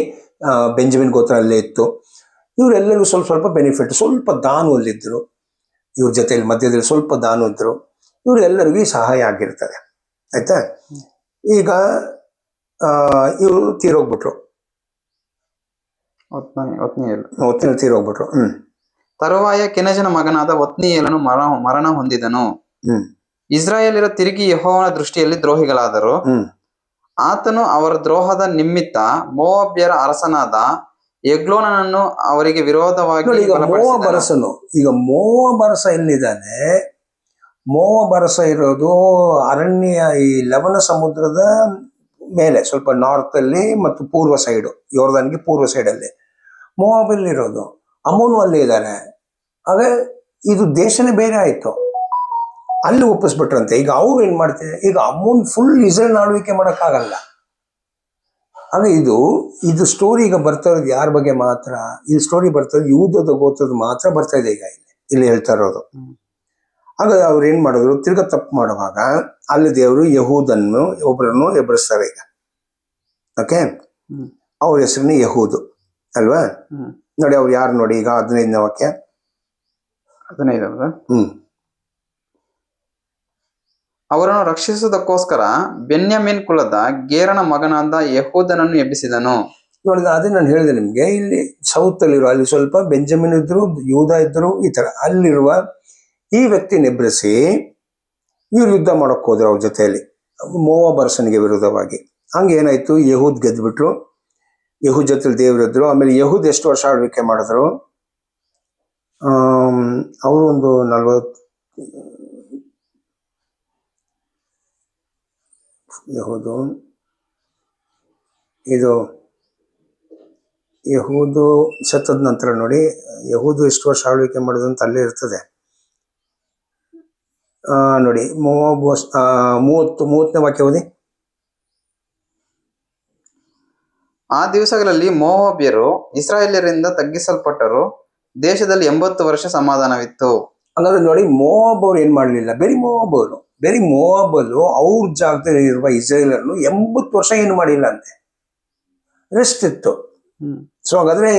Speaker 1: ಬೆಂಜಮಿನ್ ಗೋತ್ರ ಅಲ್ಲೇ ಇತ್ತು. ಇವರೆಲ್ಲರಿಗೂ ಸ್ವಲ್ಪ ಬೆನಿಫಿಟ್, ಸ್ವಲ್ಪ ದಾನವಲ್ಲಿದ್ದರು. ಇವ್ರ ಜೊತೆಯಲ್ಲಿ ಮಧ್ಯದಲ್ಲಿ ಸ್ವಲ್ಪ ದಾನ ಇದ್ರು. ಇವರೆಲ್ಲರಿಗೂ ಸಹಾಯ ಆಗಿರ್ತದೆ. ಆಯ್ತಾ? ಈಗ ಇವರು ತೀರೋಗ್ಬಿಟ್ರು, ಒತ್ನಿಯೇಲ್ ತೀರೋಗ್ಬಿಟ್ರು.
Speaker 2: ತರುವಾಯ ಕೆನಜನ ಮಗನಾದ ಒತ್ನಿಯೇಲನು ಮರಣ ಹೊಂದಿದನು. ಇಸ್ರಾಯೇಲ್ಯರು ತಿರುಗಿ ಯೆಹೋವನ ದೃಷ್ಟಿಯಲ್ಲಿ ದ್ರೋಹಿಗಳಾದರು. ಆತನು ಅವರ ದ್ರೋಹದ ನಿಮಿತ್ತ ಮೋವಾಬ್ಯರ ಅರಸನಾದ ಎಗ್ಲೋನನನ್ನು ಅವರಿಗೆ ವಿರೋಧವಾಗಿ
Speaker 1: ಈಗ ಮೋವಾಬ್ ಅರಸ ಎಲ್ಲಿದ್ದಾನೆ? ಮೋವಾಬ್ ಅರಸ ಇರೋದು ಅರಣ್ಯ ಈ ಲವಣ ಸಮುದ್ರದ ಮೇಲೆ ಸ್ವಲ್ಪ ನಾರ್ತ್ ಅಲ್ಲಿ ಮತ್ತು ಪೂರ್ವ ಸೈಡು, ಯೋರ್ದಾನ್ಗೆ ಪೂರ್ವ ಸೈಡಲ್ಲಿ ಮೋವಾಬಲ್ಲಿ ಇರೋದು. ಅಮ್ಮೋನು ಅಲ್ಲಿ ಇದ್ದಾರೆ. ಆಗ ಇದು ದೇಶನೇ ಬೇರೆ ಆಯ್ತು, ಅಲ್ಲಿ ಒಪ್ಪಿಸ್ಬಿಟ್ರಂತೆ. ಈಗ ಅವ್ರು ಏನ್ ಮಾಡ್ತಾರೆ, ಈಗ ಅಮ್ಮೋನ್ ಫುಲ್ ಇಸ್ರೇಲ್ ಆಳ್ವಿಕೆ ಮಾಡೋಕ್ಕಾಗಲ್ಲ. ಆಗ ಇದು ಸ್ಟೋರಿ ಈಗ ಬರ್ತಾ ಇರೋದು ಯಾರ ಬಗ್ಗೆ ಮಾತ್ರ, ಈ ಸ್ಟೋರಿ ಬರ್ತಾ ಇರೋದು ಯೂದದ ಗೋತ್ರದ ಮಾತ್ರ ಬರ್ತಾ ಇದೆ ಈಗ ಇಲ್ಲಿ ಹೇಳ್ತಾ ಇರೋದು. ಆಗ ಅವ್ರು ಏನ್ ಮಾಡಿದ್ರು, ತಿರ್ಗಾ ತಪ್ಪು ಮಾಡುವಾಗ ಅಲ್ಲಿ ದೇವರು ಯಹೂದನ್ನು ಒಬ್ಬರನ್ನು ಎಬ್ಬರಿಸ್ತಾರೆ ಈಗ. ಓಕೆ, ಅವ್ರ ಹೆಸರನ್ನ ಯಹೂದು ಅಲ್ವಾ. ನೋಡಿ ಅವ್ರು ಯಾರು ನೋಡಿ ಈಗ 15ನೇ ವಾಕ್ಯ.
Speaker 2: 15. ಅವರನ್ನು ರಕ್ಷಿಸುವುದಕ್ಕೋಸ್ಕರ ಬೆನ್ಯಾಮೀನ್ ಕುಲದ ಗೇರನ ಮಗನಾದ ಯಹೂದನನ್ನು ಎಬ್ಬಿಸಿದನು.
Speaker 1: ನೋಡಿದ ಅದೇ ನಾನು ಹೇಳಿದೆ ನಿಮ್ಗೆ, ಇಲ್ಲಿ ಸೌತ್ ಅಲ್ಲಿರುವ ಅಲ್ಲಿ ಸ್ವಲ್ಪ ಬೆಂಜಮಿನ್ ಇದ್ರು, ಯೂದ ಇದ್ರು, ಈ ತರ ಅಲ್ಲಿರುವ ಈ ವ್ಯಕ್ತಿನ ಎಬ್ಬರಿಸಿ ಇವ್ರು ಯುದ್ಧ ಮಾಡಕ್ ಹೋದ್ರು ಅವ್ರ ಜೊತೆಯಲ್ಲಿ ಮೋವಾಬ್ ಅರಸನಿಗೆ ವಿರುದ್ಧವಾಗಿ. ಹಂಗೆ ಏನಾಯ್ತು, ಯಹೂದ್ ಗೆದ್ಬಿಟ್ರು. ಯಹೂದ್ ಜೊತೆಲಿ ದೇವರಿದ್ರು. ಆಮೇಲೆ ಯಹೂದ್ ಎಷ್ಟು ವರ್ಷ ಆಳ್ವಿಕೆ ಮಾಡಿದ್ರು, ಅವರು ಒಂದು 40 ಯಹೂದು ಇದು ಯಹೂದು ಸತ್ತದ ನಂತರ ನೋಡಿ ಯಹೂದು ಎಷ್ಟು ವರ್ಷ ಆಳ್ವಿಕೆ ಮಾಡೋದು ಅಂತ ಅಲ್ಲೇ ಇರ್ತದೆ ನೋಡಿ. ಮೋವಾಬ್ 30ನೇ ವಾಕ್ಯ ಓದಿ.
Speaker 2: ಆ ದಿವಸಗಳಲ್ಲಿ ಮೋವಾಬ್ಯರು ಇಸ್ರಾಯೇಲ್ಯರಿಂದ ತಗ್ಗಿಸಲ್ಪಟ್ಟರು. ದೇಶದಲ್ಲಿ 80 ವರ್ಷ ಸಮಾಧಾನವಿತ್ತು.
Speaker 1: ಹಾಗಾದ್ರೆ ನೋಡಿ, ಮೋವಾಬ್ ಅವ್ರು ಏನ್ ಮಾಡ್ಲಿಲ್ಲ, ಬರೀ ಮೋವಾಬಲು ಅವ್ರ ಜಾಗದಲ್ಲಿ ಇರುವ ಇಸ್ರೇಲನ್ನು 80 ವರ್ಷ ಏನು ಮಾಡಿಲ್ಲ ಅಂತೆ, ರೆಸ್ಟ್ ಇತ್ತು. ಸೊ ಹಾಗಾದ್ರೆ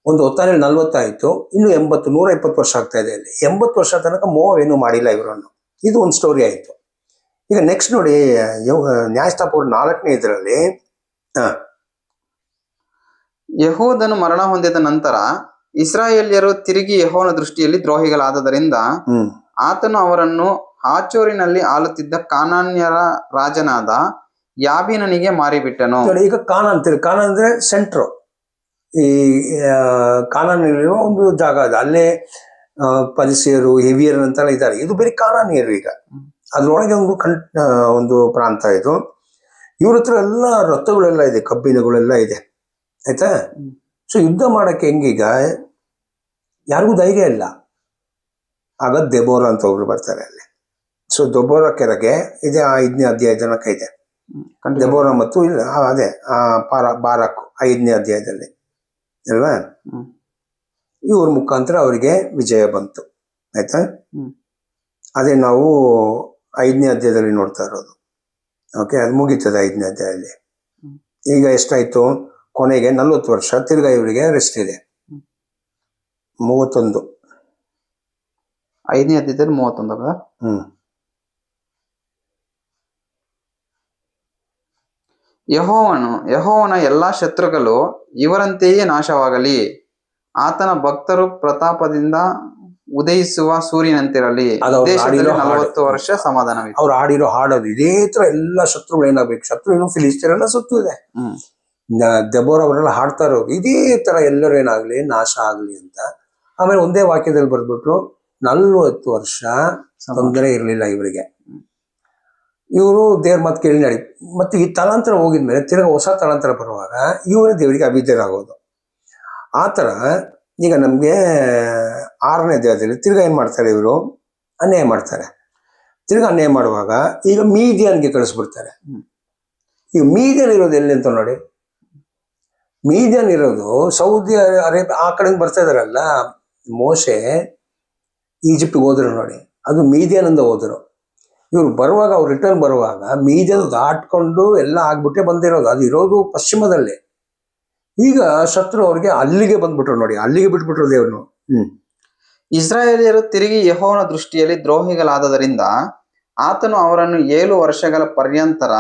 Speaker 1: ಒಂದು ಹೊತ್ತಾನಲ್ಲಿ 40 ಆಯ್ತು, ಇನ್ನು 80, 120 ವರ್ಷ ಆಗ್ತಾ ಇದೆ. ಅಲ್ಲಿ 80 ವರ್ಷ ತನಕ ಮೋವಾಬ್ ಏನು ಮಾಡಿಲ್ಲ ಇವರನ್ನು. ಇದು ಒಂದು ಸ್ಟೋರಿ ಆಯ್ತು. ಈಗ ನೆಕ್ಸ್ಟ್ ನೋಡಿ, ನ್ಯಾಯಸ್ಥಾಪಕರು 4ನೇ ಇದರಲ್ಲಿ
Speaker 2: ಯೆಹೂದನು ಮರಣ ಹೊಂದಿದ ನಂತರ ಇಸ್ರಾಯೇಲ್ಯರು ತಿರುಗಿ ಯೆಹೋವನ ದೃಷ್ಟಿಯಲ್ಲಿ ದ್ರೋಹಿಗಳಾದದರಿಂದ ಆತನು ಅವರನ್ನು ಹಾಚೋರಿನಲ್ಲಿ ಆಳುತ್ತಿದ್ದ ಕಾನಾನ್ಯರ ರಾಜನಾದ ಯಾಬೀನನಿಗೆ ಮಾರಿಬಿಟ್ಟನು.
Speaker 1: ಈಗ ಕಾನಾನ್ ಅಂದ್ರೆ ಸೆಂಟ್ರು, ಈ ಕಾನಾನಿರುವ ಒಂದು ಜಾಗ ಅದು. ಅಲ್ಲೇ ಪರಿಸಿಯರು, ಹಿವಿಯರು ಅಂತೆಲ್ಲ ಇದ್ದಾರೆ. ಇದು ಬರೀ ಕಾನಾನಿಯರು. ಈಗ ಅದ್ರೊಳಗೆ ಒಂದು ಪ್ರಾಂತ ಇದು. ಇವ್ರ ಹತ್ರ ಎಲ್ಲ ರಥಗಳೆಲ್ಲ ಇದೆ, ಕಬ್ಬಿಣಗಳೆಲ್ಲ ಇದೆ, ಆಯ್ತಾ. ಸೊ ಯುದ್ಧ ಮಾಡಕ್ಕೆ ಹೆಂಗೀಗ ಯಾರಿಗೂ ಧೈರ್ಯ ಇಲ್ಲ. ಆಗ ದೆಬೋರ ಅಂತ ಒಬ್ರು ಬರ್ತಾರೆ ಅಲ್ಲಿ. ಸೊ ದೆಬೋರ ಕೆಳಗೆ ಇದೆ 5ನೇ ಅಧ್ಯಾಯ ತನಕ ಇದೆ ದೆಬೋರ ಮತ್ತು ಇಲ್ಲ ಅದೇ ಬಾರಾಕ್ 5ನೇ ಅಧ್ಯಾಯದಲ್ಲಿ ಅಲ್ವಾ. ಇವ್ರ ಮುಖಾಂತರ ಅವರಿಗೆ ವಿಜಯ ಬಂತು, ಆಯ್ತಾ. ಅದೇ ನಾವು 5ನೇ ಅಧ್ಯಾಯದಲ್ಲಿ ನೋಡ್ತಾ ಇರೋದು. ಓಕೆ, ಅದು ಮುಗೀತದೆ 5ನೇ ಅಧ್ಯಾಯದಲ್ಲಿ. ಈಗ ಎಷ್ಟಾಯ್ತು, ಕೊನೆಗೆ 40 ವರ್ಷ ತಿರ್ಗಾ ಇವರಿಗೆ ರೆಸ್ಟ್ ಇದೆ. 31
Speaker 2: 5ನೇ ಅಧ್ಯಾಯದಲ್ಲಿ 31. ಯೆಹೋವನ ಎಲ್ಲಾ ಶತ್ರುಗಳು ಇವರಂತೆಯೇ ನಾಶವಾಗಲಿ. ಆತನ ಭಕ್ತರು ಪ್ರತಾಪದಿಂದ ಉದಯಿಸುವ ಸೂರ್ಯನಂತಿರಲಿ. ದೇಶದಲ್ಲಿ 40 ವರ್ಷ ಸಮಾಧಾನವಿದೆ.
Speaker 1: ಅವ್ರು ಆಡಿರೋ ಹಾಡೋದು ಇದೇ ತರ ಎಲ್ಲ ಶತ್ರುಗಳು ಏನಾಗಬೇಕು. ಶತ್ರು ಏನು ಫಿಲಿಸ್ತೀರೆಲ್ಲ ಸುತ್ತು ಇದೆ. ದೆಬೋರ ಅವರೆಲ್ಲ ಹಾಡ್ತಾ ಇರೋದು ಇದೇ ತರ, ಎಲ್ಲರೂ ಏನಾಗ್ಲಿ ನಾಶ ಆಗ್ಲಿ ಅಂತ. ಆಮೇಲೆ ಒಂದೇ ವಾಕ್ಯದಲ್ಲಿ ಬರ್ಬಿಟ್ರು 40 ವರ್ಷ ತೊಂದರೆ ಇರಲಿಲ್ಲ ಇವರಿಗೆ. ಇವರು ದೇವ್ರ ಮಾತು ಕೇಳಿ ನಡಿ. ಮತ್ತೆ ಈ ತಲಾಂತರ ಹೋಗಿದ್ಮೇಲೆ ತಿರ್ಗಾ ಹೊಸ ತಲಾಂತರ ಬರುವಾಗ ಇವರೇ ದೇವರಿಗೆ ಅಭಿದ್ಯರಾಗೋದು. ಆ ಥರ ಈಗ ನಮಗೆ 6ನೇ ಅಧ್ಯಾಯದಲ್ಲಿ ತಿರ್ಗಾ ಏನು ಮಾಡ್ತಾರೆ, ಇವರು ಅನ್ಯಾಯ ಮಾಡ್ತಾರೆ. ತಿರ್ಗಾ ಅನ್ಯಾಯ ಮಾಡುವಾಗ ಈಗ ಮೀದಿಯನ್ಗೆ ಕಳಿಸ್ಬಿಡ್ತಾರೆ. ಈಗ ಮೀದಿಯನ್ ಇರೋದು ಎಲ್ಲಿ ಅಂತ ನೋಡಿ. ಮೀದಿಯನ್ ಇರೋದು ಸೌದಿ ಅರೇಬಿಯಾ ಆ ಕಡೆ ಬರ್ತಾ ಇದಾರಲ್ಲ. ಮೋಶೆ ಈಜಿಪ್ಟ್ಗೆ ಹೋದ್ರು ನೋಡಿ, ಅದು ಮೀದಿಯನ್ ಅಂತ ಹೋದ್ರು. ಇವ್ರು ಬರುವಾಗ, ಅವ್ರು ರಿಟರ್ನ್ ಬರುವಾಗ ಮೀದಿಯನ್ ದಾಟ್ಕೊಂಡು ಎಲ್ಲ ಆಗ್ಬಿಟ್ಟೆ ಬಂದಿರೋದು. ಅದು ಇರೋದು ಪಶ್ಚಿಮದಲ್ಲಿ. ಈಗ ಶತ್ರು ಅವ್ರಿಗೆ ಅಲ್ಲಿಗೆ ಬಂದ್ಬಿಟ್ರು ನೋಡಿ, ಅಲ್ಲಿಗೆ ಬಿಟ್ಬಿಟ್ರು ದೇವ್ರನ್ನು.
Speaker 2: ಇಸ್ರಾಯೇಲಿಯರು ತಿರುಗಿ ಯೆಹೋವನ ದೃಷ್ಟಿಯಲ್ಲಿ ದ್ರೋಹಿಗಳಾದದರಿಂದ ಆತನು ಅವರನ್ನು 7 ವರ್ಷಗಳ ಪರ್ಯಂತರ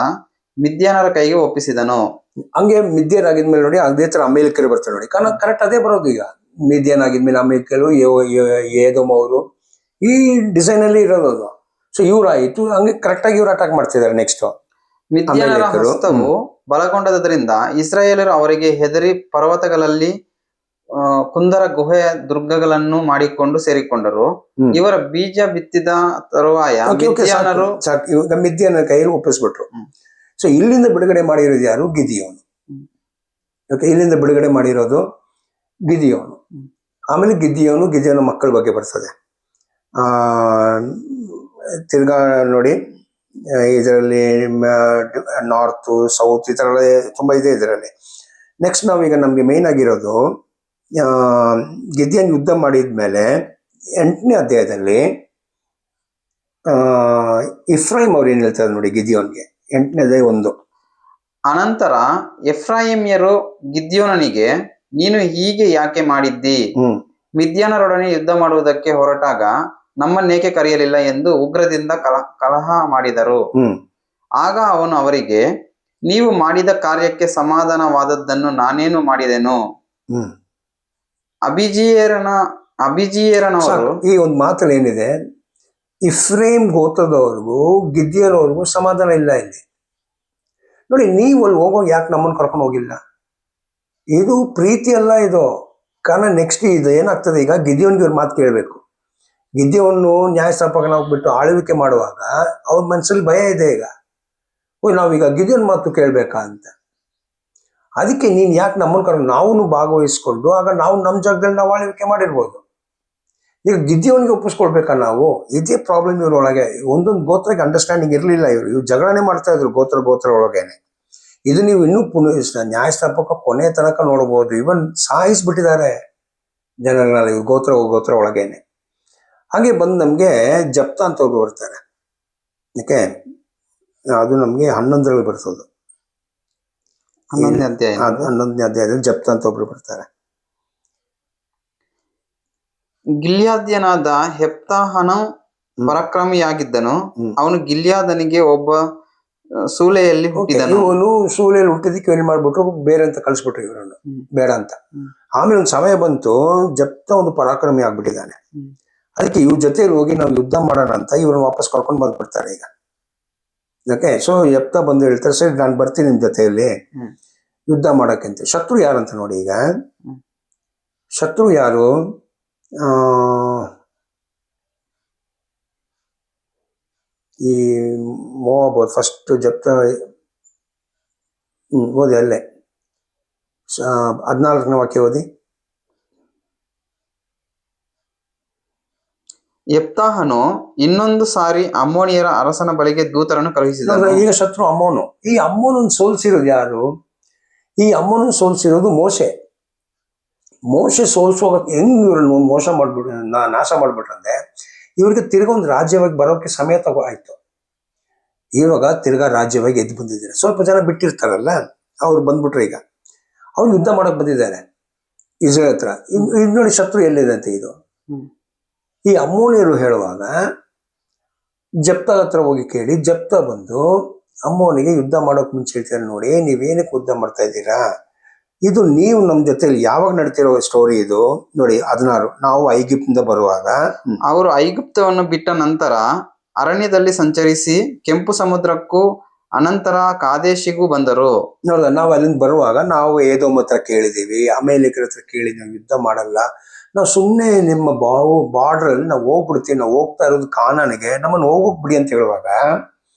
Speaker 2: ಮಿದ್ಯಾನರ ಕೈಗೆ ಒಪ್ಪಿಸಿದನು.
Speaker 1: ಹಂಗೆ ಮಿದ್ಯಾನ್ ಆಗಿದ್ಮೇಲೆ ನೋಡಿ ಅದೇ ತರ ಅಮೇಲಿಕರು ಬರ್ತಾರೆ ನೋಡಿ. ಕರೆಕ್ಟ್ ಅದೇ ಬರೋದು. ಈಗ ಮಿದ್ಯಾನ್ ಆಗಿದ್ಮೇಲೆ ಅಮೇಲಿಕರು, ಏದೋಮ್ ಅವರು, ಈ ಡಿಸೈನ್ ಅಲ್ಲಿ ಇರೋದು ಅದು. ಸೊ ಇವ್ರಾಯ್ತು, ಹಂಗೆ ಕರೆಕ್ಟ್ ಆಗಿ ಇವ್ರು ಅಟ್ಯಾಕ್ ಮಾಡ್ತಿದ್ದಾರೆ. ನೆಕ್ಸ್ಟ್
Speaker 2: ಮಿದ್ಯಾನರ ಹಸ್ತವು ಬಲಗೊಂಡದರಿಂದ ಇಸ್ರಾಯೇಲರು ಅವರಿಗೆ ಹೆದರಿ ಪರ್ವತಗಳಲ್ಲಿ ಕುಂದರ ಗುಹೆಯ ದುರ್ಗಗಳನ್ನು ಮಾಡಿಕೊಂಡು ಸೇರಿಕೊಂಡರು.
Speaker 1: ಹ್ಮ್.
Speaker 2: ಇವರ ಬೀಜ ಬಿತ್ತಿದ ತರುವಾಯ
Speaker 1: ಓಕೆ, ಓಕೆ, ಸಾಕು,
Speaker 2: ಮಿದ್ಯಾನರು
Speaker 1: ಸಾಕು. ಇವಾಗ ಮಿದ್ಯಾನ ಕೈಯಲ್ಲಿ ಒಪ್ಪಿಸ್ಬಿಟ್ರು.
Speaker 2: ಹ್ಮ್.
Speaker 1: ಸೊ ಇಲ್ಲಿಂದ ಬಿಡುಗಡೆ ಮಾಡಿರೋದು ಯಾರು? ಗಿದಿಯೋನು.
Speaker 2: ಹ್ಮ್.
Speaker 1: ಓಕೆ, ಇಲ್ಲಿಂದ ಬಿಡುಗಡೆ ಮಾಡಿರೋದು ಗಿದಿಯೋನು. ಆಮೇಲೆ ಗಿದಿಯೋನ ಮಕ್ಕಳ ಬಗ್ಗೆ ಬರ್ತದೆ. ಆ ತಿರ್ಗಾ ನೋಡಿ, ಇದರಲ್ಲಿ ನಾರ್ತ್ ಸೌತ್ ಈ ಥರ ತುಂಬ ಇದೆ ಇದರಲ್ಲಿ. ನೆಕ್ಸ್ಟ್ ನಾವೀಗ ನಮಗೆ ಮೇನ್ ಆಗಿರೋದು ಗಿದಿಯೋನ್ ಯುದ್ಧ ಮಾಡಿದ್ಮೇಲೆ 8ನೇ ಅಧ್ಯಾಯದಲ್ಲಿ ಇಫ್ರಾಯಿಮ್ ಅವ್ರು ಏನ್ ಹೇಳ್ತಾರೆ ನೋಡಿ ಗಿದಿಯೋನ್ಗೆ. 8ನೇ ಅಧ್ಯಾಯ 1.
Speaker 2: ಅನಂತರ ಎಫ್ರಾಯಿಮ್ಯರು ಗಿದ್ಯೋನನಿಗೆ, ನೀನು ಹೀಗೆ ಯಾಕೆ ಮಾಡಿದ್ದಿ? ಮಿದ್ಯಾನರೊಡನೆ ಯುದ್ಧ ಮಾಡುವುದಕ್ಕೆ ಹೊರಟಾಗ ನಮ್ಮನ್ನೇಕೆ ಕರೆಯಲಿಲ್ಲ ಎಂದು ಉಗ್ರದಿಂದ ಕಲಹ ಮಾಡಿದರು. ಆಗ ಅವನು ಅವರಿಗೆ, ನೀವು ಮಾಡಿದ ಕಾರ್ಯಕ್ಕೆ ಸಮಾಧಾನವಾದದ್ದನ್ನು ನಾನೇನು ಮಾಡಿದೆನು? ಅಬಿಜಿಯೇರನವರು
Speaker 1: ಈ ಒಂದು ಮಾತಲ್ಲಿ ಏನಿದೆ, ಇಫ್ರೇಮ್ ಗೋತ್ರದವ್ರಿಗೂ ಗಿದ್ಯೋನವ್ರಿಗೂ ಸಮಾಧಾನ ಇಲ್ಲ ಇಲ್ಲಿ. ನೋಡಿ, ನೀವು ಅಲ್ಲಿ ಹೋಗೋ ಯಾಕೆ ನಮ್ಮನ್ನು ಕರ್ಕೊಂಡು ಹೋಗಿಲ್ಲ? ಇದು ಪ್ರೀತಿ ಅಲ್ಲ ಇದು. ಕಾರಣ ನೆಕ್ಸ್ಟ್ ಇದು ಏನಾಗ್ತದೆ, ಈಗ ಗಿದಿಯೋನ್ಗೆ ಇವ್ರ ಮಾತು ಕೇಳಬೇಕು. ಗಿದಿಯೋನು ನ್ಯಾಯಸ್ಥಾಪಕನ ಹೋಗ್ಬಿಟ್ಟು ಆಳ್ವಿಕೆ ಮಾಡುವಾಗ ಅವ್ರ ಮನಸ್ಸಲ್ಲಿ ಭಯ ಇದೆ. ಈಗ ನಾವೀಗ ಗಿದಿಯೋನ್ ಮಾತು ಕೇಳಬೇಕಾ ಅಂತ. ಅದಕ್ಕೆ ನೀನು ಯಾಕೆ ನಮ್ಮನ್ನು ಕರ್ಕೊಂಡು, ನಾವು ಭಾಗವಹಿಸ್ಕೊಂಡು ಆಗ ನಾವು ನಮ್ಮ ಜಾಗದಲ್ಲಿ ನಾವು ಆಳ್ವಿಕೆ ಮಾಡಿರ್ಬೋದು. ಈಗ ಗಿದಿಯೋನ್ಗೆ ಒಪ್ಪಿಸ್ಕೊಳ್ಬೇಕಾ ನಾವು? ಇದೇ ಪ್ರಾಬ್ಲಮ್ ಇವ್ರೊಳಗೆ. ಒಂದೊಂದು ಗೋತ್ರಕ್ಕೆ ಅಂಡರ್ಸ್ಟ್ಯಾಂಡಿಂಗ್ ಇರಲಿಲ್ಲ. ಇವ್ರು ಜಗಳನೆ ಮಾಡ್ತಾ ಇದ್ರು ಗೋತ್ರ ಒಳಗೇನೆ. ಇದು ನೀವು ಇನ್ನೂ ನ್ಯಾಯಸ್ಥಾಪಕ ಕೊನೆ ತನಕ ನೋಡ್ಬೋದು. ಇವನ್ ಸಾಯಿಸ್ಬಿಟ್ಟಿದ್ದಾರೆ ಜನಗಳನ್ನ ಇವ್ರು ಗೋತ್ರ ಒಳಗೇನೆ. ಹಾಗೆ ಬಂದು ನಮಗೆ ಜಪ್ತ ಅಂತ ಒಬ್ರು ಬರ್ತಾರೆ. ಯಾಕೆ ಅದು ನಮಗೆ 11ರಲ್ಲಿ ಬರ್ತದೆ. 11ನೇ ಅಧ್ಯಾಯದಲ್ಲಿ ಜಪ್ತ ಅಂತ ಒಬ್ರು ಬರ್ತಾರೆ.
Speaker 2: ಗಿಲ್ಯಾದ್ಯನಾದ ಹೆಪ್ತಾಹನು ಪರಾಕ್ರಮಿಯಾಗಿದ್ದನು. ಅವನು ಗಿಲ್ಯಾದನಿಗೆ ಒಬ್ಬ ಸೂಲೆಯಲ್ಲಿ ಹುಟ್ಟಿದನು.
Speaker 1: ಇವನು ಸೂಲೆಯಲ್ಲಿ ಹುಟ್ಟಿದಕ್ಕೆ ಏನ್ ಮಾಡ್ಬಿಟ್ರು, ಬೇರೆ ಅಂತ ಕಳಿಸ್ಬಿಟ್ರು ಇವರನ್ನು, ಬೇಡ ಅಂತ. ಆಮೇಲೆ ಒಂದು ಸಮಯ ಬಂತು, ಜಪ್ತ ಒಂದು ಪರಾಕ್ರಮಿ ಆಗ್ಬಿಟ್ಟಿದ್ದಾನೆ. ಅದಕ್ಕೆ ಇವ್ರ ಜೊತೆಯಲ್ಲಿ ಹೋಗಿ ನಾವು ಯುದ್ಧ ಮಾಡೋಣ ಅಂತ ಇವ್ರನ್ನ ವಾಪಸ್ ಕರ್ಕೊಂಡು ಬಂದ್ಬಿಡ್ತಾರೆ ಈಗ. ಓಕೆ, ಸೊ ಜಪ್ತ ಬಂದು ಹೇಳ್ತಾರೆ, ಸರಿ ನಾನು ಬರ್ತೀನಿ ನಿಮ್ ಜೊತೆಯಲ್ಲಿ ಯುದ್ಧ ಮಾಡಕ್ಕಂತ. ಶತ್ರು ಯಾರಂತ ನೋಡಿ. ಈಗ ಶತ್ರು ಯಾರು? ಈ ಮೋವಾಬ್ ಫಸ್ಟ್ ಜಪ್ತ ಓದಿ ಅಲ್ಲೇ 14ನೇ ವಾಕ್ಯ ಓದಿ.
Speaker 2: ಯೆಪ್ತಾಹನು ಇನ್ನೊಂದು ಸಾರಿ ಅಮ್ಮೋನಿಯರ ಅರಸನ ಬಳಿಗೆ ದೂತರನ್ನು ಕಳುಹಿಸಿದನು.
Speaker 1: ಈಗ ಶತ್ರು ಅಮ್ಮೋನು. ಈ ಅಮ್ಮೋನನ್ನು ಸೋಲ್ಸಿರೋದು ಯಾರು? ಈ ಅಮ್ಮೋನನ್ನು ಸೋಲ್ಸಿರೋದು ಮೋಶೆ. ಸೋಲ್ಸುವಾಗ ಹೆಂಗ್ ಇವ್ರನ್ನ ನಾಶ ಮಾಡ್ಬಿಟ್ರಂದ್ರೆ, ಇವ್ರಿಗೆ ತಿರ್ಗಾ ಒಂದು ರಾಜ್ಯವಾಗಿ ಬರೋಕೆ ಸಮಯ ಆಯ್ತು. ಇವಾಗ ತಿರ್ಗಾ ರಾಜ್ಯವಾಗಿ ಎದ್ದು ಬಂದಿದ್ದಾರೆ. ಸ್ವಲ್ಪ ಜನ ಬಿಟ್ಟಿರ್ತಾರಲ್ಲ, ಅವ್ರು ಬಂದ್ಬಿಟ್ರೆ ಈಗ ಅವ್ರು ಯುದ್ಧ ಮಾಡಕ್ ಬಂದಿದ್ದಾರೆ ಇಸ್ರೇಲ್ ಹತ್ರ. ಇದು ನೋಡಿ ಶತ್ರು ಎಲ್ಲಿದೆ ಅಂತ. ಇದು ಈ ಅಮ್ಮೋನಿಯರು ಹೇಳುವಾಗ ಜಪ್ತ ಹತ್ರ ಹೋಗಿ ಕೇಳಿ, ಜಪ್ತ ಬಂದು ಅಮ್ಮೋನಿಗೆ ಯುದ್ಧ ಮಾಡೋಕ್ ಮುಂಚೆ ಹೇಳ್ತಾರೆ, ನೋಡಿ ನೀವೇನಕ್ಕೆ ಯುದ್ಧ ಮಾಡ್ತಾ ಇದ್ದೀರಾ? ಇದು ನೀವು ನಮ್ಮ ಜೊತೆಲಿ ಯಾವಾಗ ನಡ್ತಿರೋ ಸ್ಟೋರಿ ಇದು ನೋಡಿ. 16 ನಾವು ಐಗಿಪ್ತಿಂದ ಬರುವಾಗ
Speaker 2: ಅವರು ಐಗುಪ್ತವನ್ನು ಬಿಟ್ಟ ನಂತರ ಅರಣ್ಯದಲ್ಲಿ ಸಂಚರಿಸಿ ಕೆಂಪು ಸಮುದ್ರಕ್ಕೂ ಅನಂತರ ಕಾದೇಶಿಗೂ ಬಂದರು.
Speaker 1: ನೋಡ್ದ, ನಾವು ಅಲ್ಲಿಂದ ಬರುವಾಗ ನಾವು ಏದೋಮ್ ಹತ್ರ ಕೇಳಿದೀವಿ, ಅಮೇಲಿಕರ ಹತ್ರ ಕೇಳಿ ನಾವು ಯುದ್ಧ ಮಾಡಲ್ಲ, ನಾವು ಸುಮ್ಮನೆ ನಿಮ್ಮ ಬಾರ್ಡ್ರಲ್ಲಿ ನಾವು ಹೋಗ್ಬಿಡ್ತೀವಿ, ನಾವು ಹೋಗ್ತಾ ಇರೋದು ಕಾನಾನಿಗೆ, ನಮ್ಮನ್ನು ಹೋಗೋಕ್ ಬಿಡಿ ಅಂತ ಹೇಳುವಾಗ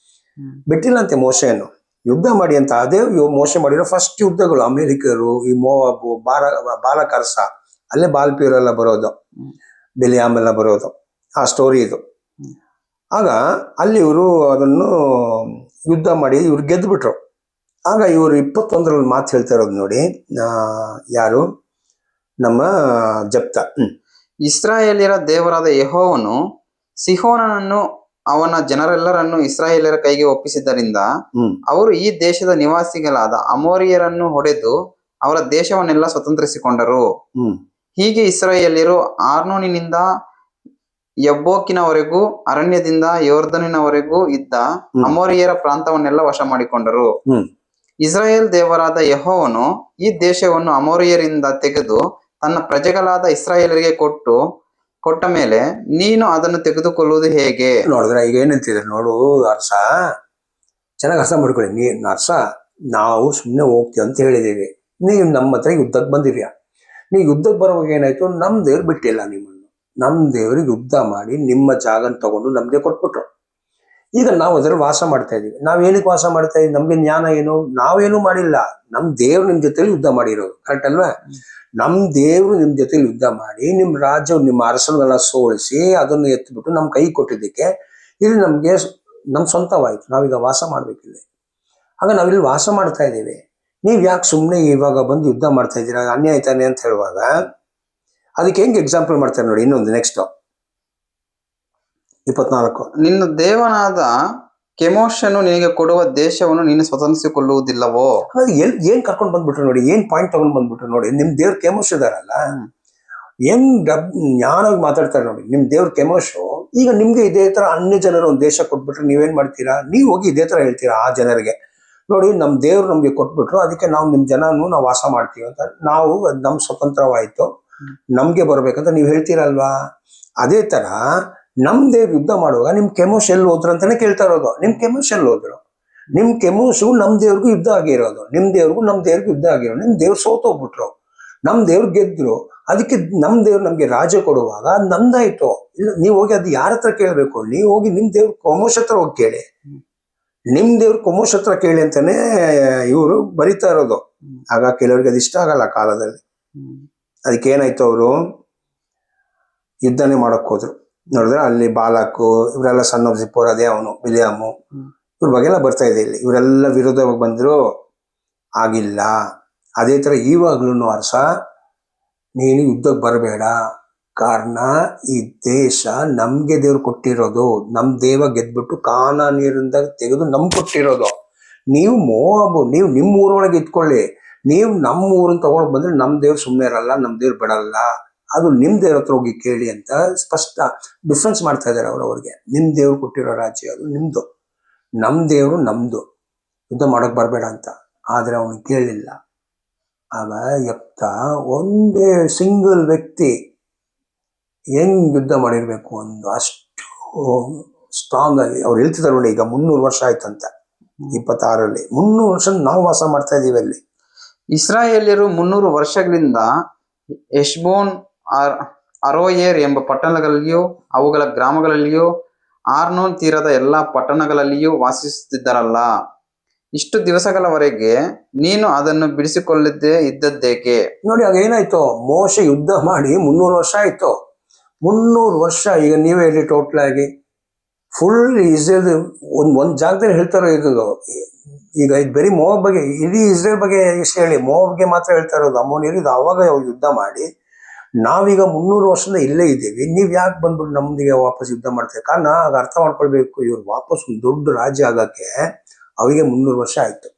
Speaker 1: ಬಿಟ್ಟಿಲ್ಲ ಅಂತೆ ಮೋಶೆಯನ್ನು. ಯುದ್ಧ ಮಾಡಿ ಅಂತ. ಅದೇ ಮೋಶೆ ಮಾಡಿರೋ ಫಸ್ಟ್ ಯುದ್ಧಗಳು. ಅಮೇರಿಕರು, ಈ ಮೋವಾಬು, ಬಾಲಕರ್ಸ, ಅಲ್ಲೇ ಬಾಲ್ಪಿಯರ್ ಎಲ್ಲ ಬರೋದು, ಬಿಲಿಯಾಮ್ ಎಲ್ಲ ಬರೋದು, ಆ ಸ್ಟೋರಿ ಇದು. ಆಗ ಅಲ್ಲಿ ಇವರು ಅದನ್ನು ಯುದ್ಧ ಮಾಡಿ ಇವ್ರು ಗೆದ್ದುಬಿಟ್ರು. ಆಗ ಇವರು 21ರಲ್ಲಿ ಮಾತು ಹೇಳ್ತಾ ಇರೋದು ನೋಡಿ. ಯಾರು? ನಮ್ಮ ಜಪ್ತ.
Speaker 2: ಇಸ್ರಾಯೇಲ್ಯರ ದೇವರಾದ ಯೆಹೋವನು ಸಿಹೋನನನ್ನು ಅವನ ಜನರೆಲ್ಲರನ್ನು ಇಸ್ರಾಯೇಲ್ಯರ ಕೈಗೆ ಒಪ್ಪಿಸಿದ್ದರಿಂದ ಅವರು ಈ ದೇಶದ ನಿವಾಸಿಗಳಾದ ಅಮೋರಿಯರನ್ನು ಹೊಡೆದು ಅವರ ದೇಶವನ್ನೆಲ್ಲ ಸ್ವತಂತ್ರಿಸಿಕೊಂಡರು. ಹೀಗೆ ಇಸ್ರಾಯೇಲ್ಯರು ಆರ್ನೋನಿನಿಂದ ಯಬ್ಬೋಕಿನವರೆಗೂ ಅರಣ್ಯದಿಂದ ಯೋರ್ದನಿನವರೆಗೂ ಇದ್ದ ಅಮೋರಿಯರ ಪ್ರಾಂತವನ್ನೆಲ್ಲ ವಶ ಮಾಡಿಕೊಂಡರು. ಇಸ್ರಾಯೇಲ್ ದೇವರಾದ ಯೆಹೋವನು ಈ ದೇಶವನ್ನು ಅಮೋರಿಯರಿಂದ ತೆಗೆದು ತನ್ನ ಪ್ರಜೆಗಳಾದ ಇಸ್ರಾಯೇಲರಿಗೆ ಕೊಟ್ಟ ಮೇಲೆ ನೀನು ಅದನ್ನು ತೆಗೆದುಕೊಳ್ಳುವುದು ಹೇಗೆ?
Speaker 1: ನೋಡಿದ್ರೆ ಈಗ ಏನಂತಿದೆ ನೋಡು ಅರ್ಸ, ಚೆನ್ನಾಗಿ ಅರ್ಥ ಮಾಡ್ಕೊಳ್ಳಿ. ನೀನು ಅರ್ಸ, ನಾವು ಸುಮ್ಮನೆ ಹೋಗ್ತೀವಿ ಅಂತ ಹೇಳಿದೀವಿ, ನೀವು ನಮ್ಮ ಹತ್ರ ಯುದ್ಧಕ್ಕೆ ಬಂದಿರ್ಯಾ, ನೀವು ಯುದ್ಧಕ್ಕೆ ಬರುವಾಗ ಏನಾಯ್ತು, ನಮ್ ದೇವ್ರು ಬಿಟ್ಟಿಲ್ಲ ನಿಮ್ಮನ್ನು. ನಮ್ ದೇವ್ರಿಗೆ ಯುದ್ಧ ಮಾಡಿ ನಿಮ್ಮ ಜಾಗನ ತಗೊಂಡು ನಮ್ಗೆ ಕೊಟ್ಬಿಟ್ರು. ಈಗ ನಾವು ಅದ್ರಲ್ಲಿ ವಾಸ ಮಾಡ್ತಾ ಇದೀವಿ. ನಾವ್ ಏನಕ್ಕೆ ವಾಸ ಮಾಡ್ತಾ ಇದೀವಿ? ನಮ್ಗೆ ಜ್ಞಾನ ಏನು? ನಾವೇನು ಮಾಡಿಲ್ಲ. ನಮ್ ದೇವ್ರು ನಿಮ್ ಜೊತೆಲಿ ಯುದ್ಧ ಮಾಡಿರೋದು, ಕರೆಕ್ಟ್ ಅಲ್ವಾ? ನಮ್ ದೇವ್ರು ನಿಮ್ ಜೊತೆಲಿ ಯುದ್ಧ ಮಾಡಿ ನಿಮ್ ರಾಜ್ಯ, ನಿಮ್ಮ ಅರಸನ್ನೆಲ್ಲ ಸೋಲಿಸಿ ಅದನ್ನು ಎತ್ಬಿಟ್ಟು ನಮ್ ಕೈ ಕೊಟ್ಟಿದ್ದಕ್ಕೆ ಇದು ನಮ್ಗೆ ನಮ್ ಸ್ವಂತವಾಯ್ತು. ನಾವೀಗ ವಾಸ ಮಾಡ್ಬೇಕಿಲ್ಲ. ಆಗ ನಾವಿಲ್ಲಿ ವಾಸ ಮಾಡ್ತಾ ಇದ್ದೀವಿ. ನೀವ್ ಯಾಕೆ ಸುಮ್ಮನೆ ಇವಾಗ ಬಂದು ಯುದ್ಧ ಮಾಡ್ತಾ ಇದ್ದೀರಾ, ಅನ್ಯಾಯ ತಾನೆ ಅಂತ ಹೇಳುವಾಗ ಅದಕ್ಕೆ ಹೆಂಗ್ ಎಕ್ಸಾಂಪಲ್ ಮಾಡ್ತಾರೆ ನೋಡಿ. ಇನ್ನೊಂದು ನೆಕ್ಸ್ಟ್ 24.
Speaker 2: ನಿನ್ನ ದೇವನಾದ ಕೆಮೋಷನು ನಿನಗೆ ಕೊಡುವ ದೇಶವನ್ನು ನೀನು ಸ್ವತಂತ್ರಿಸಿಕೊಳ್ಳುವುದಿಲ್ಲವೋ?
Speaker 1: ಏನ್ ಕರ್ಕೊಂಡ್ ಬಂದ್ಬಿಟ್ರು ನೋಡಿ, ಏನ್ ಪಾಯಿಂಟ್ ತಗೊಂಡ್ ಬಂದ್ಬಿಟ್ರು ನೋಡಿ. ನಿಮ್ ದೇವ್ರ ಕೆಮೋಶ್ ಇದಾರಲ್ಲ, ಹೆಂಗ್ ಜ್ಞಾನವಾಗಿ ಮಾತಾಡ್ತಾರೆ ನೋಡಿ. ನಿಮ್ ದೇವ್ರ ಕೆಮೋಶು ಈಗ ನಿಮ್ಗೆ ಇದೇ ತರ ಅನ್ಯ ಜನರು ಒಂದ್ ದೇಶ ಕೊಟ್ಬಿಟ್ರೆ ನೀವೇನ್ ಮಾಡ್ತೀರಾ? ನೀವ್ ಹೋಗಿ ಇದೇ ತರ ಹೇಳ್ತೀರಾ ಆ ಜನರಿಗೆ, ನೋಡಿ ನಮ್ ದೇವ್ರು ನಮ್ಗೆ ಕೊಟ್ಬಿಟ್ರು, ಅದಕ್ಕೆ ನಾವು ನಿಮ್ ಜನನು ನಾವು ವಾಸ ಮಾಡ್ತೀವಿ ಅಂತ. ನಾವು ನಮ್ ಸ್ವತಂತ್ರವಾಯ್ತು, ನಮ್ಗೆ ಬರ್ಬೇಕಂತ ನೀವ್ ಹೇಳ್ತೀರಲ್ವಾ? ಅದೇ ತರ ನಮ್ ದೇವ್ರ ಯುದ್ಧ ಮಾಡುವಾಗ ನಿಮ್ ಕೆಮೋಶ್ ಎಲ್ಲಿ ಹೋದ್ರು ಅಂತಾನೆ ಕೇಳ್ತಾ ಇರೋದು. ನಿಮ್ ಕೆಮೋಶ್ ಎಲ್ಲಿ ಹೋದ್ರು? ನಿಮ್ ಕೆಮೋಶು ನಮ್ ದೇವ್ರಿಗೂ ಯುದ್ಧ ಆಗಿರೋದು, ನಿಮ್ ದೇವ್ರಿಗೂ ನಮ್ ದೇವ್ರಿಗೂ ಯುದ್ಧ ಆಗಿರೋದು. ನಿಮ್ ದೇವ್ರು ಸೋತೋಗ್ಬಿಟ್ರು, ನಮ್ ದೇವ್ರು ಗೆದ್ರು. ಅದಕ್ಕೆ ನಮ್ ದೇವ್ರು ನಮ್ಗೆ ರಾಜ್ಯ ಕೊಡುವಾಗ ನಮ್ದಾಯ್ತು. ಇಲ್ಲ, ನೀವ್ ಹೋಗಿ ಅದು ಯಾರ ಹತ್ರ ಕೇಳ್ಬೇಕು? ನೀವ್ ಹೋಗಿ ನಿಮ್ ದೇವ್ರ ಕೊಮೋಶ್ ಹತ್ರ ಹೋಗಿ ಕೇಳಿ. ನಿಮ್ ದೇವ್ರ ಕೊಮೋಶ್ ಹತ್ರ ಕೇಳಿ ಅಂತಾನೆ ಇವರು ಬರಿತಾ ಇರೋದು. ಆಗ ಕೆಲವರಿಗೆ ಅದು ಇಷ್ಟ ಆಗಲ್ಲ ಕಾಲದಲ್ಲಿ. ಅದಕ್ಕೆ ಏನಾಯ್ತು, ಅವರು ಯುದ್ಧನೇ ಮಾಡಕ್ ಹೋದ್ರು. ನೋಡಿದ್ರೆ ಅಲ್ಲಿ ಬಾಲಾಕು ಇವರೆಲ್ಲ ಸಣ್ಣ ಸಿಪ್ಪೋರ್, ಅದೇ ಅವನು ಬಿಲಿಯಾಮು, ಇವ್ರ ಬಗ್ಗೆಲ್ಲ ಬರ್ತಾ ಇದೆ ಇಲ್ಲಿ. ಇವರೆಲ್ಲ ವಿರೋಧವಾಗಿ ಬಂದ್ರು, ಆಗಿಲ್ಲ. ಅದೇ ತರ ಇವಾಗ್ಲೂ ಅರಸ, ನೀನು ಯುದ್ಧಕ್ಕೆ ಬರಬೇಡ. ಕಾರಣ ಈ ದೇಶ ನಮ್ಗೆ ದೇವ್ರು ಕೊಟ್ಟಿರೋದು. ನಮ್ ದೇವ ಗೆದ್ಬಿಟ್ಟು ಕಾನಾ ನೀರಿಂದ ತೆಗೆದು ನಮ್ ಕೊಟ್ಟಿರೋದು. ನೀವು ಮೋವಾಬು, ನೀವು ನಿಮ್ಮ ಊರೊಳಗೆ ಇಟ್ಕೊಳ್ಳಿ. ನೀವು ನಮ್ಮ ಊರನ್ನ ತಗೊಳಕ್ ಬಂದ್ರೆ ನಮ್ ದೇವ್ರು ಸುಮ್ಮನೆ ಇರಲ್ಲ, ನಮ್ ದೇವ್ರು ಬಿಡಲ್ಲ. ಅದು ನಿಮ್ ದೇವ್ರ ಹತ್ರ ಹೋಗಿ ಕೇಳಿ ಅಂತ ಸ್ಪಷ್ಟ ಡಿಫ್ರೆನ್ಸ್ ಮಾಡ್ತಾ ಇದಾರೆ ಅವ್ರಿಗೆ. ನಿಮ್ ದೇವ್ರು ಕೊಟ್ಟಿರೋ ರಾಜ್ಯ ಅದು ನಿಮ್ದು, ನಮ್ ದೇವ್ರು ನಮ್ದು, ಯುದ್ಧ ಮಾಡಕ್ ಬರ್ಬೇಡ ಅಂತ. ಆದ್ರೆ ಅವನು ಕೇಳಲಿಲ್ಲ. ಆಗ ಯೆಫ್ತ ಒಂದೇ ಸಿಂಗಲ್ ವ್ಯಕ್ತಿ ಹೆಂಗ್ ಯುದ್ಧ ಮಾಡಿರ್ಬೇಕು, ಒಂದು ಅಷ್ಟು ಸ್ಟ್ರಾಂಗ್ ಆಗಿ. ಅವ್ರು ಹೇಳ್ತಿದ್ದಾರೆ ನೋಡಿ, ಈಗ 300 ವರ್ಷ ಆಯ್ತಂತ 26ರಲ್ಲಿ. 300 ವರ್ಷ ನಾವು ವಾಸ ಮಾಡ್ತಾ ಇದೀವಿ ಅಲ್ಲಿ.
Speaker 2: ಇಸ್ರಾಯೇಲ್ಯರು 300 ವರ್ಷಗಳಿಂದ ಎಷ್ಬೋನ್, ಅರೋಯೇರ್ ಎಂಬ ಪಟ್ಟಣಗಳಲ್ಲಿಯೂ ಅವುಗಳ ಗ್ರಾಮಗಳಲ್ಲಿಯೂ ಆರ್ನೋನ್ ತೀರದ ಎಲ್ಲಾ ಪಟ್ಟಣಗಳಲ್ಲಿಯೂ ವಾಸಿಸುತ್ತಿದ್ದರಲ್ಲ. ಇಷ್ಟು ದಿವಸಗಳವರೆಗೆ ನೀನು ಅದನ್ನು ಬಿಡಿಸಿಕೊಳ್ಳದೆ ಇದ್ದದ್ದೇಕೆ?
Speaker 1: ನೋಡಿ, ಆಗ ಏನಾಯ್ತು, ಮೋಶೆ ಯುದ್ಧ ಮಾಡಿ 300 ವರ್ಷ ಆಯ್ತು. 300 ವರ್ಷ ಈಗ ನೀವೇ ಹೇಳಿ, ಟೋಟಲ್ ಆಗಿ ಫುಲ್ ಇಸ್ರೇಲ್ ಒಂದ್ ಜಾಗದಲ್ಲಿ ಹೇಳ್ತಾರೋ ಇರೋದು. ಈಗ ಇದು ಬರೀ ಮೋವಾಬ್ ಬಗ್ಗೆ, ಇಡೀ ಇಸ್ರೇಲ್ ಬಗ್ಗೆ ಎಷ್ಟು ಹೇಳಿ, ಮೋವಾಬ್ಗೆ ಮಾತ್ರ ಹೇಳ್ತಾ ಇರೋದು. ಅಮ್ಮೋನಿಯರು ಇದು ಅವಾಗ ಯುದ್ಧ ಮಾಡಿ ನಾವೀಗ 300 ವರ್ಷದಿಂದ ಇಲ್ಲೇ ಇದ್ದೀವಿ. ನೀವ್ ಯಾಕೆ ಬಂದ್ಬಿಟ್ಟು ನಮ್ದಿಗೆ ವಾಪಸ್ ಯುದ್ಧ ಮಾಡ್ತೀವಿ? ಕಾರಣ ಆಗ ಅರ್ಥ ಮಾಡ್ಕೊಳ್ಬೇಕು, ಇವ್ರು ವಾಪಸ್ ಒಂದು ದೊಡ್ಡ ರಾಜ್ಯ ಆಗಕ್ಕೆ ಅವಿಗೆ 300 ವರ್ಷ ಆಯ್ತು.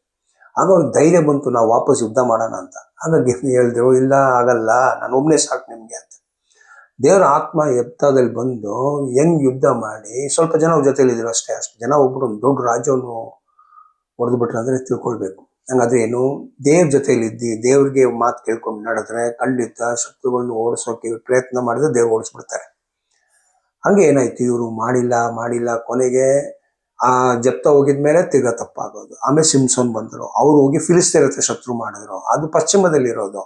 Speaker 1: ಆಗ ಅವ್ರಿಗೆ ಧೈರ್ಯ ಬಂತು, ನಾವು ವಾಪಸ್ ಯುದ್ಧ ಮಾಡೋಣ ಅಂತ. ಹಾಗಾಗಿ ಹೇಳಿದ್ರು, ಇಲ್ಲ ಆಗಲ್ಲ, ನಾನು ಒಬ್ನೇ ಸಾಕು ನಿಮ್ಗೆ ಅಂತ. ದೇವರ ಆತ್ಮ ಯೆಫ್ತದಲ್ಲಿ ಬಂದು ಹೆಂಗ್ ಯುದ್ಧ ಮಾಡಿ ಸ್ವಲ್ಪ ಜನ ಅವ್ರ ಜೊತೆಲಿ ಇದ್ರು ಅಷ್ಟೇ. ಅಷ್ಟು ಜನ ಹೋಗ್ಬಿಟ್ಟು ಒಂದು ದೊಡ್ಡ ರಾಜ್ಯವನ್ನು ಹೊಡೆದು ಬಿಟ್ರೆ ಅಂದ್ರೆ ತಿಳ್ಕೊಳ್ಬೇಕು. ಹಂಗಾದ್ರೆ ಏನು, ದೇವ್ರ ಜೊತೆಲಿ ಇದ್ದಿ ದೇವ್ರಿಗೆ ಮಾತು ಕೇಳ್ಕೊಂಡು ನಡೆದ್ರೆ ಖಂಡಿತ ಶತ್ರುಗಳನ್ನ ಓಡಿಸೋಕೆ ಪ್ರಯತ್ನ ಮಾಡಿದ್ರೆ ದೇವ್ರು ಓಡಿಸ್ಬಿಡ್ತಾರೆ. ಹಂಗೆ ಏನಾಯ್ತು, ಇವರು ಮಾಡಿಲ್ಲ ಕೊನೆಗೆ ಆ ಜಪ್ತ ಹೋಗಿದ್ಮೇಲೆ ತಿರ್ಗಾ ತಪ್ಪಾಗೋದು. ಆಮೇಲೆ ಸಿಮ್ಸೋನ್ ಬಂದರು, ಅವ್ರು ಹೋಗಿ ಫಿಲಿಸ್ತೀಯರ ಹತ್ರ ಶತ್ರು ಮಾಡಿದ್ರು, ಅದು ಪಶ್ಚಿಮದಲ್ಲಿ ಇರೋದು.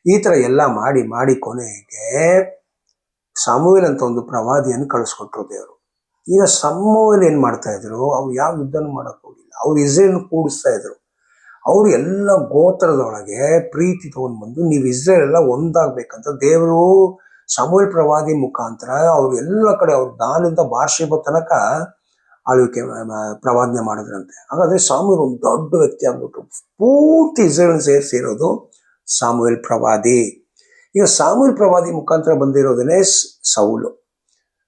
Speaker 1: ಈ ತರ ಎಲ್ಲ ಮಾಡಿ ಕೊನೆಗೆ ಸಮುವೇಲ್ ಅಂತ ಒಂದು ಪ್ರವಾದಿಯನ್ನು ಕಳಿಸ್ಕೊಟ್ರು ದೇವರು. ಈಗ ಸಮುವೇಲ್ ಏನ್ ಮಾಡ್ತಾ ಇದ್ರು, ಅವ್ರು ಯಾವ ಯುದ್ಧನೂ ಮಾಡಕ್ ಹೋಗಿಲ್ಲ. ಅವ್ರು ಇಸ್ರೇಲ್ ಕೂಡಿಸ್ತಾ ಇದ್ರು. ಅವ್ರು ಎಲ್ಲ ಗೋತ್ರದೊಳಗೆ ಪ್ರೀತಿ ತಗೊಂಡ್ ಬಂದು, ನೀವು ಇಸ್ರೇಲ್ ಎಲ್ಲ ಒಂದಾಗ್ಬೇಕಂತ ದೇವರು ಸಮುವೇಲ್ ಪ್ರವಾದಿ ಮುಖಾಂತರ ಅವ್ರು ಎಲ್ಲ ಕಡೆ ಅವ್ರ ದಾನಿಂದ ಬಾರ್ಷಿಬ ತನಕ ಆಳ್ವಿಕೆ ಪ್ರವಾದನೆ ಮಾಡಿದ್ರಂತೆ. ಹಾಗಾದ್ರೆ ಸಮುವೇಲ್ ಒಂದು ದೊಡ್ಡ ವ್ಯಕ್ತಿ ಆಗ್ಬಿಟ್ಟು ಪೂರ್ತಿ ಇಸ್ರೇಲ್ ಸೇರಿಸಿರೋದು ಸಮುವೇಲ್ ಪ್ರವಾದಿ. ಈಗ ಸಮುವೇಲ್ ಪ್ರವಾದಿ ಮುಖಾಂತರ ಬಂದಿರೋದನ್ನೇ ಸೌಲು.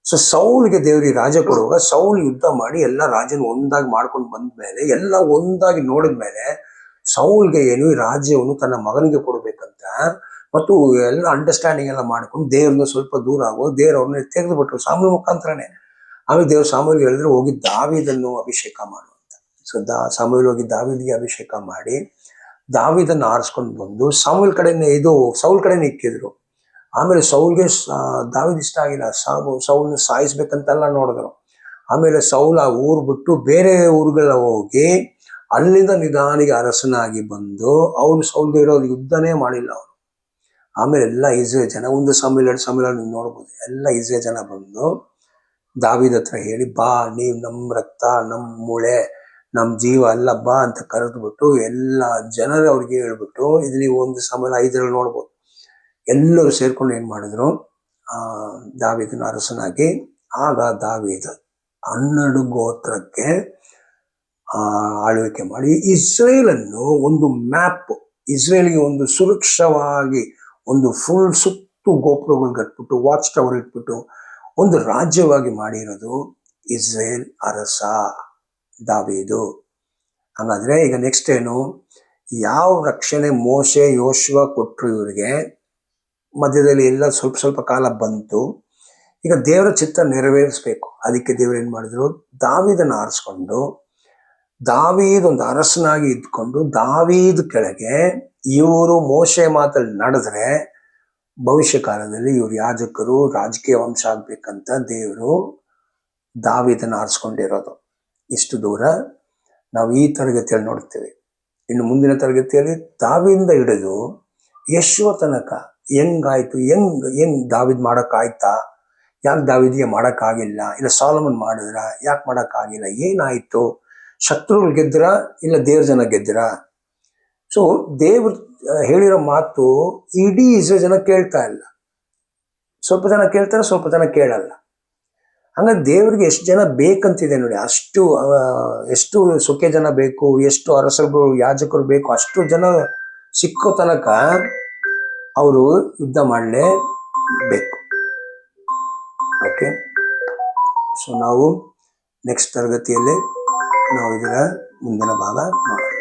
Speaker 1: ಸೊ ಸೌಲ್ಗೆ ದೇವ್ರಿಗೆ ರಾಜ ಕೊಡುವಾಗ ಸೌಲ್ ಯುದ್ಧ ಮಾಡಿ ಎಲ್ಲ ರಾಜನ ಒಂದಾಗಿ ಮಾಡ್ಕೊಂಡು ಬಂದ್ಮೇಲೆ, ಎಲ್ಲ ಒಂದಾಗಿ ನೋಡಿದ್ಮೇಲೆ ಸೌಲ್ಗೆ ಏನು ಈ ರಾಜ್ಯವನ್ನು ತನ್ನ ಮಗನಿಗೆ ಕೊಡ್ಬೇಕಂತ ಮತ್ತು ಎಲ್ಲ ಅಂಡರ್ಸ್ಟ್ಯಾಂಡಿಂಗ್ ಎಲ್ಲ ಮಾಡ್ಕೊಂಡು ದೇವ್ರನ್ನ ಸ್ವಲ್ಪ ದೂರ ಆಗೋ ದೇವ್ರ ಅವ್ರನ್ನ ತೆಗೆದು ಬಿಟ್ರು ಸಮುವೇಲ್ ಮುಖಾಂತರನೇ. ಆಮೇಲೆ ದೇವ್ರ ಸಮುವೇಲ್ಗೆ ಹೇಳಿದ್ರೆ, ಹೋಗಿ ದಾವೀದನ್ನು ಅಭಿಷೇಕ ಮಾಡುವಂತ. ಸೊ ಸಮುವೇಲ್ ಹೋಗಿ ದಾವೀದಿಗೆ ಅಭಿಷೇಕ ಮಾಡಿ ದಾವೀದನ್ನು ಆರಿಸ್ಕೊಂಡು ಬಂದು ಸಮುವೇಲ್ ಕಡೆನೇ ಸೌಲ್ ಕಡೆನೇ ಇಕ್ಕಿದ್ರು. ಆಮೇಲೆ ಸೌಲ್ಗೆ ದಾವೀದ್ ಇಷ್ಟ ಆಗಿಲ್ಲ, ಸೌಲ್ನ ಸಾಯಿಸ್ಬೇಕಂತೆಲ್ಲ ನೋಡಿದ್ರು. ಆಮೇಲೆ ಸೌಲ್ ಆ ಊರು ಬಿಟ್ಟು ಬೇರೆ ಊರುಗಳ ಹೋಗಿ ಅಲ್ಲಿಂದ ನಿಧಾನಿಗೆ ಅರಸನಾಗಿ ಬಂದು, ಅವ್ರು ಸೌಲ್ಗೆ ಇರೋದು ಯುದ್ಧನೇ ಮಾಡಿಲ್ಲ ಅವರು. ಆಮೇಲೆ ಎಲ್ಲ ಇಸ್ರೇಲ್ ಜನ, 1 ಸಾಮುವೇಲ 2 ಸಾಮುವೇಲ ನೀವು ನೋಡ್ಬೋದು, ಎಲ್ಲ ಇಸ್ರೇಲ್ ಜನ ಬಂದು ದಾವೀದ್ ಹತ್ರ ಹೇಳಿ, ಬಾ ನೀವು ನಮ್ಮ ರಕ್ತ, ನಮ್ಮ ಮೂಳೆ, ನಮ್ಮ ಜೀವ ಅಲ್ಲ, ಬಾ ಅಂತ ಕರೆದ್ಬಿಟ್ಟು ಎಲ್ಲ ಜನರು ಅವ್ರಿಗೆ ಹೇಳ್ಬಿಟ್ಟು, ಇದು ನೀವು 1 ಸಾಮುವೇಲ 5 ನೋಡ್ಬೋದು, ಎಲ್ಲರೂ ಸೇರ್ಕೊಂಡು ಏನ್ ಮಾಡಿದ್ರು, ದಾವೀದನ ಅರಸನಾಗಿ. ಆಗ ದಾವೀದ 12 ಗೋತ್ರಕ್ಕೆ ಆಳ್ವಿಕೆ ಮಾಡಿ ಇಸ್ರೇಲನ್ನು ಒಂದು ಮ್ಯಾಪ್, ಇಸ್ರೇಲ್ಗೆ ಒಂದು ಸುರಕ್ಷವಾಗಿ ಒಂದು ಫುಲ್ ಸುತ್ತು ಗೋಪುರಗಳು ಕಟ್ಬಿಟ್ಟು, ವಾಚ್ ಟವರ್ ಇಟ್ಬಿಟ್ಟು ಒಂದು ರಾಜ್ಯವಾಗಿ ಮಾಡಿರೋದು ಇಸ್ರೇಲ್ ಅರಸ ದಾವೀದು. ಹಾಗಾದ್ರೆ ಈಗ ನೆಕ್ಸ್ಟ್ ಏನು, ಯಾವ ರಕ್ಷಣೆ ಮೋಶೆ ಯೋಶುವ ಕೊಟ್ಟರು ಇವರಿಗೆ, ಮಧ್ಯದಲ್ಲಿ ಎಲ್ಲ ಸ್ವಲ್ಪ ಸ್ವಲ್ಪ ಕಾಲ ಬಂತು. ಈಗ ದೇವರ ಚಿತ್ತ ನೆರವೇರಿಸ್ಬೇಕು. ಅದಕ್ಕೆ ದೇವರು ಏನ್ ಮಾಡಿದ್ರು, ದಾವೀದನ ಆರಿಸ್ಕೊಂಡು, ದಾವೀದ್ ಒಂದು ಅರಸನಾಗಿ ಇದ್ಕೊಂಡು, ದಾವೀದ್ ಕೆಳಗೆ ಇವರು ಮೋಶೆ ಮಾತಲ್ಲಿ ನಡೆದ್ರೆ ಭವಿಷ್ಯ ಕಾಲದಲ್ಲಿ ಇವ್ರು ಯಾಜಕರು, ರಾಜಕೀಯ ವಂಶ ಆಗ್ಬೇಕಂತ ದೇವರು ದಾವೀದನ ಆರಿಸ್ಕೊಂಡಿರೋದು. ಇಷ್ಟು ದೂರ ನಾವು ಈ ತರಗತಿಯಲ್ಲಿ ನೋಡ್ತೇವೆ. ಇನ್ನು ಮುಂದಿನ ತರಗತಿಯಲ್ಲಿ ದಾವಿಯಿಂದ ಹಿಡಿದು ಯೇಸುವ ತನಕ ಹೆಂಗಾಯ್ತು, ಹೆಂಗ್ ದಾವಿದ್ ಮಾಡೋಕ್ಕಾಯ್ತಾ, ಯಾಕೆ ದಾವಿದಿಗೆ ಮಾಡೋಕ್ಕಾಗಿಲ್ಲ, ಇಲ್ಲ ಸಾಲಮನ್ ಮಾಡಿದ್ರ, ಯಾಕೆ ಮಾಡೋಕ್ಕಾಗಿಲ್ಲ, ಏನಾಯ್ತು, ಶತ್ರುಗಳು ಗೆದ್ರ ಇಲ್ಲ ದೇವ್ರ ಜನ ಗೆದ್ರ. ಸೊ ದೇವ್ರು ಹೇಳಿರೋ ಮಾತು ಇಡೀ ಇಸ್ರೇಲ್ ಜನ ಕೇಳ್ತಾ ಇಲ್ಲ, ಸ್ವಲ್ಪ ಜನ ಕೇಳ್ತಾರೆ, ಸ್ವಲ್ಪ ಜನ ಕೇಳಲ್ಲ. ಹಂಗಾಗಿ ದೇವ್ರಿಗೆ ಎಷ್ಟು ಜನ ಬೇಕಂತಿದೆ ನೋಡಿ, ಎಷ್ಟು ಸೊಕ್ಕೆ ಜನ ಬೇಕು, ಎಷ್ಟು ಅರಸರು ಯಾಜಕರು ಬೇಕು, ಅಷ್ಟು ಜನ ಸಿಕ್ಕೋ ತನಕ ಅವರು ಯುದ್ಧ ಮಾಡಲೇಬೇಕು. ಓಕೆ, ಸೊ ನಾವು ನೆಕ್ಸ್ಟ್ ತರಗತಿಯಲ್ಲಿ ನಾವು ಇದರ ಮುಂದಿನ ಭಾಗ ನೋಡೋಣ.